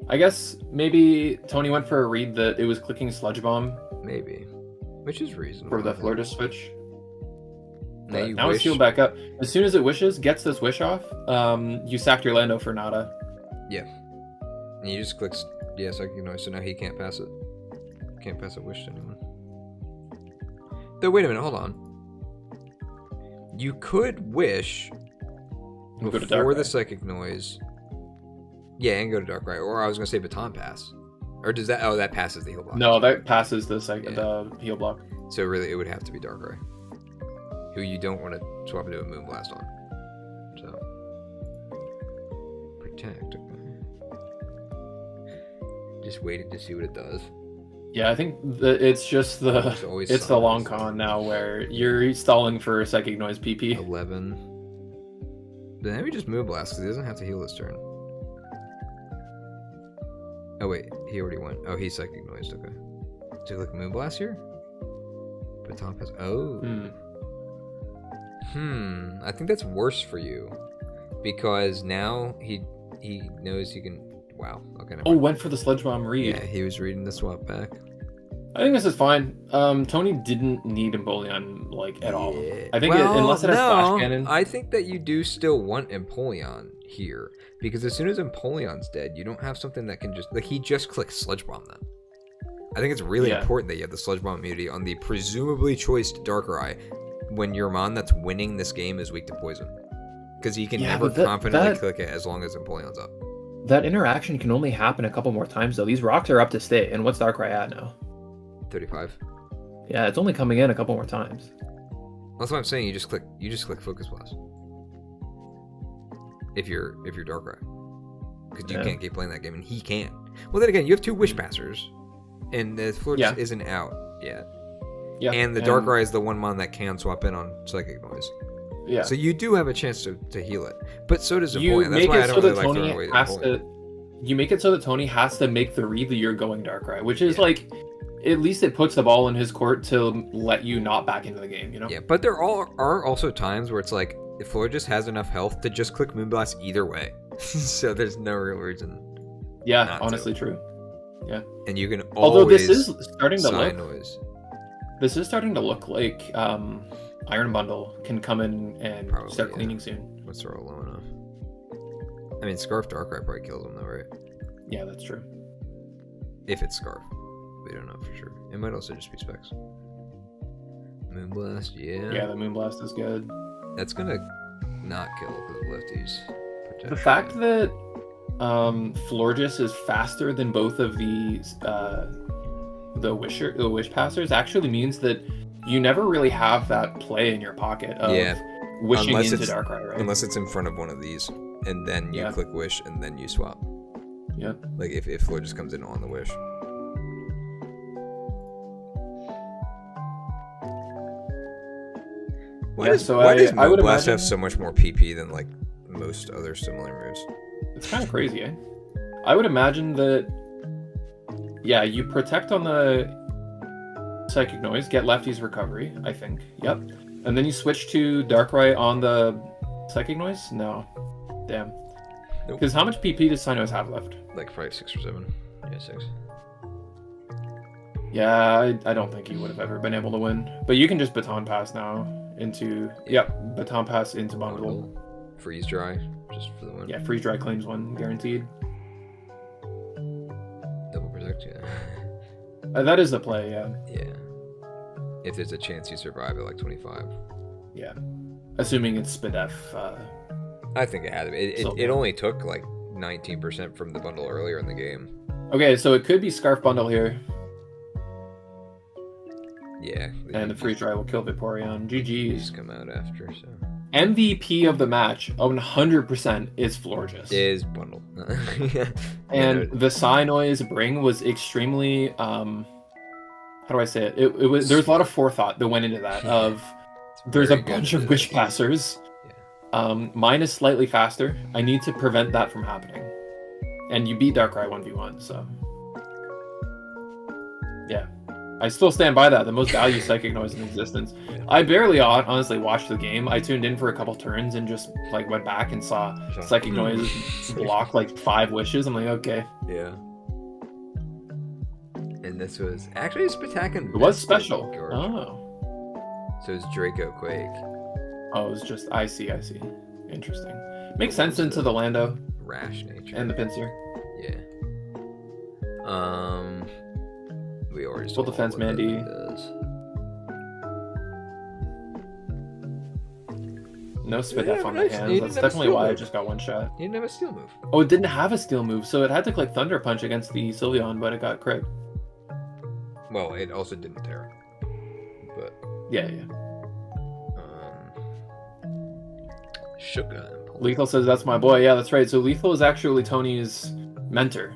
I guess maybe Tony went for a read that it was clicking Sludge Bomb. Maybe. Which is reasonable. For the Florges switch. Now it's healed back up. As soon as it wishes, gets this wish off, you sacked your Lando for nada. Yeah. And you just click Psychic Noise, so now he can't pass it. Can't pass a wish to anyone. Though, wait a minute, hold on. You could wish before the Psychic Noise. Yeah, and go to Darkrai. Or I was going to say Baton Pass. Or does that... Oh, that passes the heal block. No, that passes the heal block. So really, it would have to be Darkrai. Who you don't want to swap into a Moonblast on. So... Protect. Okay. Just waiting to see what it does. Yeah, I think it's just the long con now where you're stalling for Psychic Noise PP. 11. Then maybe just Moonblast because he doesn't have to heal this turn. Oh wait, he already went. Oh, he's Psychic Noised. Okay. Do you click Moonblast here? Baton Pass. Oh. I think that's worse for you because now he knows he can. Wow. Okay. Went for the Sludge Bomb read. Yeah, he was reading the swap back. I think this is fine. Tony didn't need Empoleon like at all. I think unless it has Flash Cannon. I think that you do still want Empoleon here because as soon as Empoleon's dead, you don't have something that can just like he just clicks Sludge Bomb then. I think it's really important that you have the Sludge Bomb immunity on the presumably choiced Darkrai when your Mon that's winning this game is weak to poison because he can never confidently click it as long as Empoleon's up. That interaction can only happen a couple more times though. These rocks are up to stay, and what's Darkrai at now? 35. Yeah, it's only coming in a couple more times. That's what I'm saying. You just click Focus Blast. If you're Darkrai, because you can't keep playing that game, and he can. Well, then again, you have two Wish Passers, and the Florges isn't out yet. Yeah. And the Darkrai is the one Mon that can swap in on Psychic Noise. Yeah. So you do have a chance to heal it, but so does Empoleon. That's why I don't really like throwing away Empoleon. you make it so that Tony has to make the read that you're going Darkrai, which is Yeah. like, at least it puts the ball in his court to let you not back into the game, you know? Yeah, but there are also times where it's like, if Floyd just has enough health to just click Moonblast either way. So there's no real reason. Yeah, not honestly to. true. Yeah. And you can Although always this is starting to look, noise. this is starting to look like Iron Bundle can come in and Probably, start yeah. cleaning soon. What's throw low enough? I mean, Scarf Darkrai probably kills him though, right? Yeah, that's true. If it's Scarf. We don't know for sure. It might also just be Specs. Moonblast, yeah. Yeah, the Moonblast is good. That's gonna not kill because of lefties. The fact that Florges is faster than both of these the Wish Passers actually means that you never really have that play in your pocket of wishing Unless into it's- Darkrai, right? Unless it's in front of one of these, and then you click Wish, and then you swap. Yeah. Like if Floyd just comes in on the Wish. Why does would Moonblast imagine have so much more PP than like most other similar moves? it's kind of crazy, eh? I would imagine that, yeah, you protect on the Psychic Noise, get Lefty's Recovery, I think. Yep. And then you switch to Darkrai on the Psychic Noise? No. Damn. Nope. Because how much PP does Psynoise have left? Like probably 6 or 7. Yeah, 6. Yeah, I don't think he would have ever been able to win. But you can just Baton Pass now into... Yep, Baton Pass into Bundle. Freeze dry, just for the win. Yeah, Freeze Dry claims one, guaranteed. Double protect, yeah. That is the play, yeah. Yeah. If there's a chance you survive at like 25. Yeah. Assuming it's Spadef. I think it had to be. It only took like 19% from the bundle earlier in the game. Okay, so it could be Scarf Bundle here. Yeah. And the Freeze Dry will kill Vaporeon. GG's. Just come out after, so. MVP of the match, 100% is Florges. Is bundle. Yeah. And the Psynoise Bring was extremely, how do I say it? It was, there's a lot of forethought that went into that. Of there's a bunch of Wish Passers. Mine is slightly faster. I need to prevent that from happening. And you beat Darkrai 1v1, so yeah. I still stand by that. The most valued Psychic Noise in existence. I barely honestly watched the game. I tuned in for a couple turns and just like went back and saw Psychic Noise block like 5 wishes. I'm like, okay. Yeah. And this was actually Spitakin. It was special. George. Oh. So it's Draco Quake. Oh, it was just I see. Interesting. Makes sense into the Lando Rash nature. and the Pinsir. Yeah. We already Full saw defense, what that Mandy. does. No Spadef Yeah, on nice. the You hands. didn't That's have a definitely steel why I move. just got one shot. He didn't have a steel move. Oh, it didn't have a steel move, so it had to click Thunder Punch against the Sylveon, but it got crit. Well, it also didn't tear. But Yeah. Sugar Impulse. Lethal says that's my boy. Yeah, that's right. So Lethal is actually Tony's mentor.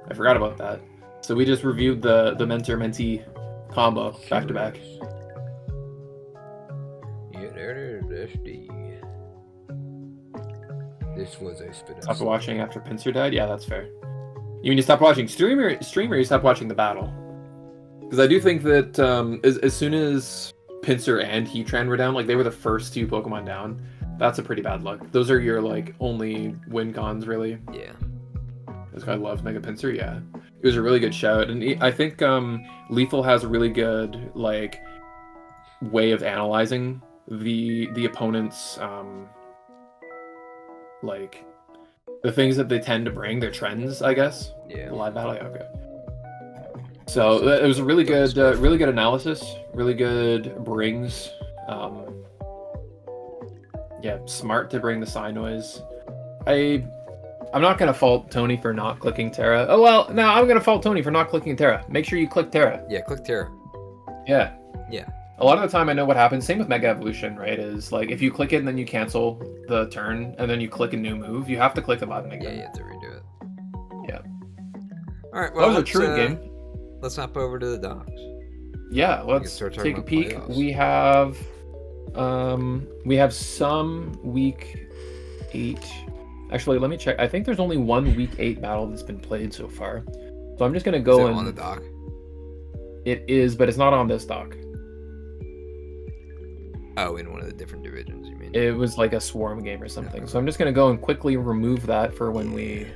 I forgot about that. So we just reviewed the mentor-mentee combo back to back. Yeah, there it is. SD. This was a spin. Stopped watching after Pinsir died? Yeah, that's fair. You mean you stopped watching streamer, you stopped watching the battle? Because I do think that as soon as Pinsir and Heatran were down, like they were the first 2 Pokemon down, that's a pretty bad luck. Those are your like only win cons, really. Yeah. This guy loves Mega Pinsir, yeah. It was a really good shout, and I think Lethal has a really good like way of analyzing the opponent's like the things that they tend to bring, their trends, I guess. Yeah. The live battle, yeah, okay. So it was a really good analysis, really good brings. Yeah, smart to bring the Psynoise. I'm not gonna fault Tony for not clicking Terra. Oh well, no, I'm gonna fault Tony for not clicking Terra. Make sure you click Terra. Yeah, click Terra. Yeah. Yeah. A lot of the time I know what happens. Same with Mega Evolution, right? Is like if you click it and then you cancel the turn and then you click a new move, you have to click the button again. Yeah, you have to redo it. Yeah. All right. That Well, was a true game. Let's hop over to the docs. Yeah, let's start talking take a about peek. playoffs. We have some week 8 Actually, let me check. I think there's only one week 8 battle that's been played so far. So I'm just gonna Is go it and on the dock? it is, but it's not on this dock. Oh, in one of the different divisions, you mean? It was like a swarm game or something. So I'm just gonna go and quickly remove that for when we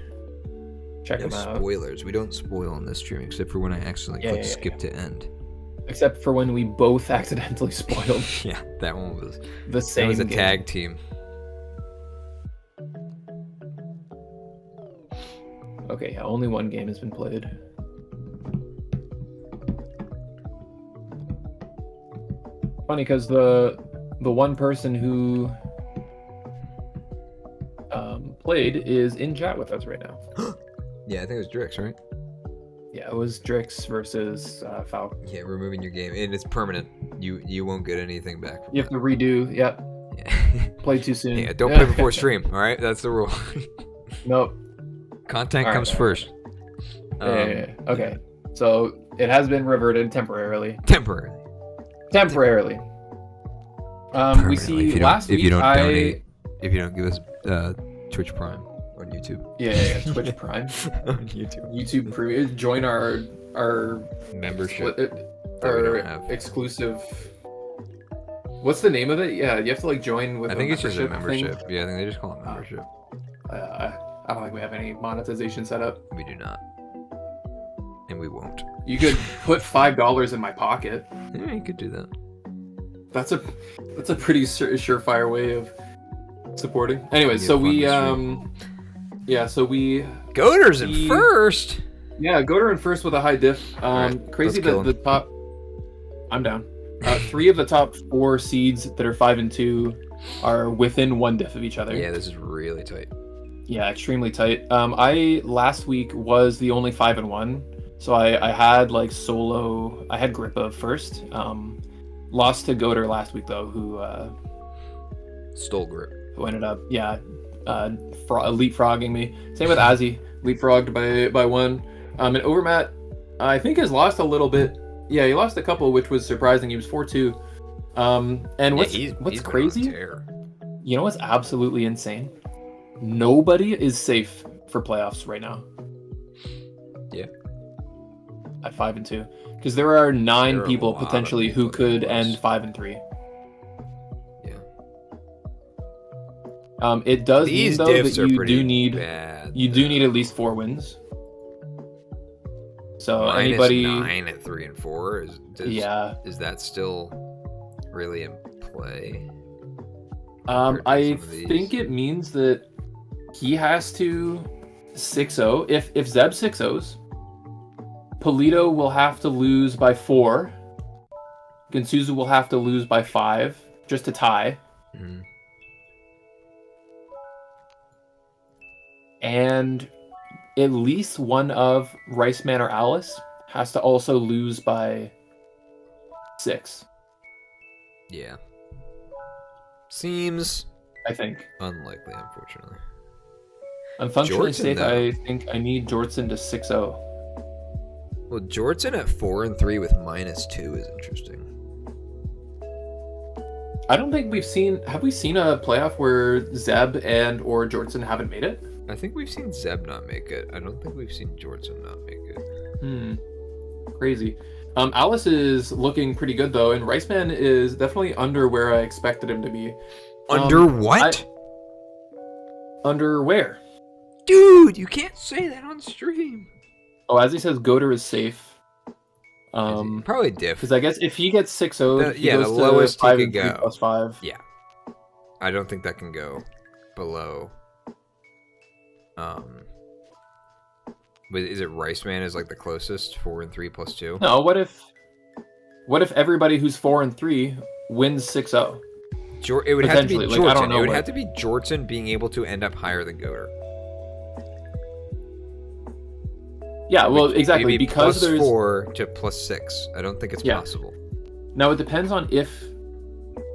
check No them out. spoilers. We don't spoil on this stream except for when I accidentally click skip to end. Except for when we both accidentally spoiled. Yeah, that one was the same. That was a game. tag team. Okay, yeah, only one game has been played. Funny because the one person who played is in chat with us right now. Yeah, I think it was Drix, right? Yeah, it was Drix versus Falk. Yeah, removing your game, and it's permanent. You won't get anything back. You have to redo. Yep. Yeah. Play too soon. Yeah, don't play before stream. All right, that's the rule. Nope. Content All right, comes all right. first. Yeah. Okay. So it has been reverted temporarily. Temporarily. We see last week if you don't give us Twitch Prime on YouTube. Yeah, Twitch Prime. On YouTube. YouTube Premium. Join our membership. Our exclusive. What's the name of it? Yeah, you have to like join with. I think it's just a membership. Thing. Yeah, I think they just call it membership. I don't think we have any monetization set up. We do not, and we won't. You could put $5 in my pocket. Yeah, you could do that. That's a pretty surefire way of supporting. Anyway, so we Goater's in first. Yeah, Goater in first with a high diff. Right, crazy that the top. I'm down. 3 of the top 4 seeds that are 5 and 2 are within 1 diff of each other. Yeah, this is really tight. Yeah, extremely tight. I last week was the only 5 and 1, so I had like solo. I had Grippa first. Lost to Goater last week though, who stole grip. Who ended up leapfrogging me. Same with Azzy, leapfrogged by 1. And Overmat, I think has lost a little bit. Yeah, he lost a couple, which was surprising. He was 4-2. And what's crazy? You know what's absolutely insane? Nobody is safe for playoffs right now. Yeah. At 5 and 2, because there are 9 people potentially who could end 5 and 3. Yeah. It does mean though that you do need at least 4 wins. So -9 anybody at 3 and 4 is that still really in play? I think it means that he has to 6-0. If Zeb 6-0s, Polito will have to lose by 4. Gensuzu will have to lose by 5 just to tie. Mm-hmm. And at least one of Riceman or Alice has to also lose by 6. Yeah. Seems, I think, unlikely, unfortunately. I'm functionally Jortson, safe. though. I think I need Jortson to 6-0. Well, Jortson at 4 and 3 with -2 is interesting. I don't think we've seen. Have we seen a playoff where Zeb and or Jortson haven't made it? I think we've seen Zeb not make it. I don't think we've seen Jortson not make it. Crazy. Alice is looking pretty good though, and Riceman is definitely under where I expected him to be. Under what? Under where? Dude, you can't say that on stream. Oh, as he says, Goater is safe. Probably diff. Because I guess if he gets 6-0, he goes the to lowest 5 he and could 3 go. plus 5. Yeah. I don't think that can go below. But is it Riceman is like the closest 4 and 3 plus 2? No, what if everybody who's 4 and 3 wins 6-0? It would have to be Potentially, Jortson. like, I don't know It would what- have to be Jortson being able to end up higher than Goater. Yeah, well, exactly, Maybe because plus there's 4 to plus 6. I don't think it's possible. Now it depends on if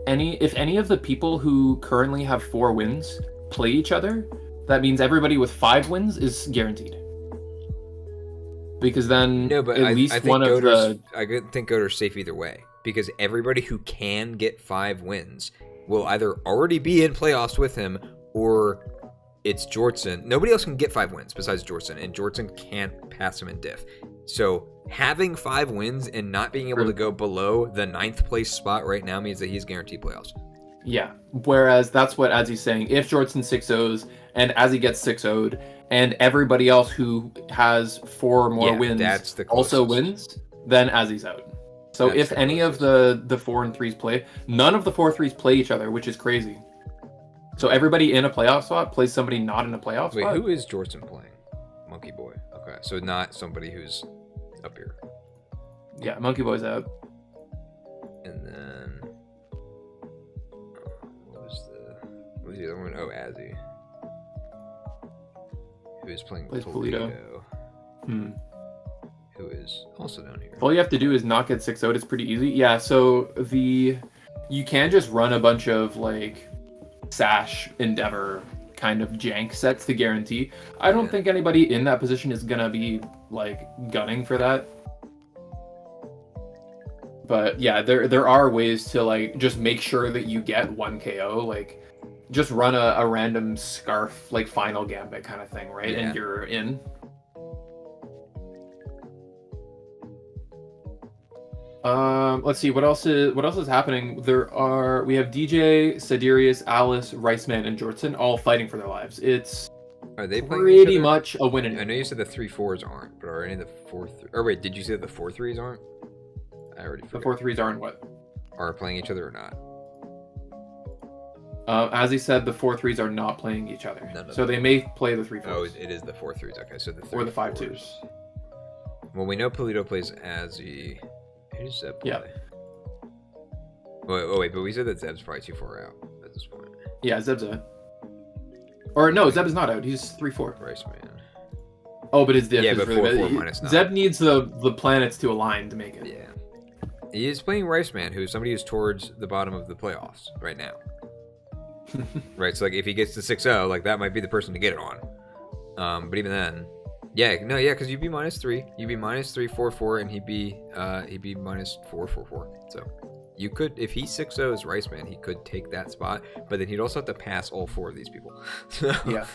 any of the people who currently have 4 wins play each other. That means everybody with 5 wins is guaranteed. Because then No, but at least I think one of the I think Goater's safe either way. Because everybody who can get 5 wins will either already be in playoffs with him or it's Jortson. Nobody else can get 5 wins besides Jortson, and Jortson can't pass him in diff. So having 5 wins and not being able to go below the 9th place spot right now means that he's guaranteed playoffs. Yeah. Whereas that's what Azzy's saying. If Jortson 6-0s and Azzy gets 6-0'd and everybody else who has 4 or more wins also wins, then Azzy's out. So if any of the 4 and 3s play, none of the 4-3s play each other, which is crazy. So everybody in a playoff spot plays somebody not in a playoff spot. Wait, who is Jortson playing? Monkey Boy. Okay, so not somebody who's up here. Yeah, Monkey Boy's out. And then what was the other one? Oh, Azzy. Who is playing Polito. Who is also down here. All you have to do is not get 6-0'd. It's pretty easy. Yeah, so you can just run a bunch of like Sash, Endeavor kind of jank sets to guarantee. I don't think anybody in that position is gonna be like gunning for that. But yeah, there are ways to like just make sure that you get 1 KO. Like just run a random scarf like final gambit kind of thing, right? Yeah. And you're in. Let's see what else is happening. We have DJ, Siderius, Alice, Riceman, and Jortson all fighting for their lives. It's are they playing pretty much a win. I know you said the 3-4s aren't, but are any of the 4-3? Or wait, did you say the 4-3s aren't? I already forgot. The 4-3s aren't what? Are playing each other or not? As he said, the 4-3s are not playing each other. So they may play the 3-4s. Oh, it is the 4-3s. Okay, so the 3-4s. Or the 5-2s. Well, we know Polito plays Azzy. Who does Zeb play? Yeah. Wait, but we said that Zeb's probably too far out at this point. Yeah, Zeb's out. Or no, Zeb is not out. He's 3-4. Rice man. Oh, but his diff is but really 4-4 minus 9. Zeb needs the planets to align to make it. Yeah. He is playing Rice Man, who's somebody who's towards the bottom of the playoffs right now. Right, so like if he gets to 6-0, like that might be the person to get it on. But even then, because you'd be -3, you'd be -3-4-4, and he'd be -4-4-4. So you could, if he 6-0s Rice Man, he could take that spot, but then he'd also have to pass all 4 of these people. Yeah,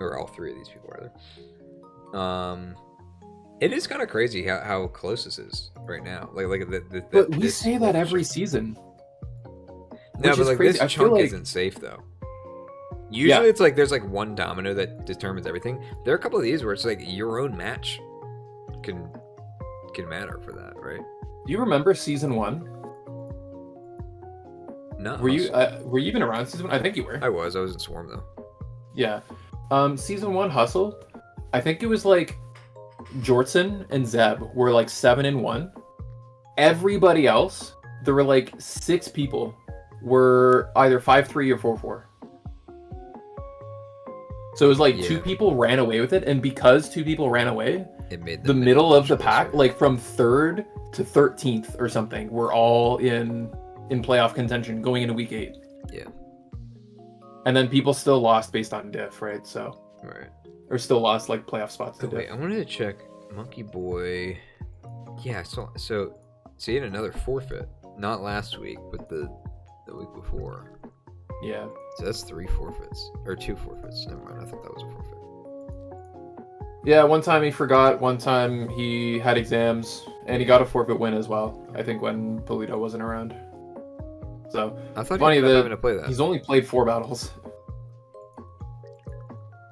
or all 3 of these people rather. It is kind of crazy how close this is right now. But we say that every season. No, but like crazy. This chunk isn't safe though. Usually it's like there's like one domino that determines everything. There are a couple of these where it's like your own match can matter for that, right? Do you remember season 1? No. Were you even around season 1? I think you were. I was in Swarm though. Yeah. Season 1 Hustle, I think it was like Jortson and Zeb were like 7-1. Everybody else, there were like 6 people were either 5-3 or 4-4. So it was like 2 people ran away with it, and because 2 people ran away, it made the middle of the pack, like from 3rd to 13th or something, were all in playoff contention going into week 8. Yeah. And then people still lost based on diff, right? So. Right. Or still lost like playoff spots to diff. Wait, I wanted to check Monkey Boy. Yeah, so he had another forfeit, not last week, but the week before. Yeah. So that's 3 forfeits. Or 2 forfeits. Never mind, I thought that was a forfeit. Yeah, one time he forgot, one time he had exams, and he got a forfeit win as well, I think when Polito wasn't around. So, I thought he was having to play that. He's only played 4 battles.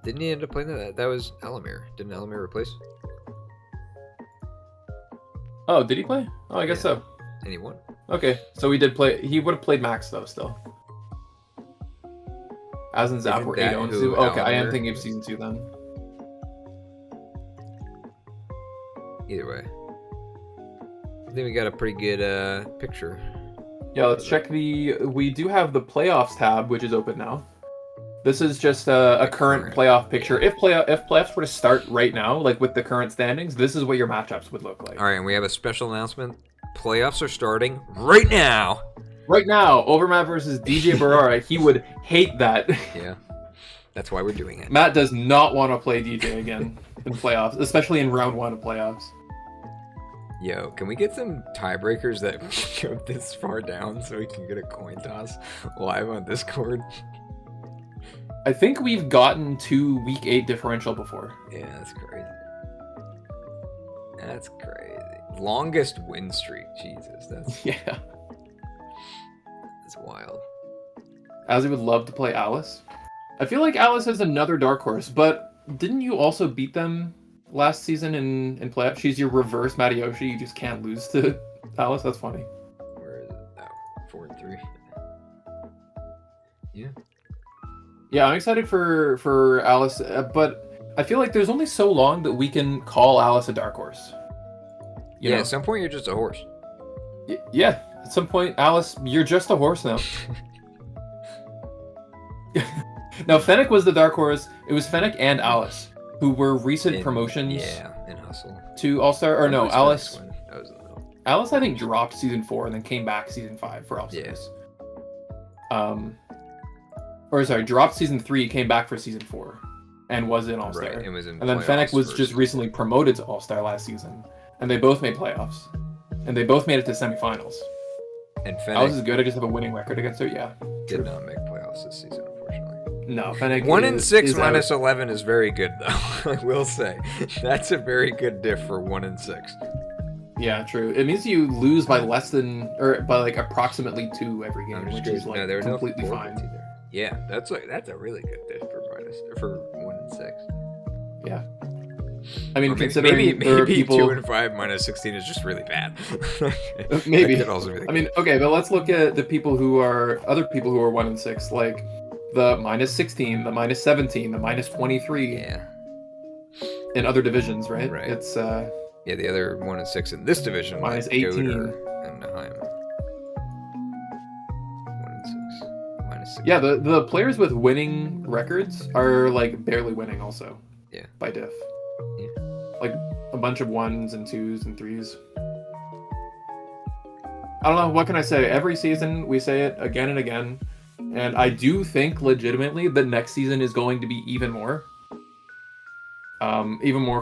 Didn't he end up playing that? That was Elamir. Didn't Elamir replace? Oh, did he play? Oh, I guess so. And he won. Okay, so he did play. He would have played Max, though, still. As in Zap were 8-0. Okay, I am thinking of season 2 then. Either way. I think we got a pretty good picture. Yeah, let's check we do have the playoffs tab, which is open now. This is just a current playoff picture. If playoffs were to start right now, like with the current standings, this is what your matchups would look like. All right, and we have a special announcement. Playoffs are starting right now. Right now, Overmatt versus DJ Barara. He would hate that. Yeah, that's why we're doing it. Matt does not want to play DJ again in playoffs, especially in round 1 of playoffs. Yo, can we get some tiebreakers that go this far down so we can get a coin toss live on Discord? I think we've gotten to week 8 differential before. Yeah, that's crazy. That's crazy. Longest win streak. Jesus, that's Yeah. that's wild. Azzy would love to play Alice. I feel like Alice is another dark horse, but didn't you also beat them last season in playoff? She's your reverse Matayoshi. You just can't lose to Alice. That's funny. Where is it? Oh, 4-3. Yeah. Yeah, I'm excited for Alice, but I feel like there's only so long that we can call Alice a dark horse. You know? At some point you're just a horse. Yeah, at some point, Alice, you're just a horse now. Now, Fennec was the dark horse. It was Fennec and Alice, who were recent promotions. Yeah, in Hustle. To All-Star, or no, Alice. That was the Alice, I think, dropped season 4 and then came back season 5 for All-Stars. Yeah. Dropped season 3, came back for season 4, and was in All-Star. Right, and then Fennec was just recently promoted to All-Star last season, and they both made playoffs, and they both made it to semifinals. And Fennec Alice is good. I just have a winning record against her. Yeah. Did not make playoffs this season, unfortunately. No, Fennec 1-6 minus 11 is very good, though. I will say that's a very good diff for 1-6. Yeah, true. It means you lose by less than, or by like approximately 2 every game, which is like completely fine. Yeah, that's a really good diff for 1-6. Yeah. I mean, considering maybe people 2-5 minus 16 is just really bad. Maybe. Could also be the case. Okay, but let's look at the people who are other people who are 1-6, like the minus 16, the minus 17, the minus 23. Yeah. In other divisions, right? Right. It's yeah, the other 1-6 in this division, minus like 18 and Nahyma. 1-6 minus 16. Yeah, the players with winning records are like barely winning also. Yeah. By diff. Yeah. Like a bunch of 1s and 2s and 3s. I don't know, what can I say? Every season we say it again and again. And I do think legitimately the next season is going to be even more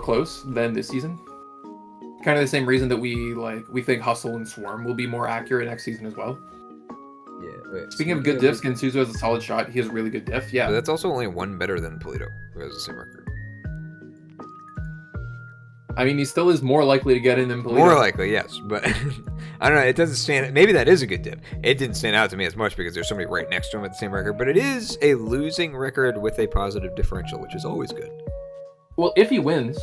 close than this season. Kind of the same reason that we think Hustle and Swarm will be more accurate next season as well. Yeah. Wait, Speaking of good diffs, Gensuzo has a solid shot. He has a really good diff. Yeah. But that's also only 1 better than Polito, who has the same record. I mean, he still is more likely to get in than Polito. More likely, yes, but I don't know. It doesn't stand. Maybe that is a good dip. It didn't stand out to me as much because there's somebody right next to him at the same record. But it is a losing record with a positive differential, which is always good. Well, if he wins,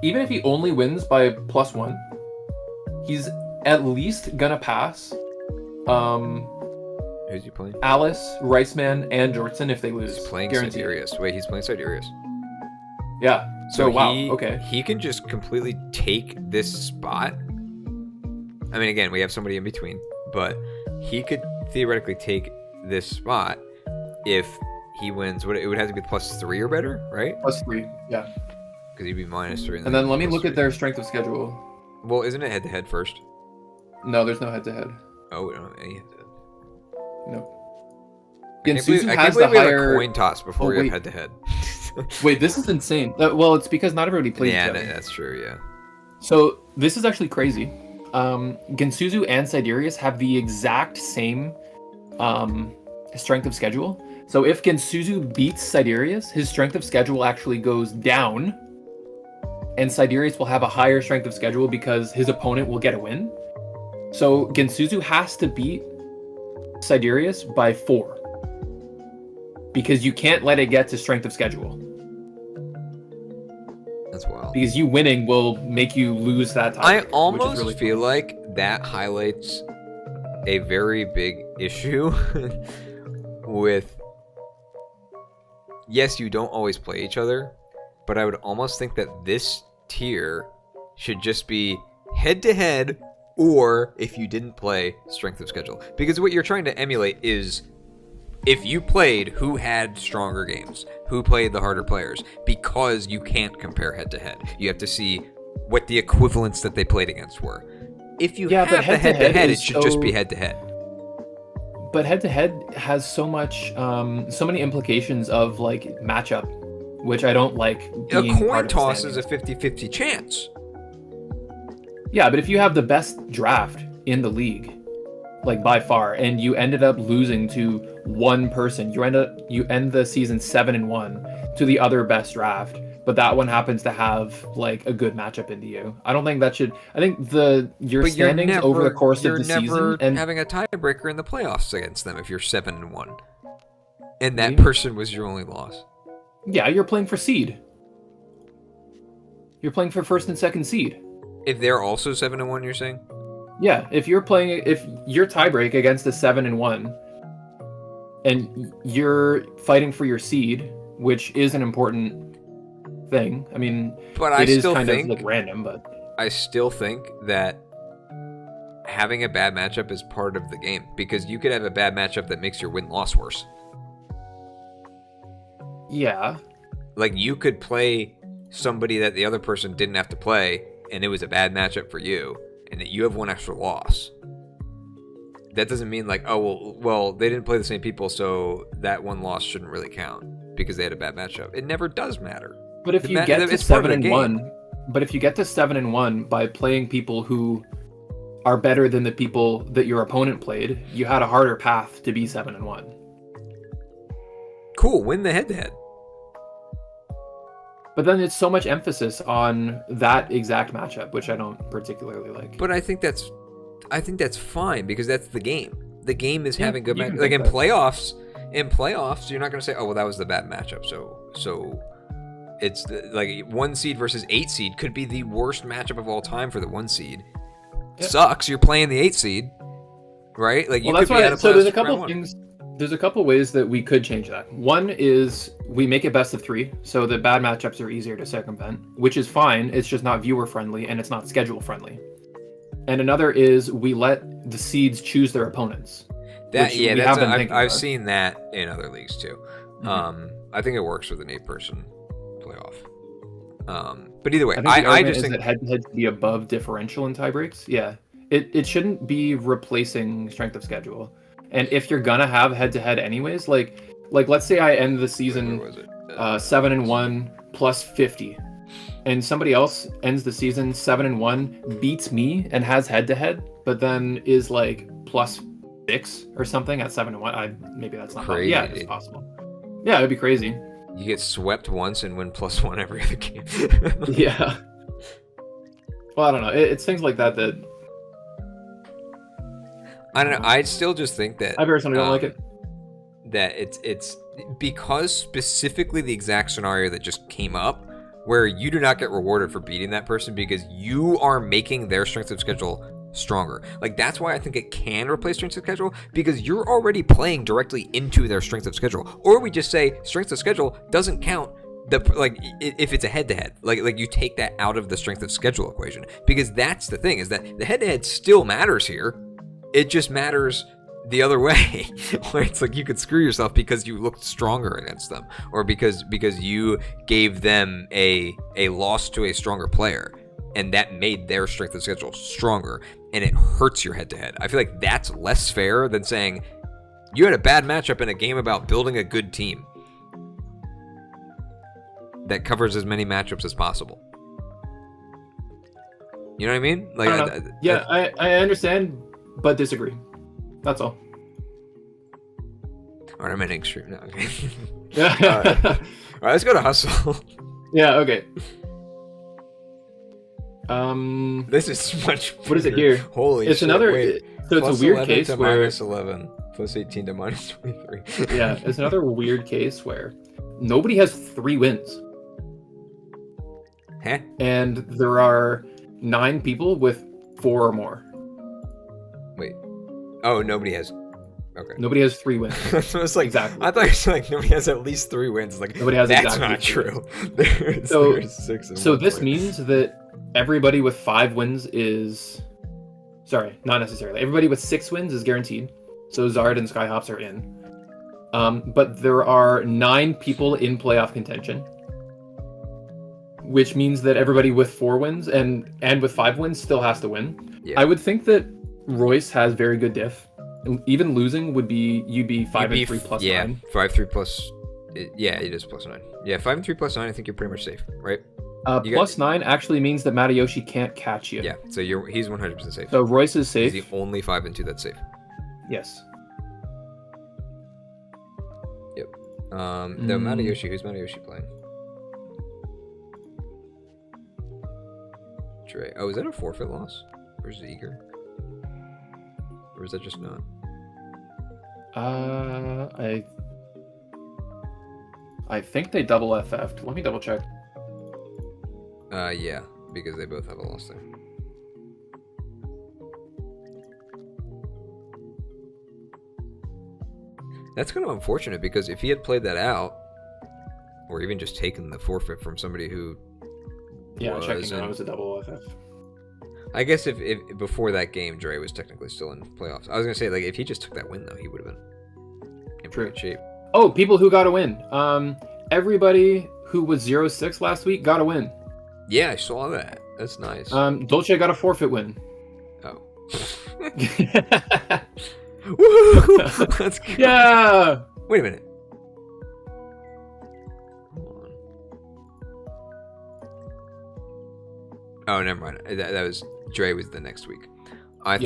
even if he only wins by +1, he's at least gonna pass. Who's he playing? Alice, Riceman, and Jortson if they lose. He's playing Guaranteed. Siderius. Wait, he's playing Siderius. Yeah. So wow. Okay. He can just completely take this spot. I mean, again, we have somebody in between, but he could theoretically take this spot if he wins. It would have to be +3 or better, right? +3, yeah. Because he'd be -3. And then let me look at their strength of schedule. Well, isn't it head-to-head first? No, there's no head-to-head. Oh, we don't have any head-to-head. No. I can't believe we have a coin toss before we have head-to-head. Wait, this is insane. Well, it's because not everybody plays each other. Yeah, that's true, yeah. So, this is actually crazy. Gensuzo and Siderius have the exact same strength of schedule. So, if Gensuzo beats Siderius, his strength of schedule actually goes down. And Siderius will have a higher strength of schedule because his opponent will get a win. So, Gensuzo has to beat Siderius by 4. Because you can't let it get to strength of schedule. That's wild. Because you winning will make you lose that time. I almost feel like that highlights a very big issue with, yes, you don't always play each other, but I would almost think that this tier should just be head-to-head, or if you didn't play, strength of schedule. Because what you're trying to emulate is if you played, who had stronger games, who played the harder players, because you can't compare head-to-head. You have to see what the equivalents that they played against were. If you have the head-to-head, it should just be head-to-head. But head-to-head has so many implications of like matchup, which I don't like. A coin toss is a 50-50 chance. Yeah, but if you have the best draft in the league, like by far, and you ended up losing to one person. You end the season 7-1 to the other best draft, but that one happens to have like a good matchup into you. I don't think that should. I think your standings over the course of the season and having a tiebreaker in the playoffs against them if you're 7-1, and that person was your only loss. Yeah, you're playing for seed. You're playing for first and second seed. If they're also 7-1, you're saying? Yeah, if you're tiebreak against a 7-1, and you're fighting for your seed, which is an important thing. I mean, but it is kind of like random, but I still think that having a bad matchup is part of the game, because you could have a bad matchup that makes your win-loss worse. Yeah. Like, you could play somebody that the other person didn't have to play, and it was a bad matchup for you, and that you have one extra loss. That doesn't mean like, oh, well, they didn't play the same people, so that one loss shouldn't really count because they had a bad matchup. It never does matter. But if you get to 7-1 by playing people who are better than the people that your opponent played, you had a harder path to be 7-1. Cool, win the head-to-head. But then it's so much emphasis on that exact matchup, which I don't particularly like. But I think that's fine, because that's the game. The game is having good matchups. Like in playoffs, you're not going to say, "Oh, well, that was the bad matchup." So it's like 1 seed versus 8 seed could be the worst matchup of all time for the 1 seed. Yep. Sucks. You're playing the 8 seed, right? Like, you could be out of playoffs. So there's a couple things. There's a couple ways that we could change that. One is we make it best of 3, so the bad matchups are easier to circumvent, which is fine. It's just not viewer friendly and it's not schedule friendly. And another is we let the seeds choose their opponents. I've seen that in other leagues too. Mm-hmm. I think it works with an 8-person playoff. But either way, I just think that head-to-head should be above differential in tiebreaks. Yeah, it shouldn't be replacing strength of schedule. And if you're gonna have head-to-head anyways, like let's say I end the season 7-1 plus 50, and somebody else ends the season 7-1, beats me and has head-to-head, but then is like plus 6 or something at 7-1. Maybe that's not crazy. Yeah, it's possible. Yeah, it'd be crazy. You get swept once and win +1 every other game. Yeah. Well, I don't know. It's things like that that. I don't know. I still just think that I personally don't like it. That it's because specifically the exact scenario that just came up, where you do not get rewarded for beating that person because you are making their strength of schedule stronger. Like, that's why I think it can replace strength of schedule, because you're already playing directly into their strength of schedule. Or we just say strength of schedule doesn't count if it's a head-to-head. Like you take that out of the strength of schedule equation, because that's the thing, is that the head-to-head still matters here. It just matters the other way, where it's like you could screw yourself because you looked stronger against them, or because you gave them a loss to a stronger player, and that made their strength of schedule stronger, and it hurts your head-to-head. I feel like that's less fair than saying you had a bad matchup in a game about building a good team that covers as many matchups as possible. You know what I mean? Like, I understand, but disagree. That's all. All right, I'm ending stream now. Okay. Yeah. All right, let's go to hustle. Yeah. Okay. This is much. What is it here? Holy it's shit. Another. Wait. So it's a weird case to where -11 +18 to -23. Yeah, it's another weird case where nobody has 3 wins. Huh? And there are 9 people with 4 or more. Wait. Oh, nobody has. Okay. Nobody has 3 wins. So it's like, exactly. I thought you were like nobody has at least 3 wins. Like, nobody has that's exactly not true. There's 6 and so 1 this point. means that everybody with 5 wins is. Sorry, not necessarily. Everybody with 6 wins is guaranteed. So Zard and Skyhops are in. But there are 9 people in playoff contention, which means that everybody with 4 wins and with 5 wins still has to win. Yeah. I would think that Royce has very good diff. Even losing would be you'd be 5-3 plus 9. 5-3 plus. Yeah, it is +9. Yeah, 5-3 plus 9. I think you're pretty much safe, right? Plus 9 actually means that Matayoshi can't catch you. Yeah, so he's 100% safe. So Royce is safe. He's the only 5-2 that's safe. Yes. Yep. No, Matayoshi. Who's Matayoshi playing? Dre. Oh, is that a forfeit loss? Or Eager? Or is that just not? I think they double FF'd. Let me double check. Yeah, because they both have a loss there. That's kind of unfortunate because if he had played that out, or even just taken the forfeit from somebody who, checking now, it was a double FF. I guess if before that game, Dre was technically still in playoffs. I was gonna say like if he just took that win though, he would have been in pretty good shape. Oh, people who got a win. Everybody who was 0-6 last week got a win. Yeah, I saw that. That's nice. Dolce got a forfeit win. Oh. Woo! Let's go. Yeah. Wait a minute. Hold on. Oh, never mind. That was Dre was the next week. I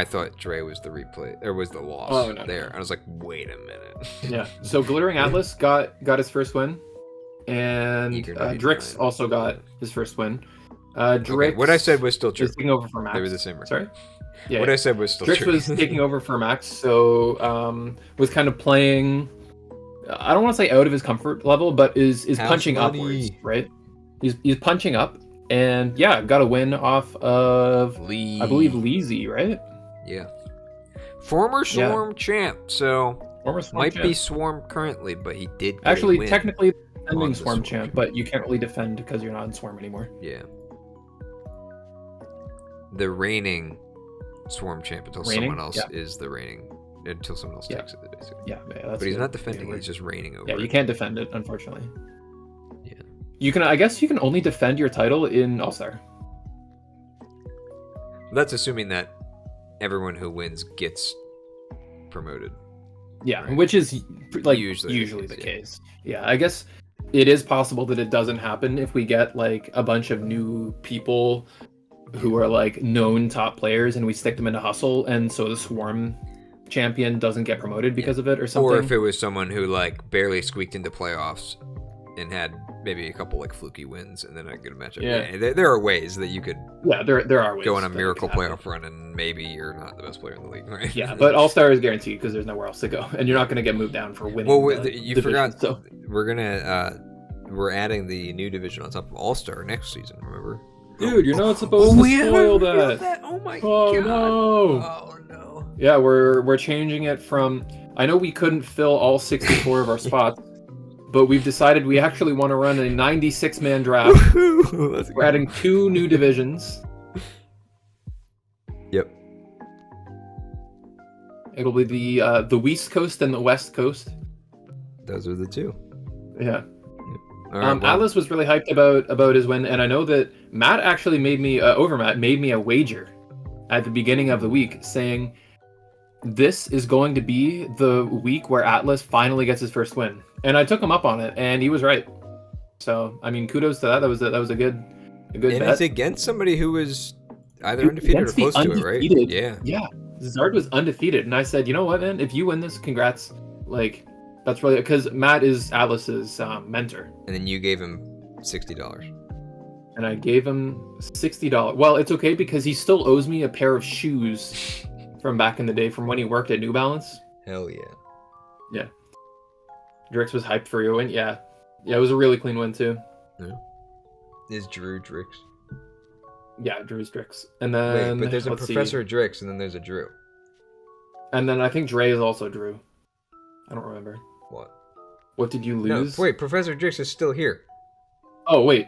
thought Dre was the replay or was the loss there. I was like, wait a minute. Yeah. So Glittering Atlas got his first win, and Drix also got his first win. Drix. Okay, what I said was still true. Taking over for Max. They were the same. Sorry. Yeah. What I said was still Drix true. was taking over for Max, so was kind of playing. I don't want to say out of his comfort level, but is punching upwards, right? He's punching up, and yeah, got a win off of I believe Leezy, right? Yeah. Former Swarm champ, so might be champ. Swarm currently, but he did get actually a win technically defending on the Swarm champ, but you can't really defend because you're not in Swarm anymore. Yeah. The reigning Swarm champ until someone else is the reigning until someone else takes it, basically. Yeah, but he's not defending it, he's just reigning over it. Yeah, you can't defend it, unfortunately. Yeah. You can, I guess you can only defend your title in All-Star. That's assuming that everyone who wins gets promoted. Yeah, right? Which is like usually the case. Yeah, I guess it is possible that it doesn't happen if we get like a bunch of new people who are like known top players and we stick them into Hustle, and so the Swarm champion doesn't get promoted because of it or something. Or if it was someone who like barely squeaked into playoffs and had maybe a couple like fluky wins and then a good matchup. Yeah, there are ways that you could. Yeah, there are ways go on a miracle playoff run and maybe you're not the best player in the league, right? Yeah, but All Star is guaranteed because there's nowhere else to go, and you're not going to get moved down for winning. Well, you forgot. So we're adding the new division on top of All Star next season. Remember? Dude, you're not supposed to spoil that. Oh my god! No! Oh no! Yeah, we're changing it from. I know we couldn't fill all 64 of our spots. But we've decided we actually want to run a 96-man draft. We're adding 2 new divisions. Yep. It'll be the West Coast and the West Coast. Those are the 2. Yeah. Right, Atlas was really hyped about his win, and I know that Matt actually made me a wager at the beginning of the week saying this is going to be the week where Atlas finally gets his first win. And I took him up on it, and he was right. So, I mean, kudos to that. That was a good bet. And it's against somebody who was either undefeated or close to it, right? Yeah. Yeah. Zard was undefeated, and I said, you know what, man? If you win this, congrats. Like, that's really because Matt is Atlas's mentor. And then you gave him $60. And I gave him $60. Well, it's okay because he still owes me a pair of shoes from back in the day from when he worked at New Balance. Hell yeah. Yeah. Drix was hyped for your win. Yeah, it was a really clean win too. Yeah. Is Drew Drix? Yeah, Drew's Drix. And then but there's a Professor Drix, and then there's a Drew. And then I think Dre is also Drew. I don't remember. What did you lose? No, wait, Professor Drix is still here. Oh wait.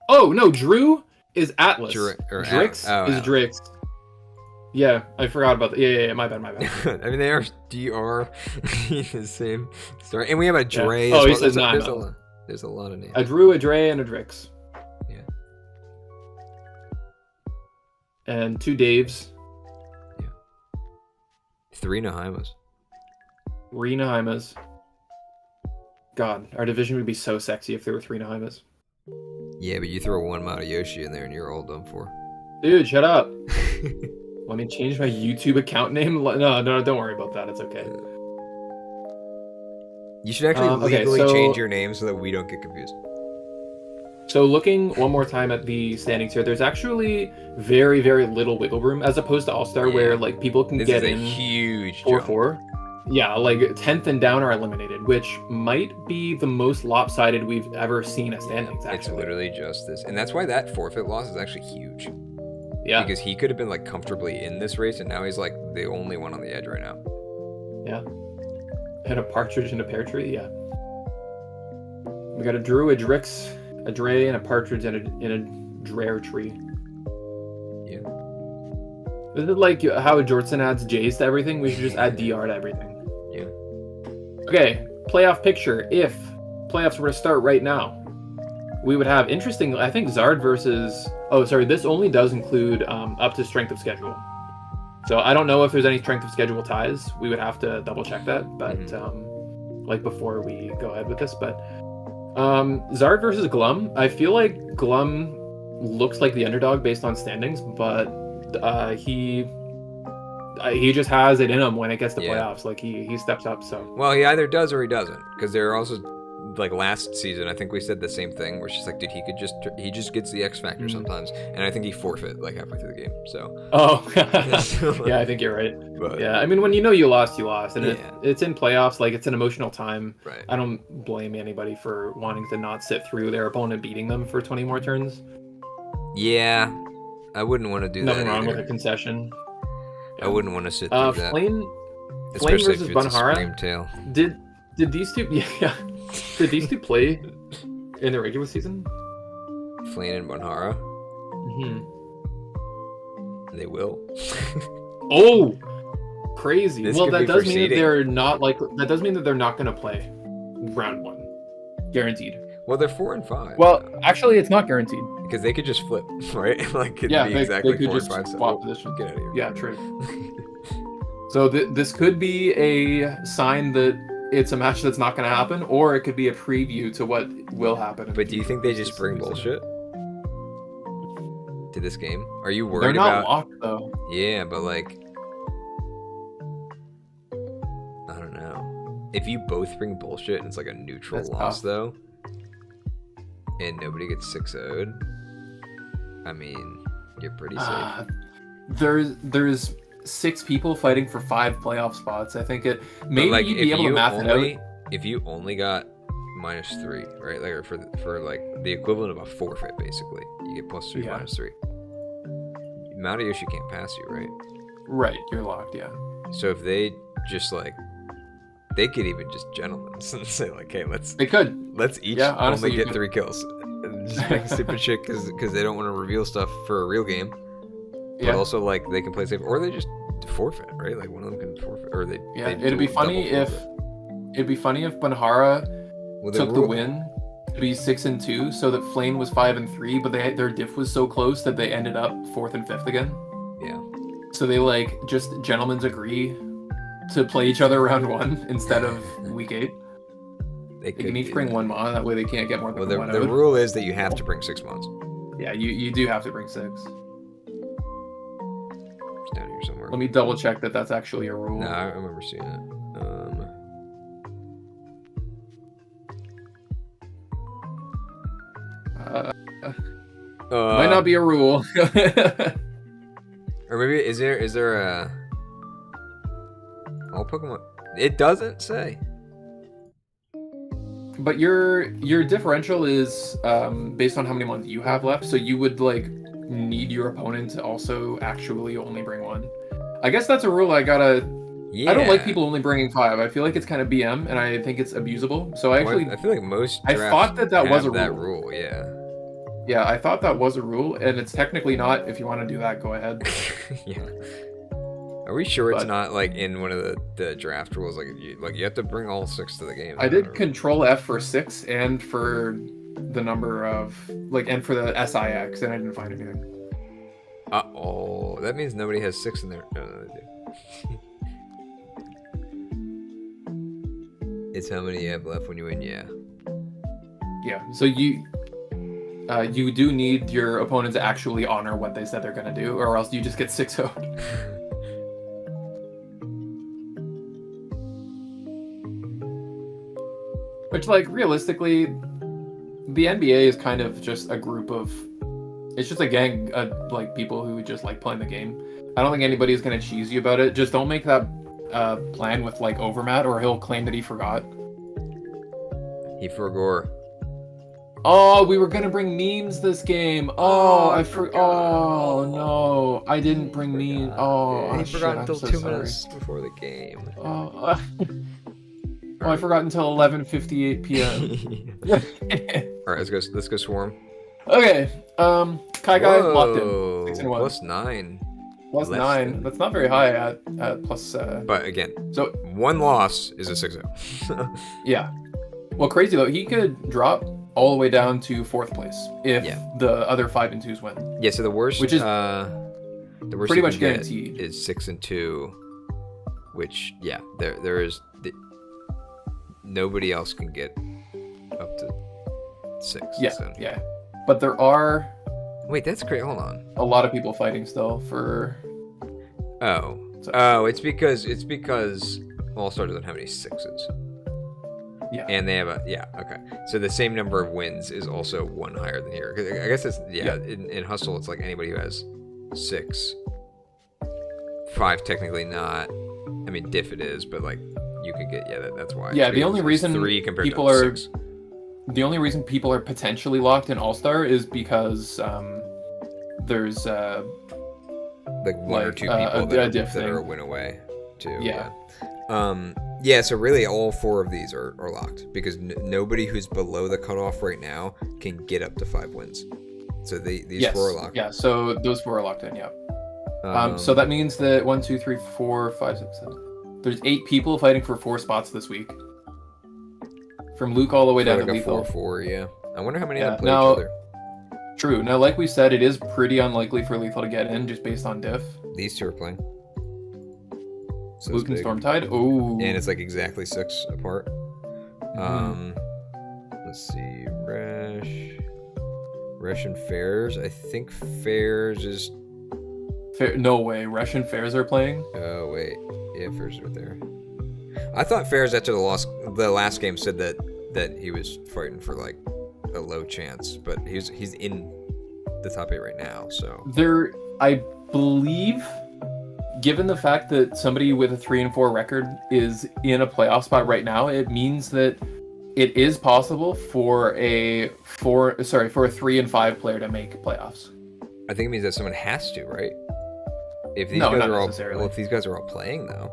Oh no, Drew is Atlas. Drix is Drix. Yeah, I forgot about that. Yeah, my bad. I mean, they are DR the same story. And we have a Dre. Yeah. He says there's a lot of names. A Drew, a Dre, and a Drix. Yeah. And 2 Daves. Yeah. 3 Nahymas. 3 Nahymas. God, our division would be so sexy if there were 3 Nahymas. Yeah, but you throw 1 Matayoshi in there and you're all done for. Dude, shut up. Let me change my YouTube account name. No, don't worry about that. It's okay. You should actually legally change your name so that we don't get confused. So looking one more time at the standings here, there's actually very, very little wiggle room as opposed to All-Star where like people can get in huge 4-4. Yeah, like 10th and down are eliminated, which might be the most lopsided we've ever seen at standings, actually. It's literally just this. And that's why that forfeit loss is actually huge. Yeah. Because he could have been like comfortably in this race, and now he's like the only one on the edge right now. Yeah. And a partridge in a pear tree, yeah. We got a Drew, a Drix, a Dre, and a partridge in a Drare tree. Yeah. This is like how Jortson adds J's to everything. We should just add DR to everything. Yeah. Okay, playoff picture. If playoffs were to start right now, we would have interesting. I think Zard versus. Oh, sorry. This only does include up to strength of schedule. So I don't know if there's any strength of schedule ties. We would have to double check that, but like before we go ahead with this. But Zard versus Glum. I feel like Glum looks like the underdog based on standings, but he just has it in him when it gets to playoffs. Like he steps up. So well, he either does or he doesn't. Because there are also like last season, I think we said the same thing. Where she's like, dude, he just gets the X factor sometimes, and I think he forfeit like halfway through the game. So yeah, I think you're right. But, yeah, I mean, when you know you lost, and it's in playoffs. Like it's an emotional time. Right. I don't blame anybody for wanting to not sit through their opponent beating them for 20 more turns. Yeah, I wouldn't want to do Nothing that. Nothing wrong either. with a concession. I wouldn't want to sit through that. Flame Especially versus if it's Banhara. a scream tail. Did these two? Yeah. Did these two play in the regular season? Flame and Banhara. They will. Oh, crazy! This well, that does proceeding. mean that they're not like. That does mean that they're not going to play round one, guaranteed. Well, they're 4 and 5. Well, actually, it's not guaranteed because they could just flip, right? Like it'd yeah, be they exactly could 4 just and 5. swap positions. Get out of here. Yeah, true. So this could be a sign that it's a match that's not going to happen, or it could be a preview to what will happen. But do you think they just bring bullshit to this game? Are you worried They're not about? locked though. Yeah, but like, I don't know. If you both bring bullshit and it's like a neutral loss though, and nobody gets 6-0'd, I mean, you're pretty safe. There's 6 people fighting for 5 playoff spots. I think it maybe like, you'd be able to math it out. If you only got -3, right? Like for like the equivalent of a forfeit, basically, you get +3, -3. Mount Yoshi can't pass you, right? Right, you're locked. Yeah. So if they just like, they could even just gentlemen and say like, hey, let's each only get 3 kills, and just make stupid shit because they don't want to reveal stuff for a real game. But also, like, they can play safe, or they just forfeit, right? Like, one of them can forfeit, or they. Yeah, it'd be funny if Banhara took the win to be 6 and 2, so that Flame was 5 and 3, but their diff was so close that they ended up 4th and 5th again. Yeah. So they like just gentlemen's agree to play each other round 1 instead of week 8. They can each bring 1 mon, that way they can't get more than 1 the rule is that you have to bring 6 mons. Yeah, you do have to bring 6. Down here somewhere. Let me double check that that's actually a rule. No, I remember seeing it. Might not be a rule. Or maybe is there a all Pokemon? It doesn't say. But your differential is based on how many months you have left, so you would like need your opponent to also actually only bring 1. I guess that's a rule I gotta. Yeah. I don't like people only bringing 5. I feel like it's kind of BM, and I think it's abusable. So I feel like most. I thought that was a rule. That rule, yeah. Yeah, I thought that was a rule, and it's technically not. If you want to do that, go ahead. Yeah. Are we sure it's not like in one of the draft rules? Like you have to bring all 6 to the game. I did Control F for 6 and for the number of and for the SIX, and I didn't find anything. That means nobody has 6 in there. No, they do. It's how many you have left when you win. Yeah. Yeah. So you. you do need your opponent to actually honor what they said they're going to do, or else you just get 6-0. Which, like, realistically, the NBA is kind of just a group of... It's just a gang of, like, people who just like playing the game. I don't think anybody's going to cheese you about it. Just don't make that plan with, like, Overmat, or he'll claim that he forgot. He forgot. Oh, we were gonna bring memes this game. Oh, I forgot. Oh no, I didn't bring memes. Oh, he shit, forgot I'm until so 2 sorry. minutes before the game. Oh, I forgot until 11:58 p.m. All right, let's go swarm. Okay, Kai Guy locked in. 6-1. Plus 9. Plus Less 9. than. That's not very high at plus. But again, so 1 loss is a 6-0. Yeah. Well, crazy though, he could drop all the way down to 4th place if the other 5 and 2s win. Yeah, so the worst, which is the worst pretty you much can get guaranteed, is 6 and 2, which there is nobody else can get up to 6. Yeah, so. yeah. But there are. Wait, that's great. Hold on. A lot of people fighting still for. It's because All Star doesn't have any 6s. Yeah. And they have okay. So the same number of wins is also 1 higher than here. I guess it's in Hustle it's like anybody who has 6. 5 technically not. I mean Diff it is, but like you could get that's why. Yeah, the only reason 3 compared people to are 6. The only reason people are potentially locked in All Star is because there's like 1 or 2 people that are a win away too. So really all 4 of these are locked because nobody who's below the cutoff right now can get up to 5 wins. So these 4 are locked. Yeah, so those 4 are locked in, so that means that 1, 2, 3, 4, 5, 6, 7. There's 8 people fighting for 4 spots this week. From Luke all the way down to Lethal. 4-4, yeah. I wonder how many of them play now, each other. True. Now, like we said, it is pretty unlikely for Lethal to get in just based on diff. These 2 are playing. So Luke and Stormtide. Oh. And it's like exactly 6 apart. Let's see. Resh and Fairs. I think Fairs is... No way. Resh and Fairs are playing? Oh, wait. Yeah, Fairs are there. I thought Fairs after the last game said that he was fighting for like a low chance, but he's in the top 8 right now. So I believe, given the fact that somebody with a 3-4 record is in a playoff spot right now, it means that it is possible for a 3-5 player to make playoffs. I think it means that someone has to, right? If these guys not are necessarily. If these guys are all playing though.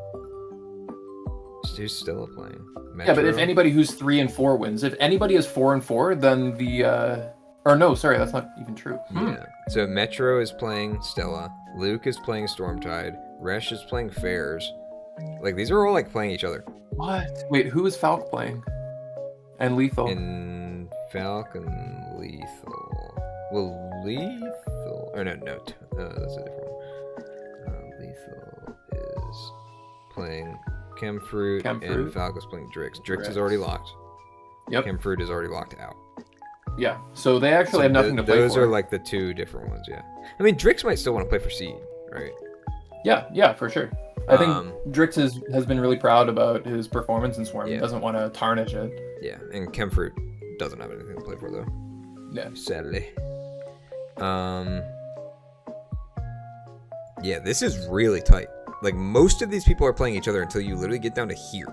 Who's still playing? Metro? Yeah, but if anybody who's 3-4 wins, if anybody is 4-4, then the or no, sorry, that's not even true. Yeah. So Metro is playing Stella, Luke is playing Stormtide, Resh is playing Fairs. Like these are all like playing each other. What? Wait, who is Falk playing? And Lethal. And Falk and Lethal. Well, Lethal. Or no, that's a different one. Lethal is playing Chemfruit, and Falk is playing Drix. Drix is already locked. Yep. Chemfruit is already locked out. Yeah, so they actually have nothing to play for. Those are like the 2 different ones, yeah. I mean, Drix might still want to play for seed, right? Yeah, for sure. I think Drix has been really proud about his performance in Swarm. He doesn't want to tarnish it. Yeah, and Chemfruit doesn't have anything to play for, though. Yeah. Sadly. Yeah, this is really tight. Like, most of these people are playing each other until you literally get down to here.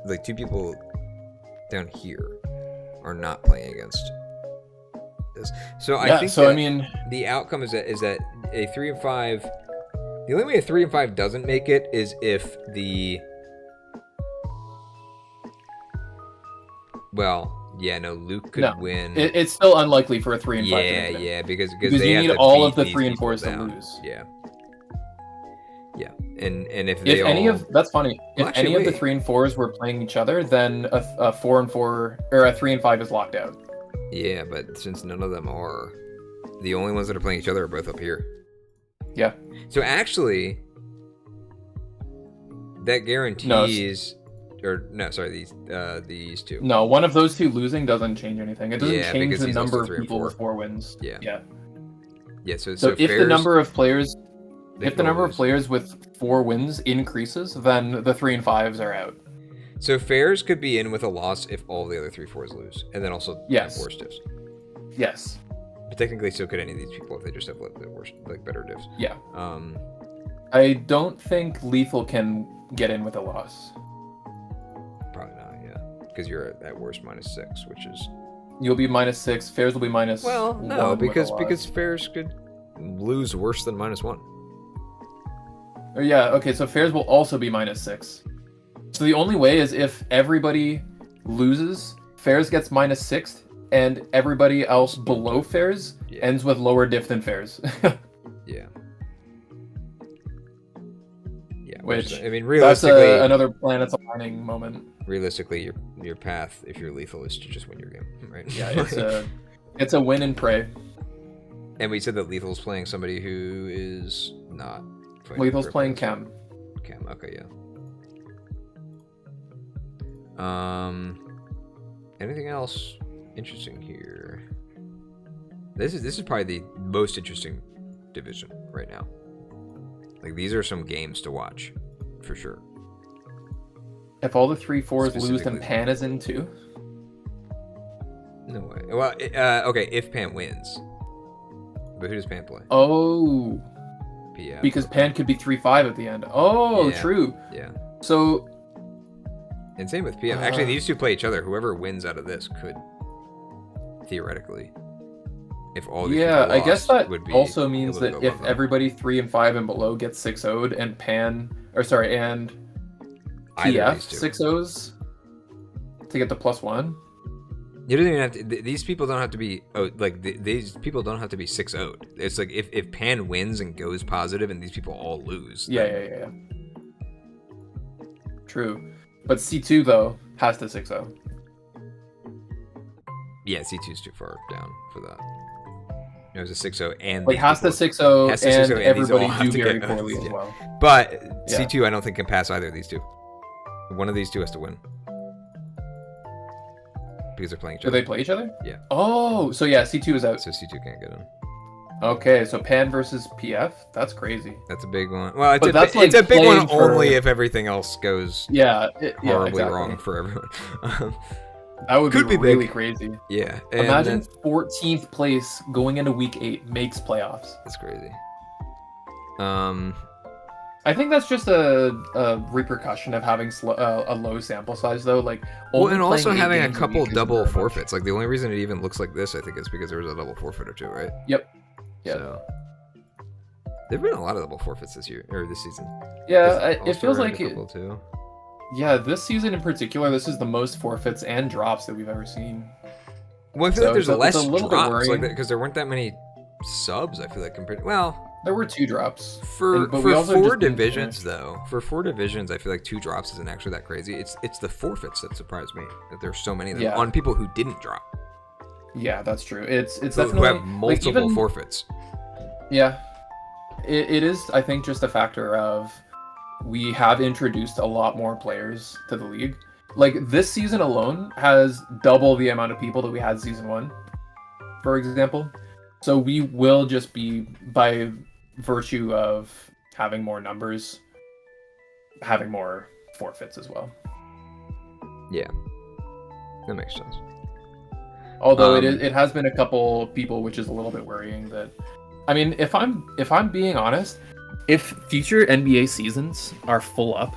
Like, 2 people down here are not playing against this. So I think I mean, the outcome is that a 3-5... The only way a 3-5 doesn't make it is if the... Well, yeah, no, Luke could win. It's still unlikely for a 3-5 to make it. Yeah, because you they need have to all of the beat 3 these and 4s people to lose. Yeah. And if that's funny. Well, if any of the 3 and 4s were playing each other, then a 4-4 or a 3-5 is locked out. Yeah, but since none of them are, the only ones that are playing each other are both up here. Yeah. So actually, that guarantees or no, sorry, these two. No, one of those two losing doesn't change anything. It doesn't Yeah, change because the he's number also of 3 and people 4. with 4 wins. Yeah. Yeah. Yeah. So So if the number of players, they if the can number of lose. players with 4 wins increases, then the 3 and 5s are out. So Fairs could be in with a loss if all the other 3-4s lose, and then also Yes. have worse diffs. Yes. But technically, so could any of these people if they just have like the worse, like better diffs. Yeah. I don't think Lethal can get in with a loss. Probably not, yeah, because you're at worst -6, which is You'll be -6. Fairs will be minus. well, no, 1 with a because loss. Fairs could lose worse than -1. Or yeah, okay, so Fairs will also be -6. So the only way is if everybody loses, Fairs gets -6, and everybody else below Fairs ends with lower diff than Fairs. Yeah. Yeah. Which I mean, that's realistically, another planets aligning moment. realistically, your path, if you're lethal, is to just win your game, right? Yeah, it's a win and pray. And we said that Lethal's playing somebody who is not. Lethal's playing Chem. Chem. Okay, yeah. Anything else interesting here? This is probably the most interesting division right now. Like, these are some games to watch, for sure. If all the 3-4s lose, then Specifically. Pan is in too. No way. Well, okay, if Pan wins. But who does Pan play? Oh, PF. because Pan could be 3-5 at the end. Oh, Yeah. true. Yeah. So And same with PF. Actually, these two play each other. Whoever wins out of this could, theoretically, if all these yeah, people I guess lost, that would be also means able to that go if above them. everybody 3 and 5 and below gets 6-0'd and and Either of PF these two. 6-0s to get the +1. You don't even have to. These people don't have to be. Oh, like these people don't have to be 6-0'd. It's like if Pan wins and goes positive, and these people all lose. Yeah. True. But C2 though has to 6-0. Yeah, C2's too far down for that. It was a 6-0 and Like these has to people- 6-0 has to and 6-0 and these all everybody have do to very get- poorly as yeah. well. But Yeah. C2, I don't think can pass either of these two. One of these two has to win because they're playing each Do other. they play each other? Yeah. Oh, so yeah, C2 is out. So C2 can't get in. Okay, so Pan versus PF. That's crazy. That's a big one. Well, it's, But that's it's like a big one playing for- only if everything else goes Yeah, horribly exactly. wrong for everyone. That would Could be be big. really crazy. Yeah. And Imagine then- 14th place going into week 8 makes playoffs. that's crazy. I think that's just a repercussion of having a low sample size, though. Like, Well, only and also playing 8 having a games couple week is double very much. forfeits. Like the only reason it even looks like this, I think, is because there was a double forfeit or two, right? Yep. Yeah. So there've been a lot of double forfeits this year or this season. Yeah, it All-Star feels had like a couple too. yeah, this season in particular, this is the most forfeits and drops that we've ever seen. Well, I feel So like there's it's a less little bit drops, like worrying. because there weren't that many subs. I feel like compared. Well, There were 2 drops. for But we also 4 just didn't divisions though, for 4 divisions, I feel like 2 drops isn't actually that crazy. It's the forfeits that surprised me that there's so many of them Yeah. on people who didn't drop, Yeah, that's true. It's who definitely have like, multiple even- forfeits. Yeah, it is. I think just a factor of we have introduced a lot more players to the league. Like this season alone has double the amount of people that we had season 1, for example. So we will just be, by virtue of having more numbers, having more forfeits as well. Yeah, that makes sense. Although Um, it has been a couple people, which is a little bit worrying. That, I mean, if I'm being honest, if future NBA seasons are full up,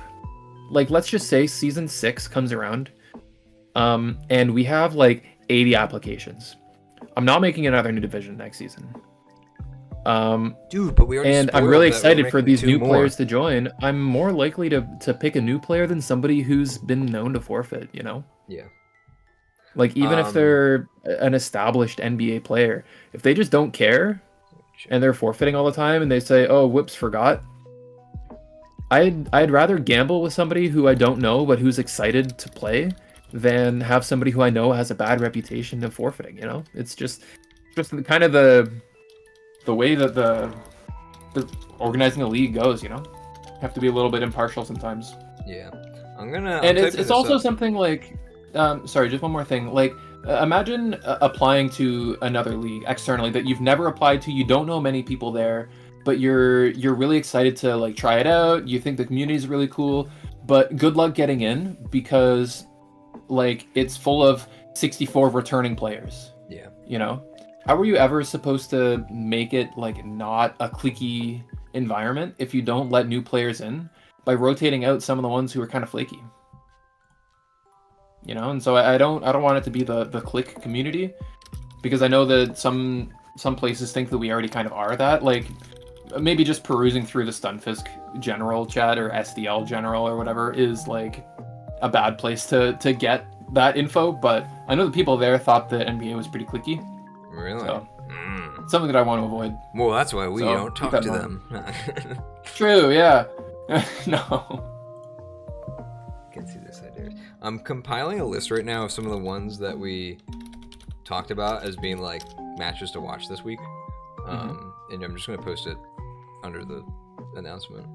like let's just say season 6 comes around, and we have like 80 applications, I'm not making another new division next season. Dude, but we already And I'm spoiled really that we're excited for making these 2 new more. players to join. I'm more likely to pick a new player than somebody who's been known to forfeit, you know? Yeah. Like even if they're an established NBA player, if they just don't care and they're forfeiting all the time and they say, "Oh, whoops, forgot." I'd rather gamble with somebody who I don't know but who's excited to play than have somebody who I know has a bad reputation of forfeiting, you know? It's just kind of the way that the organizing the league goes, you know? Have to be a little bit impartial sometimes. Yeah. And it's also something like, sorry, just one more thing. Like, imagine applying to another league externally that you've never applied to. You don't know many people there, but you're really excited to like try it out. You think the community is really cool, but good luck getting in because like it's full of 64 returning players. Yeah. You know, how were you ever supposed to make it like not a cliquey environment if you don't let new players in by rotating out some of the ones who are kind of flaky? You know, and so I don't want it to be the click community, because I know that some places think that we already kind of are that. Like maybe just perusing through the Stunfisk general chat or SDL general or whatever is like a bad place to get that info. But I know the people there thought the NBA was pretty clicky. Really? So, something that I want to avoid. Well, that's why we don't talk to them. True. Yeah. No. Can see this idea. I'm compiling a list right now of some of the ones that we talked about as being like matches to watch this week, and I'm just gonna post it under the announcement.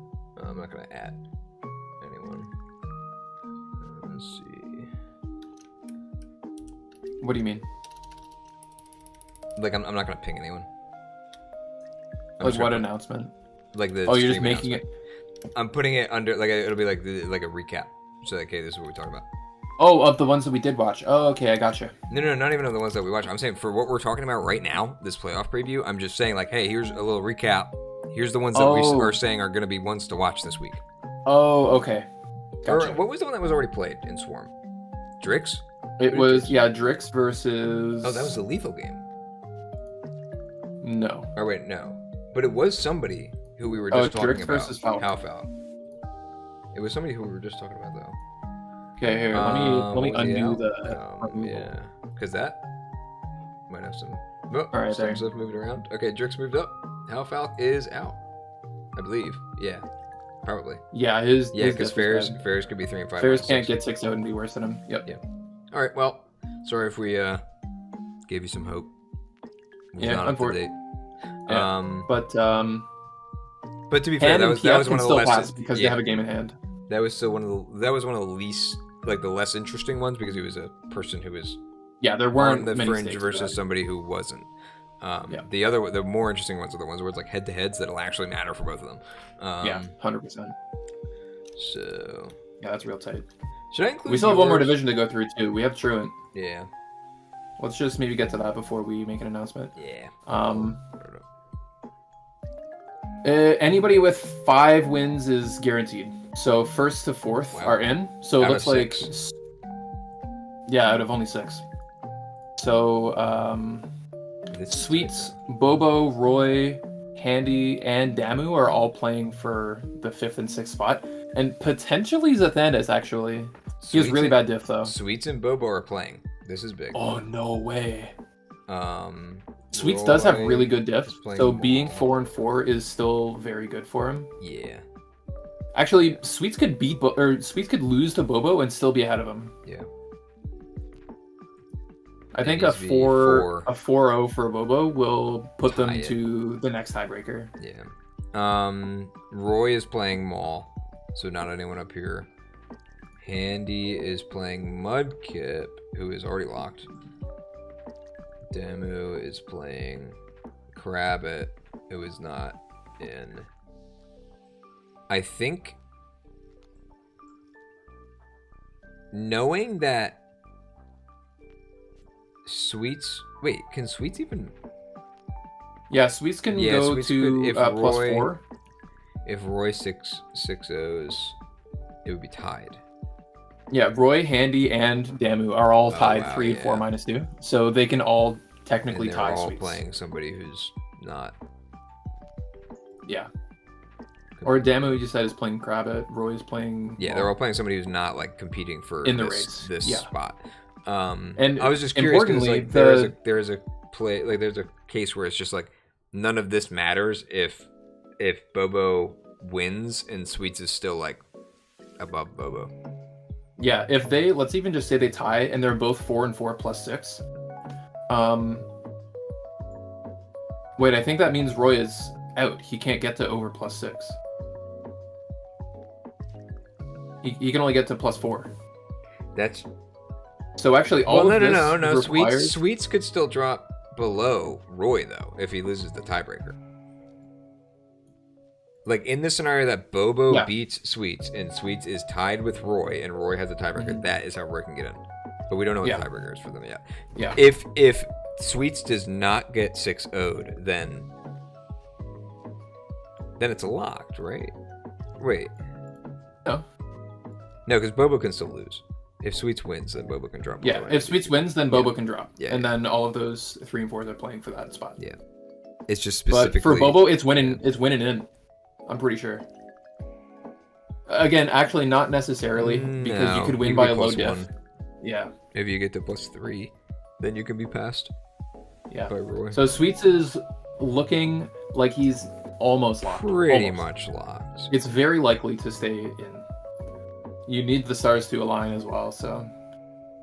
I'm not gonna add anyone. Let's see. What do you mean? Like I'm not gonna ping anyone. Like what announcement? Like the. Oh, you're just making it. I'm putting it under like it'll be like a recap. So like, hey, this is what we talked about. Oh, of the ones that we did watch. Oh, okay, I gotcha. No, not even of the ones that we watched. I'm saying for what we're talking about right now, this playoff preview, I'm just saying like, hey, here's a little recap. Here's the ones that we are saying are going to be ones to watch this week. Oh, okay. Gotcha. Or what was the one that was already played in Swarm? Drix? It was, Drix versus... Oh, that was the lethal game. No. Oh, wait, no. But it was somebody who we were just talking Drix about. Versus Foul. It was somebody who we were just talking about, though. Okay, here, let me undo the... yeah, because that might have some... Oh, all right, some stuff moving around. Okay, Drix moved up. Halfalk is out, I believe. Yeah, probably. Yeah, because Ferris could be 3 and 5. Ferris can't get 6 out and be worse than him. Yep. Yeah. All right. Well, sorry if we gave you some hope. Unfortunately. Yeah. But to be fair, that was one of the less because they have a game in hand. That was still one of the least, like the less interesting ones, because he was a person who was there weren't on the many fringe versus somebody who wasn't. The more interesting ones are the ones where it's like head to heads that'll actually matter for both of them. 100%. So that's real tight. Should I include? We still have one more division to go through too. We have Truant. Yeah. Let's just maybe get to that before we make an announcement. Yeah. Anybody with 5 wins is guaranteed. So 1st to 4th are in. So it looks like 6. Out of only 6. So Sweets, Bobo, Roy, Handy, and Damu are all playing for the 5th and 6th spot, and potentially Zathanis actually. He has really bad diff though. Sweets and Bobo are playing. This is big. Oh no way. Sweets does have really good diff, so being 4 and 4 is still very good for him. Yeah. Actually, Sweets could Sweets could lose to Bobo and still be ahead of him. Yeah. I think a 4-0 for Bobo will put them to the next tiebreaker. Yeah. Roy is playing Maul, so not anyone up here. Handy is playing Mudkip, who is already locked. Demu is playing Crabbit, who is not in. I think knowing that Sweets... Wait, can Sweets even... Yeah, Sweets can go Sweets to if +4. If Roy 6-0s, it would be tied. Yeah, Roy, Handy, and Damu are all tied 3, 4, -2. So they can all technically tie Sweets. They're all Sweets. playing somebody who's not... Yeah. Or Damu, you said, is playing Crabbit. Roy's playing... Yeah, they're all playing somebody who's not like competing for in the this race. spot. And I was just curious because like there's a case where it's just like none of this matters if Bobo wins and Sweets is still like above Bobo. Yeah, if they, let's even just say they tie and they're both 4 and 4 +6. Wait, I think that means Roy is out. He can't get to over +6. He can only get to +4. That's So actually, all of this no. requires... Sweets could still drop below Roy though if he loses the tiebreaker. Like in the scenario that Bobo beats Sweets and Sweets is tied with Roy and Roy has a tiebreaker, that is how Roy can get in. But we don't know what the tiebreaker is for them yet. Yeah. If Sweets does not get 6-0'd, then it's locked, right? Wait. No. No, because Bobo can still lose. If Sweets wins, then Bobo can drop. Yeah, if Sweets wins, then Bobo can drop. Yeah. And then all of those 3 and 4s are playing for that spot. Yeah. It's just specifically... But for Bobo, it's winning in. I'm pretty sure. Again, actually not necessarily, because you could win by a low diff. 1. Yeah. If you get to +3, then you can be passed. Yeah. By Roy. So Sweets is looking like he's almost locked. Pretty much locked. It's very likely to stay in. You need the stars to align as well, so.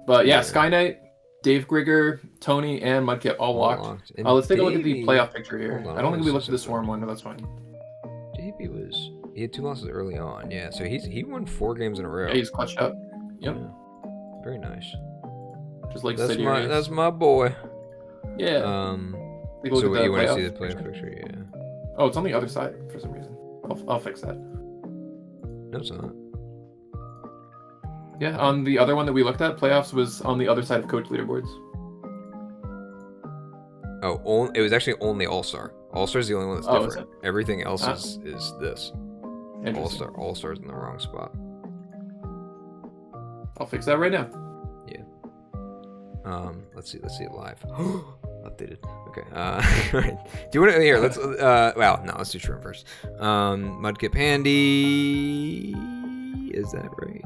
But yeah, Sky Knight, Dave Grigger, Tony, and Mudkip all locked. Let's take a look at the playoff picture here. I don't think we looked at the Swarm one, but that's fine. He had 2 losses early on, yeah. So he won 4 games in a row. Yeah, he's clutched up. Yep. Yeah. Very nice. Just like that's my boy. Yeah. So you want to see the playoff picture? Yeah. Oh, it's on the other side for some reason. I'll fix that. No, it's not. Yeah, on the other one that we looked at, playoffs was on the other side of coach leaderboards. Oh, it was actually only All-Star. All-Star is the only one that's different. Everything else is this. All-Star's in the wrong spot. I'll fix that right now. Yeah. Let's see it live. Updated. Okay. Right. Do you want to here? Let's. Let's do Shroom first. Mudkip Handy. Is that right?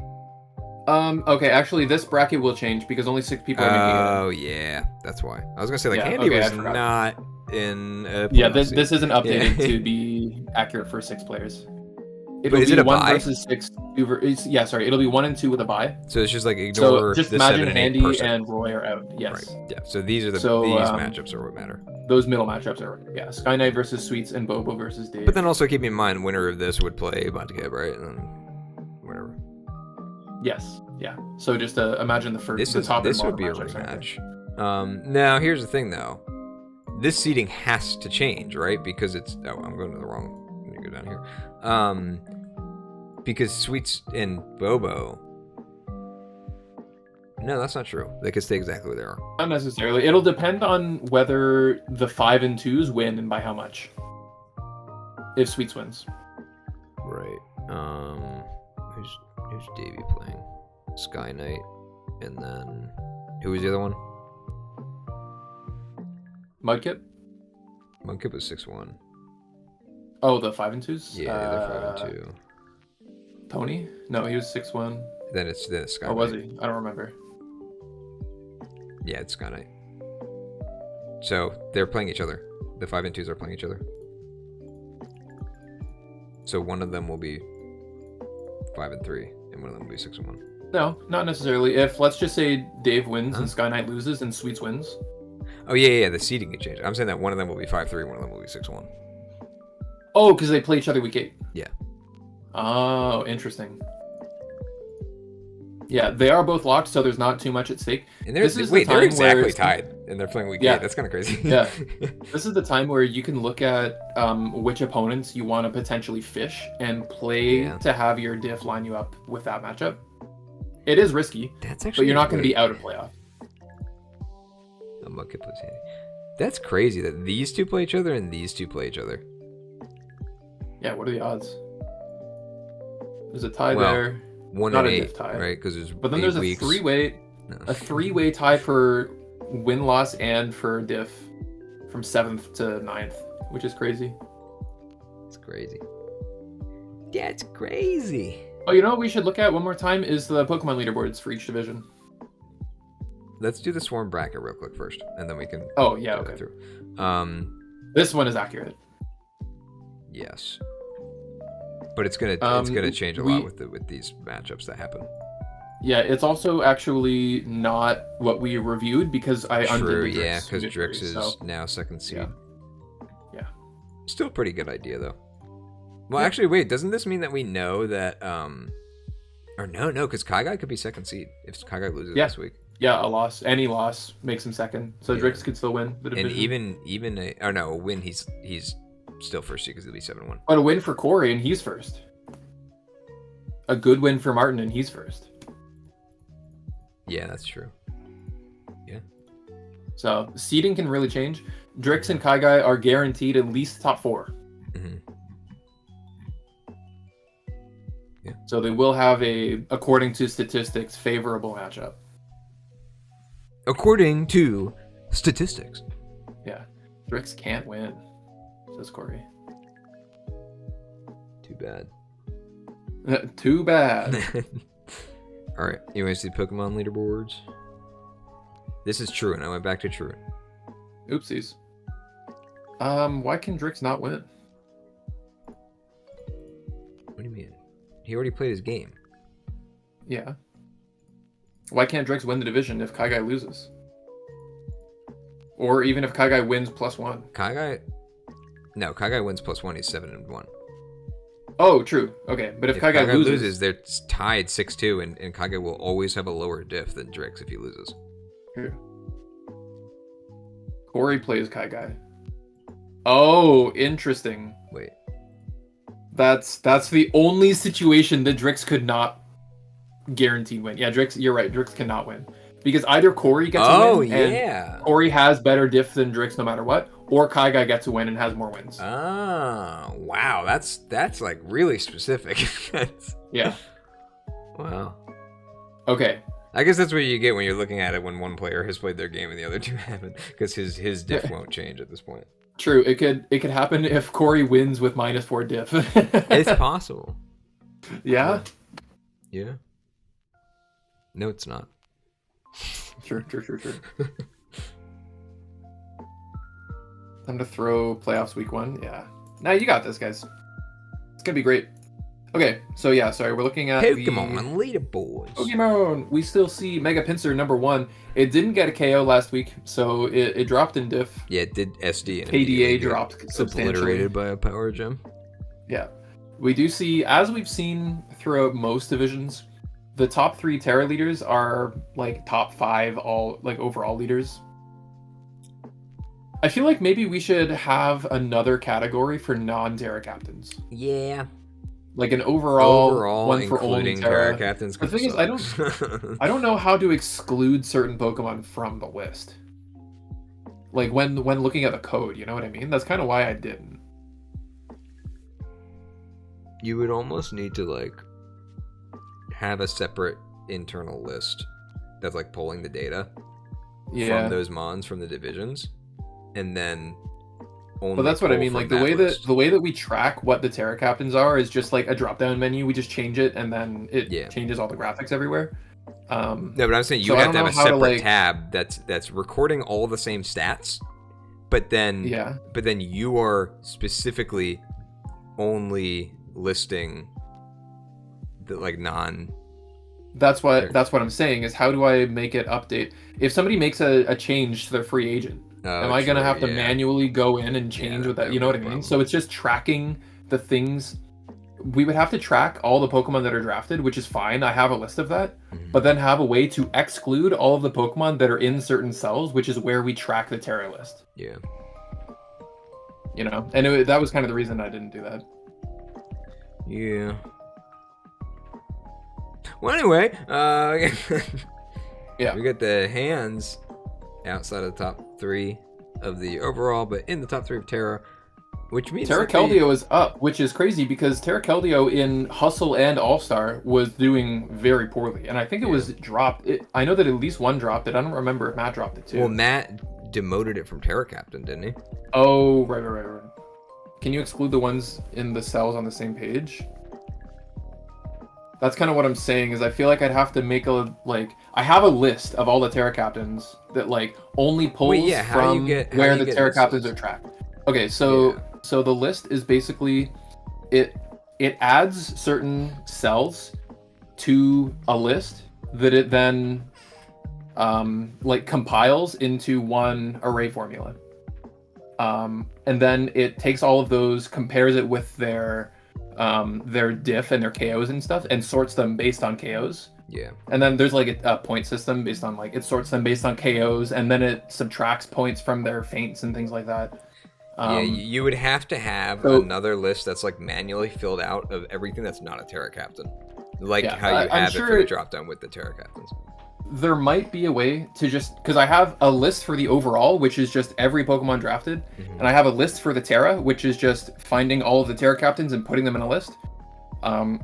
Okay, actually, this bracket will change because only 6 people are making it. Oh, yeah. That's why. I was going to say, Handy was not in... this isn't updated to be accurate for 6 players. But is it a 1 bye? versus 6. It'll be 1 and 2 with a bye. So it's just like ignore just the imagine 7 and 8 Andy person. and Roy are out. Yes. Right. Yeah. So these are these matchups are what matter. Those middle matchups are, Sky Knight versus Sweets and Bobo versus Dave. But then also keep in mind, winner of this would play Mudkip, right? And whatever. Yes. Yeah. So just imagine the first. This would be a rematch. Now here's the thing, though. This seeding has to change, right? Because it's. Oh, I'm going to the wrong. Let me go down here. Because Sweets and Bobo. No, that's not true. They could stay exactly where they are. Not necessarily. It'll depend on whether the 5 and 2s win and by how much. If Sweets wins. Right. Who's Davey playing? Sky Knight, and then who was the other one? Mudkip. Mudkip was 6-1. Oh, the 5 and 2s. Yeah, they're 5 and 2. Tony? No, he was 6-1. Then it's Sky Knight. Or was he? I don't remember. Yeah, it's Sky Knight. So they're playing each other. The 5 and 2s are playing each other. So one of them will be 5 and 3, and one of them will be 6 and 1. No, not necessarily. If let's just say Dave wins and Sky Knight loses and Sweets wins. Oh yeah, the seeding can change. I'm saying that one of them will be 5-3, one of them will be 6-1. Oh, because they play each other week 8. Yeah. Oh, interesting. Yeah, they are both locked, so there's not too much at stake. And they're exactly tied, and they're playing week 8. That's kind of crazy. Yeah. This is the time where you can look at which opponents you want to potentially fish and play to have your diff line you up with that matchup. It is risky, but you're not going to be out of playoff. That's crazy that these two play each other and these two play each other. Yeah, what are the odds? There's a tie there. 1 and 8, right? Because there's but then there's a three-way tie for win-loss and for diff from 7th to 9th, which is crazy. It's crazy. Yeah, it's crazy. Oh, you know what we should look at one more time is the Pokemon leaderboards for each division. Let's do the Swarm bracket real quick first, and then we can. Oh yeah, okay. Through. This one is accurate. Yes. But it's gonna change a lot with these matchups that happen. Yeah, it's also actually not what we reviewed because I undid the Drix. Yeah, because Drix is now 2nd seed. Yeah. Still a pretty good idea though. Well, actually, wait. Doesn't this mean that we know that Or no, because Kaigai could be second seed if Kaigai loses Yeah. this week. Yeah, a loss, any loss makes him second. So Drix could still win the division. And even a win, he's still first seed because he'll be 7-1. But a win for Corey and he's first. A good win for Martin and he's first. Yeah, that's true. Yeah. So seeding can really change. Drix and Kaigai are guaranteed at least top 4. Mm-hmm. Yeah. So they will have according to statistics, favorable matchup. According to statistics. Yeah. Drix can't win, says Corey. Too bad. Too bad. All right. You want to see Pokemon leaderboards? This is Truant. I went back to Truant. Oopsies. Why can Drix not win? What do you mean? He already played his game. Yeah. Why can't Drix win the division if Kaigai loses? Or even if Kaigai wins +1? Kaigai wins +1. He's 7-1. Oh, true. Okay, but if Kaigai loses, they're tied 6-2, and Kaigai will always have a lower diff than Drix if he loses. Here. Corey plays Kaigai. Oh, interesting. Wait. That's the only situation that Drix could not guaranteed win. Yeah, Drix, you're right. Drix cannot win. Because either Corey gets a win, and Corey has better diff than Drix no matter what, or Kaigai gets a win and has more wins. Oh, wow. That's like really specific. Yeah. Wow. Okay. I guess that's what you get when you're looking at it when one player has played their game and the other two haven't, because his diff won't change at this point. True. It could happen if Corey wins with -4 diff. It's possible. Yeah? Yeah. No, it's not. True. Time to throw playoffs week 1. Yeah. Now you got this, guys. It's gonna be great. Okay, so yeah, sorry, we're looking at Pokemon leaderboards. Pokemon. We still see Mega Pinsir #1. It didn't get a KO last week, so it dropped in diff. Yeah, it did SD and KDA dropped substantially. Obliterated by a power gem. Yeah. We do see, as we've seen throughout most divisions, the top 3 Terra leaders are like top 5 overall leaders. I feel like maybe we should have another category for non-Terra captains. Yeah. Like an overall one for only including Terra captains. The thing is, I don't know how to exclude certain Pokemon from the list. Like when looking at the code, you know what I mean? That's kind of why I didn't. You would almost need to like have a separate internal list that's like pulling the data from those mons from the divisions, and then only. But that's what I mean. Like the way that we track what the Terra captains are is just like a drop-down menu. We just change it, and then it changes all the graphics everywhere. No, but I'm saying you have to have a separate tab that's recording all the same stats, but then you are specifically only listing the like non. That's what I'm saying is how do I make it update? If somebody makes a change to their free agent, am I gonna have to manually go in and change with that? You know what I mean? So it's just tracking the things. We would have to track all the Pokemon that are drafted, which is fine. I have a list of that, but then have a way to exclude all of the Pokemon that are in certain cells, which is where we track the Terra list. Yeah. You know, and that was kind of the reason I didn't do that. Yeah. Well, anyway, yeah, we got the hands outside of the top 3 of the overall, but in the top 3 of Terra, which means Terra Keldeo is up, which is crazy because Terra Keldeo in Hustle and All-Star was doing very poorly, and I think it was dropped. I know that at least one dropped it. I don't remember if Matt dropped it too. Well, Matt demoted it from Terra Captain, didn't he? Oh, right. Can you exclude the ones in the cells on the same page? That's kind of what I'm saying, is I feel like I'd have to make I have a list of all the Terra captains that like only pulls from where the Terra captains are tracked. Okay, so the list is basically it adds certain cells to a list that it then compiles into one array formula. And then it takes all of those, compares it with their their diff and their KOs and stuff, and sorts them based on KOs. Yeah. And then there's like a point system based on like it sorts them based on KOs, and then it subtracts points from their feints and things like that. Yeah, you would have to have another list that's like manually filled out of everything that's not a Terra Captain, like how you have it for the drop down with the Terra Captains. There might be a way to just, because I have a list for the overall, which is just every Pokemon drafted, and I have a list for the Terra, which is just finding all of the Terra Captains and putting them in a list.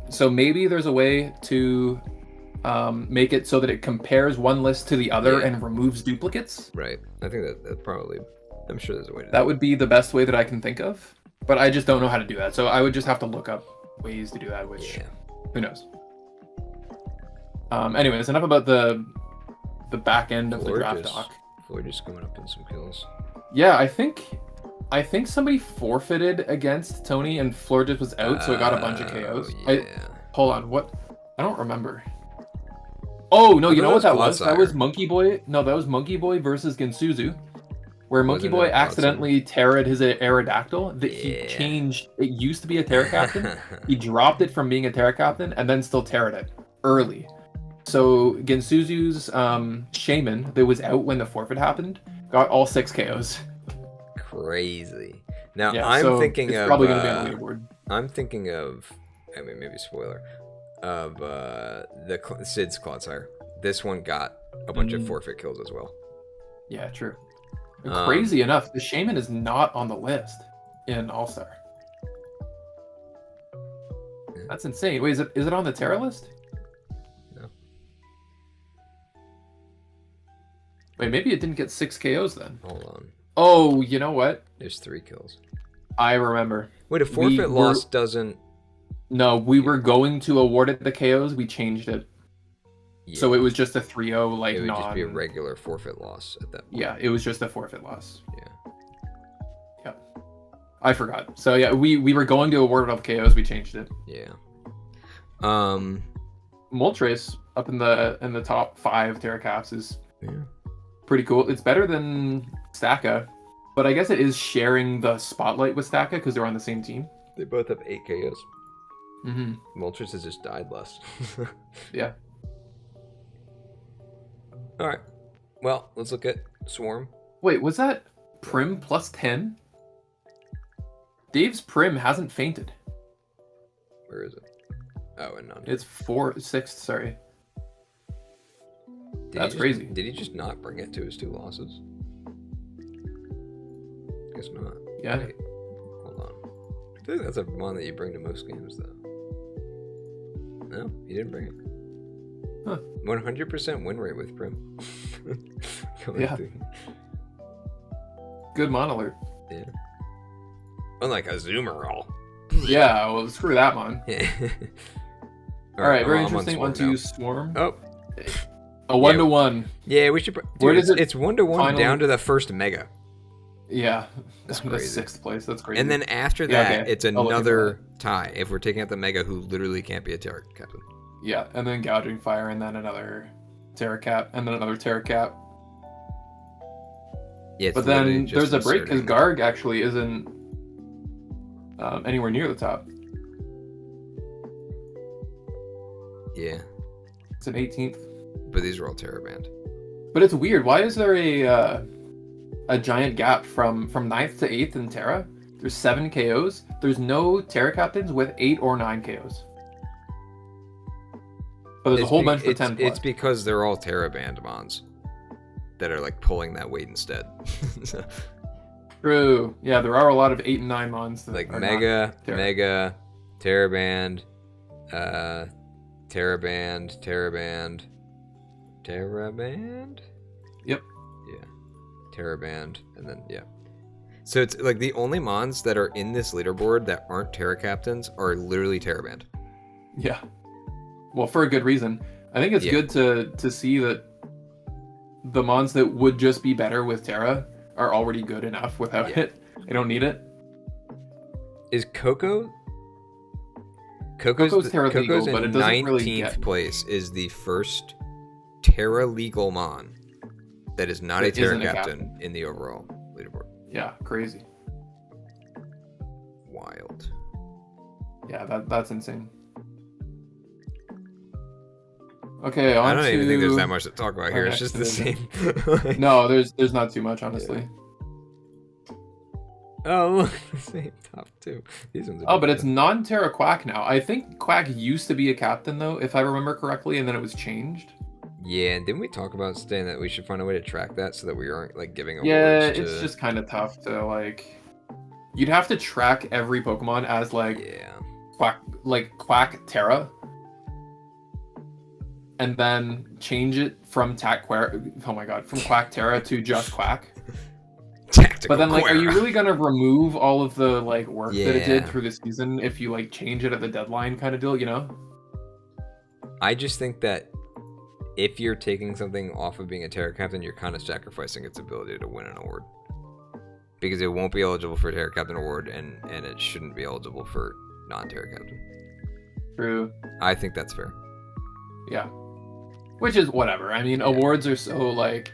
So maybe there's a way to make it so that it compares one list to the other and removes duplicates. Right. I think that probably, I'm sure there's a way to do that. Would be the best way that I can think of, but I just don't know how to do that. So I would just have to look up ways to do that, which who knows. Anyways, enough about the back end of the draft talk. Floyd just coming up in some kills. Yeah, I think somebody forfeited against Tony and Florges was out, so it got a bunch of KOs. Yeah. Hold on, what? I don't remember. Oh no, you know what that was? That was Monkey Boy. No, that was Monkey Boy versus Gensuzu, where Monkey Boy accidentally terra'd his Aerodactyl. That he changed. It used to be a Terra Captain. He dropped it from being a Terra Captain and then still terra'd it early. So Gensuzu's Shaman that was out when the forfeit happened got all 6 KOs. Crazy. Now I'm thinking of probably gonna be on the leaderboard. I'm thinking of, I mean, maybe spoiler of Sid's Clodsire. This one got a bunch of forfeit kills as well. Yeah, true. Crazy enough, the Shaman is not on the list in All Star. That's insane. Wait, is it on the Terra list? Wait, maybe it didn't get 6 KOs then. Hold on. Oh, you know what? There's 3 kills. I remember. Wait, a forfeit loss doesn't... No, we were going to award it the KOs. We changed it. Yeah. So it was just a 3-0, like, it would just be a regular forfeit loss at that point. Yeah, it was just a forfeit loss. Yeah. Yeah. I forgot. So, yeah, we were going to award it all the KOs. We changed it. Yeah. Moltres up in the top 5 Terra Caps is... Yeah. Pretty cool. It's better than Staka, but I guess it is sharing the spotlight with Staka because they're on the same team. They both have 8 KOs. Mm-hmm. Moltres has just died less. Yeah. All right. Well, let's look at Swarm. Wait, was that Prim plus 10? Dave's Prim hasn't fainted. Where is it? Oh, and none. It's 6th, sorry. That's crazy. Did he just not bring it to his 2 losses? Guess not. Yeah. Wait, hold on. I feel like that's a one that you bring to most games, though. No, he didn't bring it. Huh. 100% win rate with Prim. Yeah. Good monolith. Yeah. Unlike a Zoomerall. Yeah, well, screw that one. All right, very interesting. On 1-2 Swarm. Oh. A 1-1. Yeah, we should. Dude, it's 1-1 down to the first Mega. Yeah, that's crazy. 6th place. That's crazy. And then after that, it's another tie. If we're taking out the Mega, who literally can't be a Terra Captain. Yeah, and then Gouging Fire, and then another Terra Cap, and then another Terra Cap. Yeah, but then there's a break because Garg actually isn't anywhere near the top. Yeah. It's an 18th. But these are all Terra banned. But it's weird. Why is there a giant gap from 9th to 8th in Terra? There's 7 KOs. There's no Terra Captains with 8 or 9 KOs. But there's a whole bunch for 10 plus. It's because they're all Terra banned mons that are like pulling that weight instead. True. Yeah, there are a lot of 8 and 9 mons. That like are Mega, Terra banned, Terra banned. Yep. Yeah. Terra banned, and then So it's like the only mons that are in this leaderboard that aren't Terra Captains are literally Terra banned. Yeah. Well, for a good reason. I think it's good to see that the mons that would just be better with Terra are already good enough without it. They don't need it. Is Coco's Terra legal, but it doesn't really 19th place is the first Terra legal mon that is not a Terra captain in the overall leaderboard. Yeah, crazy. Wild. Yeah, that's insane. Okay, I don't even think there's that much to talk about here. It's just the same. No, there's not too much, honestly. Yeah. Oh, look, the same top 2. These ones. But it's non-Terra Quack now. I think Quack used to be a captain though, if I remember correctly, and then it was changed. Yeah, and didn't we talk about saying that we should find a way to track that so that we aren't like giving awards? Yeah, it's just kind of tough to like. You'd have to track every Pokemon as like Quack Terra, and then change it from from Quack Terra to just Quack. Tactical but then like, Quack. are you really gonna remove all of the like work that it did through the season if you like change it at the deadline kind of deal? You know. I just think that if you're taking something off of being a Terra Captain, you're kind of sacrificing its ability to win an award. Because it won't be eligible for a Terra Captain award, and it shouldn't be eligible for non-Terra Captain. True. I think that's fair. Yeah. Which is whatever. I mean, awards are so like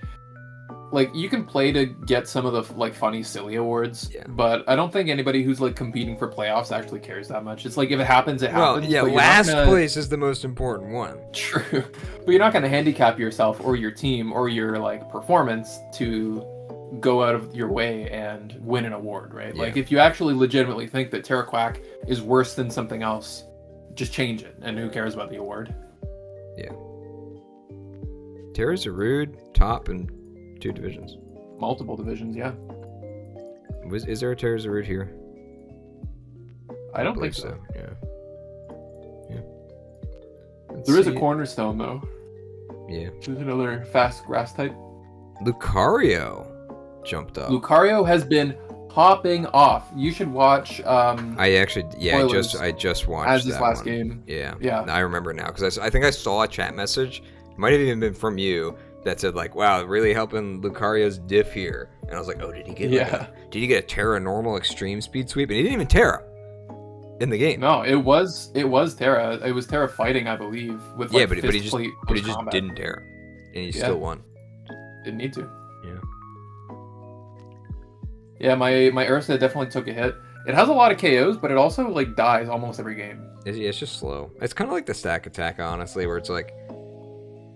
you can play to get some of the like funny, silly awards, but I don't think anybody who's like competing for playoffs actually cares that much. It's like if it happens, it happens. Well, yeah, last place is the most important one. True, but you're not going to handicap yourself or your team or your like performance to go out of your way and win an award, right? Yeah. Like if you actually legitimately think that Terra Quack is worse than something else, just change it, and who cares about the award? Yeah. Terra's a rude top and 2 divisions. Multiple divisions, yeah. Is there a Terra's a root here? I don't think so. Yeah. There is a cornerstone though. Yeah. There's another fast grass type. Lucario jumped up. Lucario has been popping off. You should watch. I just watched as this that last one. game. Yeah. Yeah. I remember now because I think I saw a chat message. It might have even been from you that said like, "Wow, really helping Lucario's diff here." And I was like, "Oh, did he get? Did he get a Terra normal extreme speed sweep?" And he didn't even Terra in the game. No, it was Terra. It was Terra fighting, I believe. With like, but he just didn't Terra, and he still won. Didn't need to. Yeah. Yeah, my Ursa definitely took a hit. It has a lot of KOs, but it also like dies almost every game. It's just slow. It's kind of like the stack attack, honestly, where it's like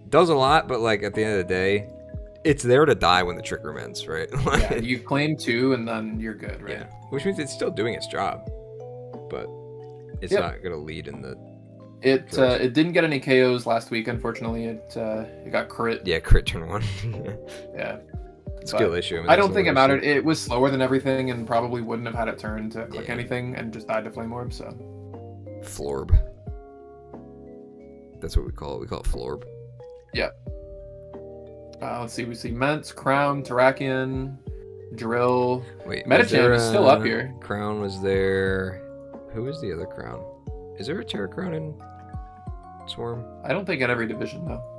does a lot, but like at the end of the day, it's there to die when the trick room ends, right? Yeah, you claim 2 and then you're good, right? Yeah, which means it's still doing its job, but it's not gonna lead in the. It didn't get any KOs last week, unfortunately. It got crit. Yeah, crit turn 1. Yeah. Skill issue. I mean, I don't think it mattered. It was slower than everything and probably wouldn't have had it turn to click anything and just died to Flame Orb, so. Florb. That's what we call it. We call it Florb. Yeah. Let's see. We see Ments, Crown, Terrakion, Drill. Wait, Medicham is still up here. Crown was there. Who is the other Crown? Is there a Terra Crown in Swarm? I don't think in every division, though.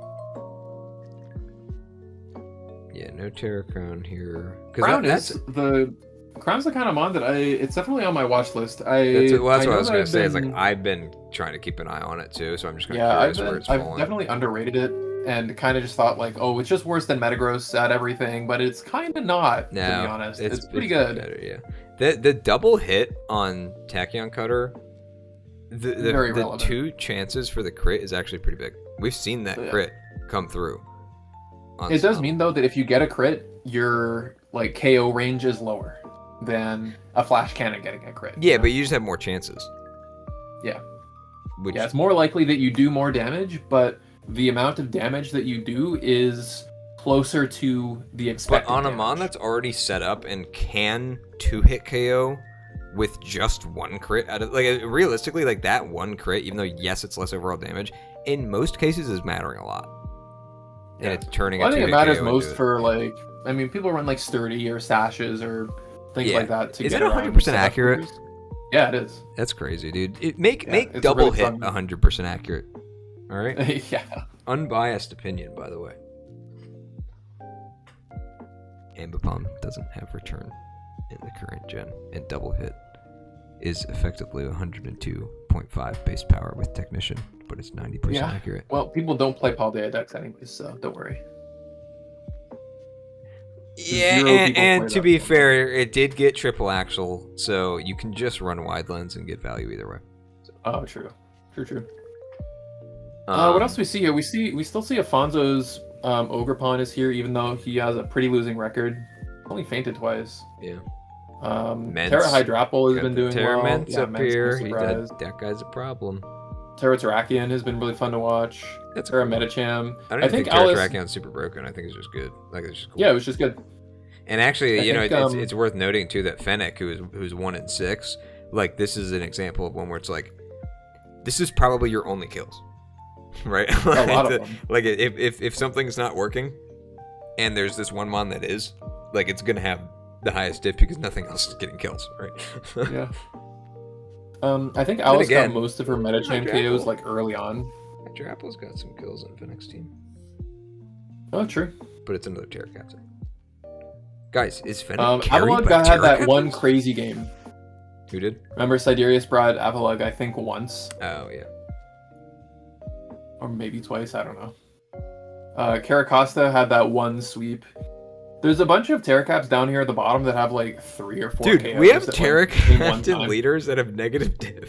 Yeah, no Terra Crown here. Crown's the kind of mon that it's definitely on my watch list. That's what I was going to say. It's like I've been trying to keep an eye on it too, so I'm just going to curious where it's falling. I've definitely underrated it and kind of just thought like, oh, it's just worse than Metagross at everything, but it's kind of not, to be honest. It's pretty good. Better, yeah. The double hit on Tachyon Cutter, the 2 chances for the crit is actually pretty big. We've seen that crit come through. It does mean though that if you get a crit, your like KO range is lower than a flash cannon getting a crit. Yeah, but you just have more chances. Yeah. It's more likely that you do more damage, but the amount of damage that you do is closer to the expected. But on a mon that's already set up and can 2-hit KO with just 1 crit out of, like, realistically, like that 1 crit, even though yes, it's less overall damage, in most cases is mattering a lot. Yeah. And it's turning. I think it matters most for like, I mean, people run like Sturdy or Sashes or things like that. Is it 100% accurate? Yeah, it is. That's crazy, dude. Make double hit 100% accurate. All right. Yeah. Unbiased opinion, by the way. Ambipom doesn't have return in the current gen, and double hit is effectively 102.5 base power with Technician, but it's 90% accurate. Well, people don't play Paldea decks anyways, so don't worry. Yeah, and to be fair, it did get triple axle, so you can just run wide lens and get value either way. So. Oh, true. True. What else do we see here? We still see Afonso's Ogre Pawn is here, even though he has a pretty losing record. Only fainted twice. Yeah. Terra Hydrapple has been doing Terra well. Mence up here. No That guy's a problem. Terra Terrakion has been really fun to watch. That's Terra cool. Metacham. I don't think Terra Terrakion's super broken. I think it's just good. Like, it's just cool. Yeah, it was just good. And actually, I think, it's worth noting too that Fennec, who's 1 in 6, like, this is an example of one where it's like, this is probably your only kills, right? A lot of them. Like, if something's not working, and there's this one mon that is, like, it's gonna have the highest diff because nothing else is getting kills, right? Yeah. I think Alice again, got most of her Metacham KOs like early on. Hydrapple's got some kills on Fennec's team. Oh, true. But it's another Terra captain. Guys, is Fennec carried Avalugg by had Terra that captains? one crazy game. Who did? Remember Siderius brought Avalugg, I think, once. Oh, yeah. Or maybe twice, I don't know. Caracosta had that one sweep. There's a bunch of Terracaps down here at the bottom that have like 3 or 4 Dude, KOs we have at Terra in one captain time. leaders that have negative diff.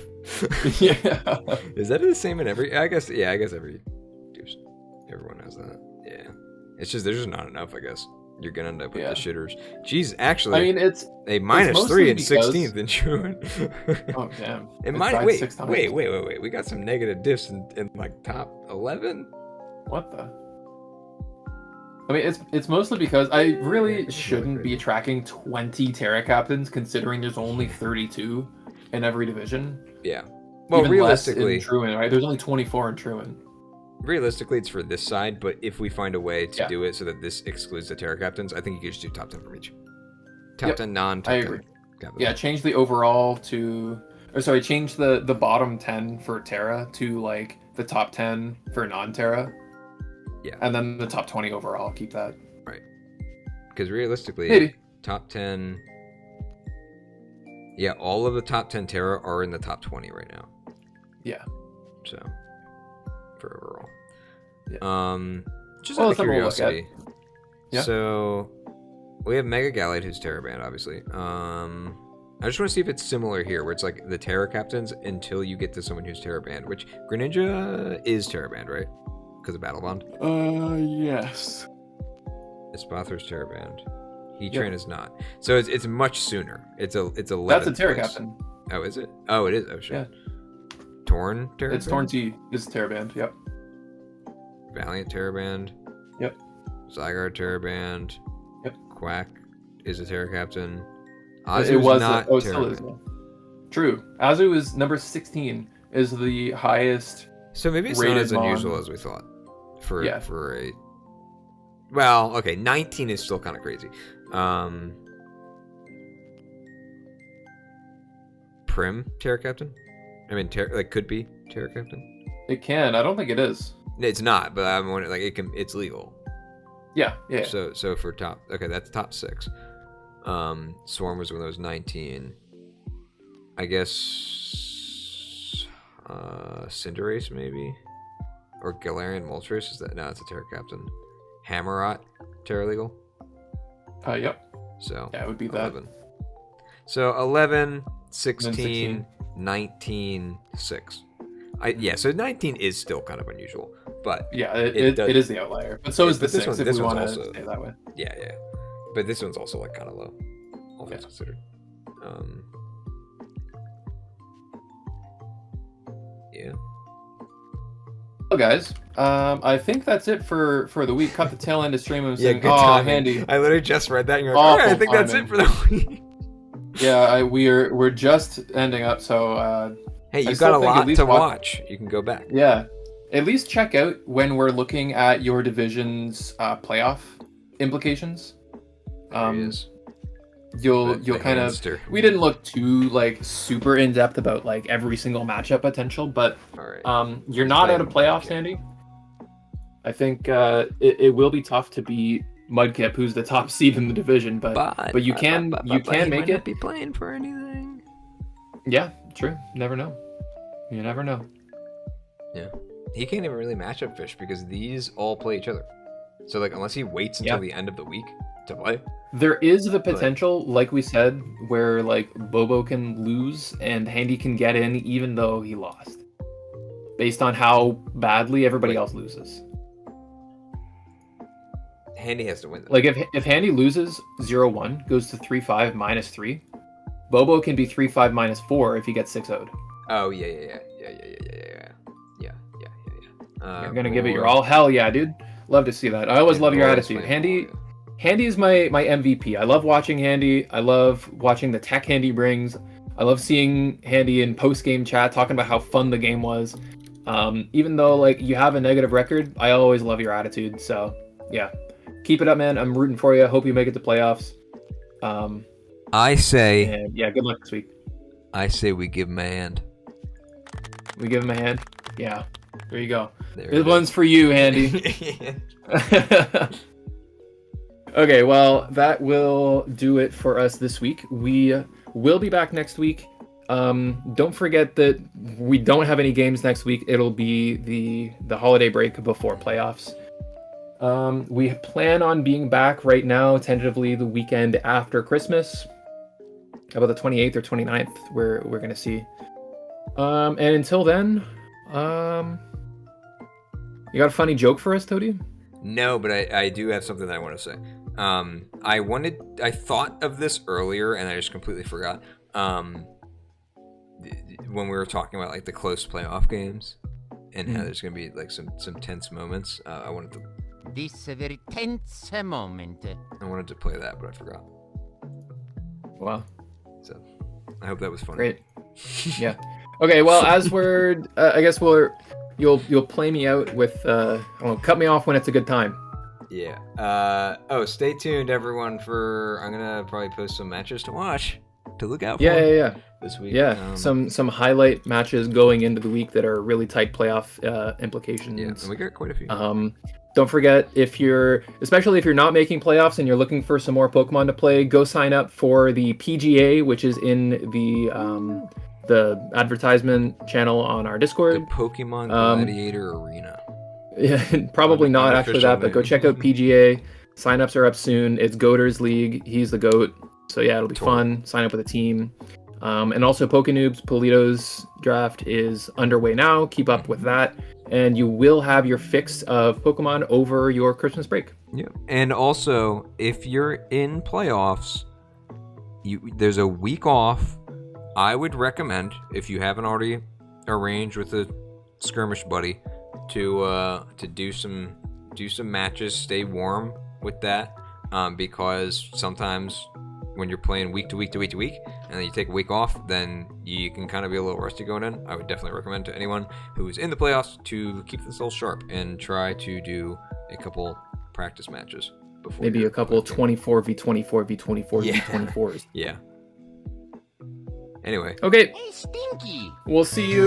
Yeah. Is that the same in every? I guess every. Everyone has that. Yeah. It's just there's just not enough. I guess you're gonna end up with the shitters. Jeez, actually, I mean it's a -3 in 16th in Truant. Oh damn! It wait. We got some negative diffs in like top 11. What the? I mean, it's mostly because I really shouldn't be tracking 20 Terra captains, considering there's only 32 in every division. Yeah. Well, even realistically, less in Truant, right? There's only 24 in Truant. Realistically, it's for this side, but if we find a way to do it so that this excludes the Terra captains, I think you could just do top 10 from each. Top 10 non-top 10 captains. Yeah, change the overall to... Or sorry, change the bottom 10 for Terra to, like, the top 10 for non-Terra. Yeah. And then the top 20 overall, keep that. Right. Because realistically, maybe top 10... Yeah, all of the top 10 Terra are in the top 20 right now. Yeah. So... for overall. Yeah. Just out of curiosity. Yeah. So we have Mega Gallade, who's Terra banned, obviously. I just want to see if it's similar here, where it's like the Terra captains until you get to someone who's Terra banned, which Greninja is Terra banned, right? Because of Battle Bond. Yes. Espathor's Terra banned. Heatran is not. So it's much sooner. It's 11. That's a Terra captain. Oh, is it? Oh, it is. Oh shit. Yeah. Torn Terra It's Torn T is Terra band, yep. Valiant Terra band. Yep. Zygarde Terra band. Yep. Quack is a Terra captain. It Azu's was not it Terra still is. band. True. Azu is number 16, is the highest. So maybe it's not as unusual as we thought. For a... Well, okay, 19 is still kind of crazy. Prim Terra captain? I mean, could be Terra captain. It can. I don't think it is. It's not, but I'm wondering, like, it's legal. Yeah. So for top, okay, that's top 6. Swarm was when it was 19. I guess Cinderace maybe, or Galarian Moltres. Is that? No, it's a Terra captain. Hammerot Terra legal. Yep. So yeah, it would be 11. So 11, 16, 19, 6. So 19 is still kind of unusual, but yeah, it is the outlier. But so is the 6 if we want to also, say that way. Yeah. But this one's also like kind of low, all things considered. Yeah. Well, guys, I think that's it for the week. Cut the tail end of stream and saying, good timing. Handy. I literally just read that, and you're like, all right, I think that's it for the week. Yeah, we're just ending up, so hey, you got a lot to watch. You can go back. Yeah, at least check out when we're looking at your division's playoff implications. You'll kind of. We didn't look too like super in depth about like every single matchup potential, but you're not out of playoffs, Andy. I think it will be tough to beat Mudkip, who's the top seed in the division, but you can make it. Be playing for anything. Yeah, true. Never know. You never know. Yeah, he can't even really match up Fish because these all play each other. So like, unless he waits until the end of the week, to play. There is the potential, like we said, where like Bobo can lose and Handy can get in even though he lost, based on how badly everybody else loses. Handy has to win. Like if Handy loses 0-1, goes to 3-5 -3, Bobo can be 3-5 -4 if he gets 6-0'd. Oh yeah. You're gonna give it your all. Hell yeah, dude. Love to see that. I always love your attitude. Handy is my MVP. I love watching Handy. I love watching the tech Handy brings. I love seeing Handy in post-game chat talking about how fun the game was. Even though like you have a negative record, I always love your attitude. So yeah, keep it up, man. I'm rooting for you. Hope you make it to playoffs. I say. And yeah, good luck this week. I say we give him a hand. We give him a hand. Yeah, there you go. This one's for you, Handy. Okay, well, that will do it for us this week. We will be back next week. Don't forget that we don't have any games next week. It'll be the holiday break before playoffs. We plan on being back right now, tentatively the weekend after Christmas. About the 28th or 29th, we're going to see. And until then, you got a funny joke for us, Toady? No, but I do have something that I want to say. I thought of this earlier and I just completely forgot. When we were talking about like the close playoff games and how there's gonna be like some tense moments. I wanted to. This is a very tense moment. I wanted to play that, but I forgot. Wow. So I hope that was funny. Great. Yeah. Okay. Well, as we're, I guess you'll play me out with. Cut me off when it's a good time. Yeah. Stay tuned, everyone, for I'm gonna probably post some matches to watch, to look out for. Yeah. This week. Yeah. Some highlight matches going into the week that are really tight playoff implications. Yeah, and we got quite a few. Don't forget, especially if you're not making playoffs and you're looking for some more Pokemon to play, go sign up for the PGA, which is in the advertisement channel on our Discord. The Pokemon Gladiator Arena. Yeah, probably not after that, but go check out PGA. Sign-ups are up soon. It's Goater's League. He's the GOAT. So yeah, it'll be fun. Sign up with a team. And also Pokenoobs, Polito's draft is underway now. Keep up with that. And you will have your fix of Pokemon over your Christmas break. Yeah. And also, if you're in playoffs, there's a week off. I would recommend, if you haven't already arranged with a skirmish buddy, to do some matches, stay warm with that, because sometimes when you're playing week to week, and then you take a week off, then you can kind of be a little rusty going in. I would definitely recommend to anyone who is in the playoffs to keep themselves sharp and try to do a couple practice matches before. Maybe a couple 24v24v24v24s. Yeah. Anyway. Okay. Hey, Stinky! We'll see you.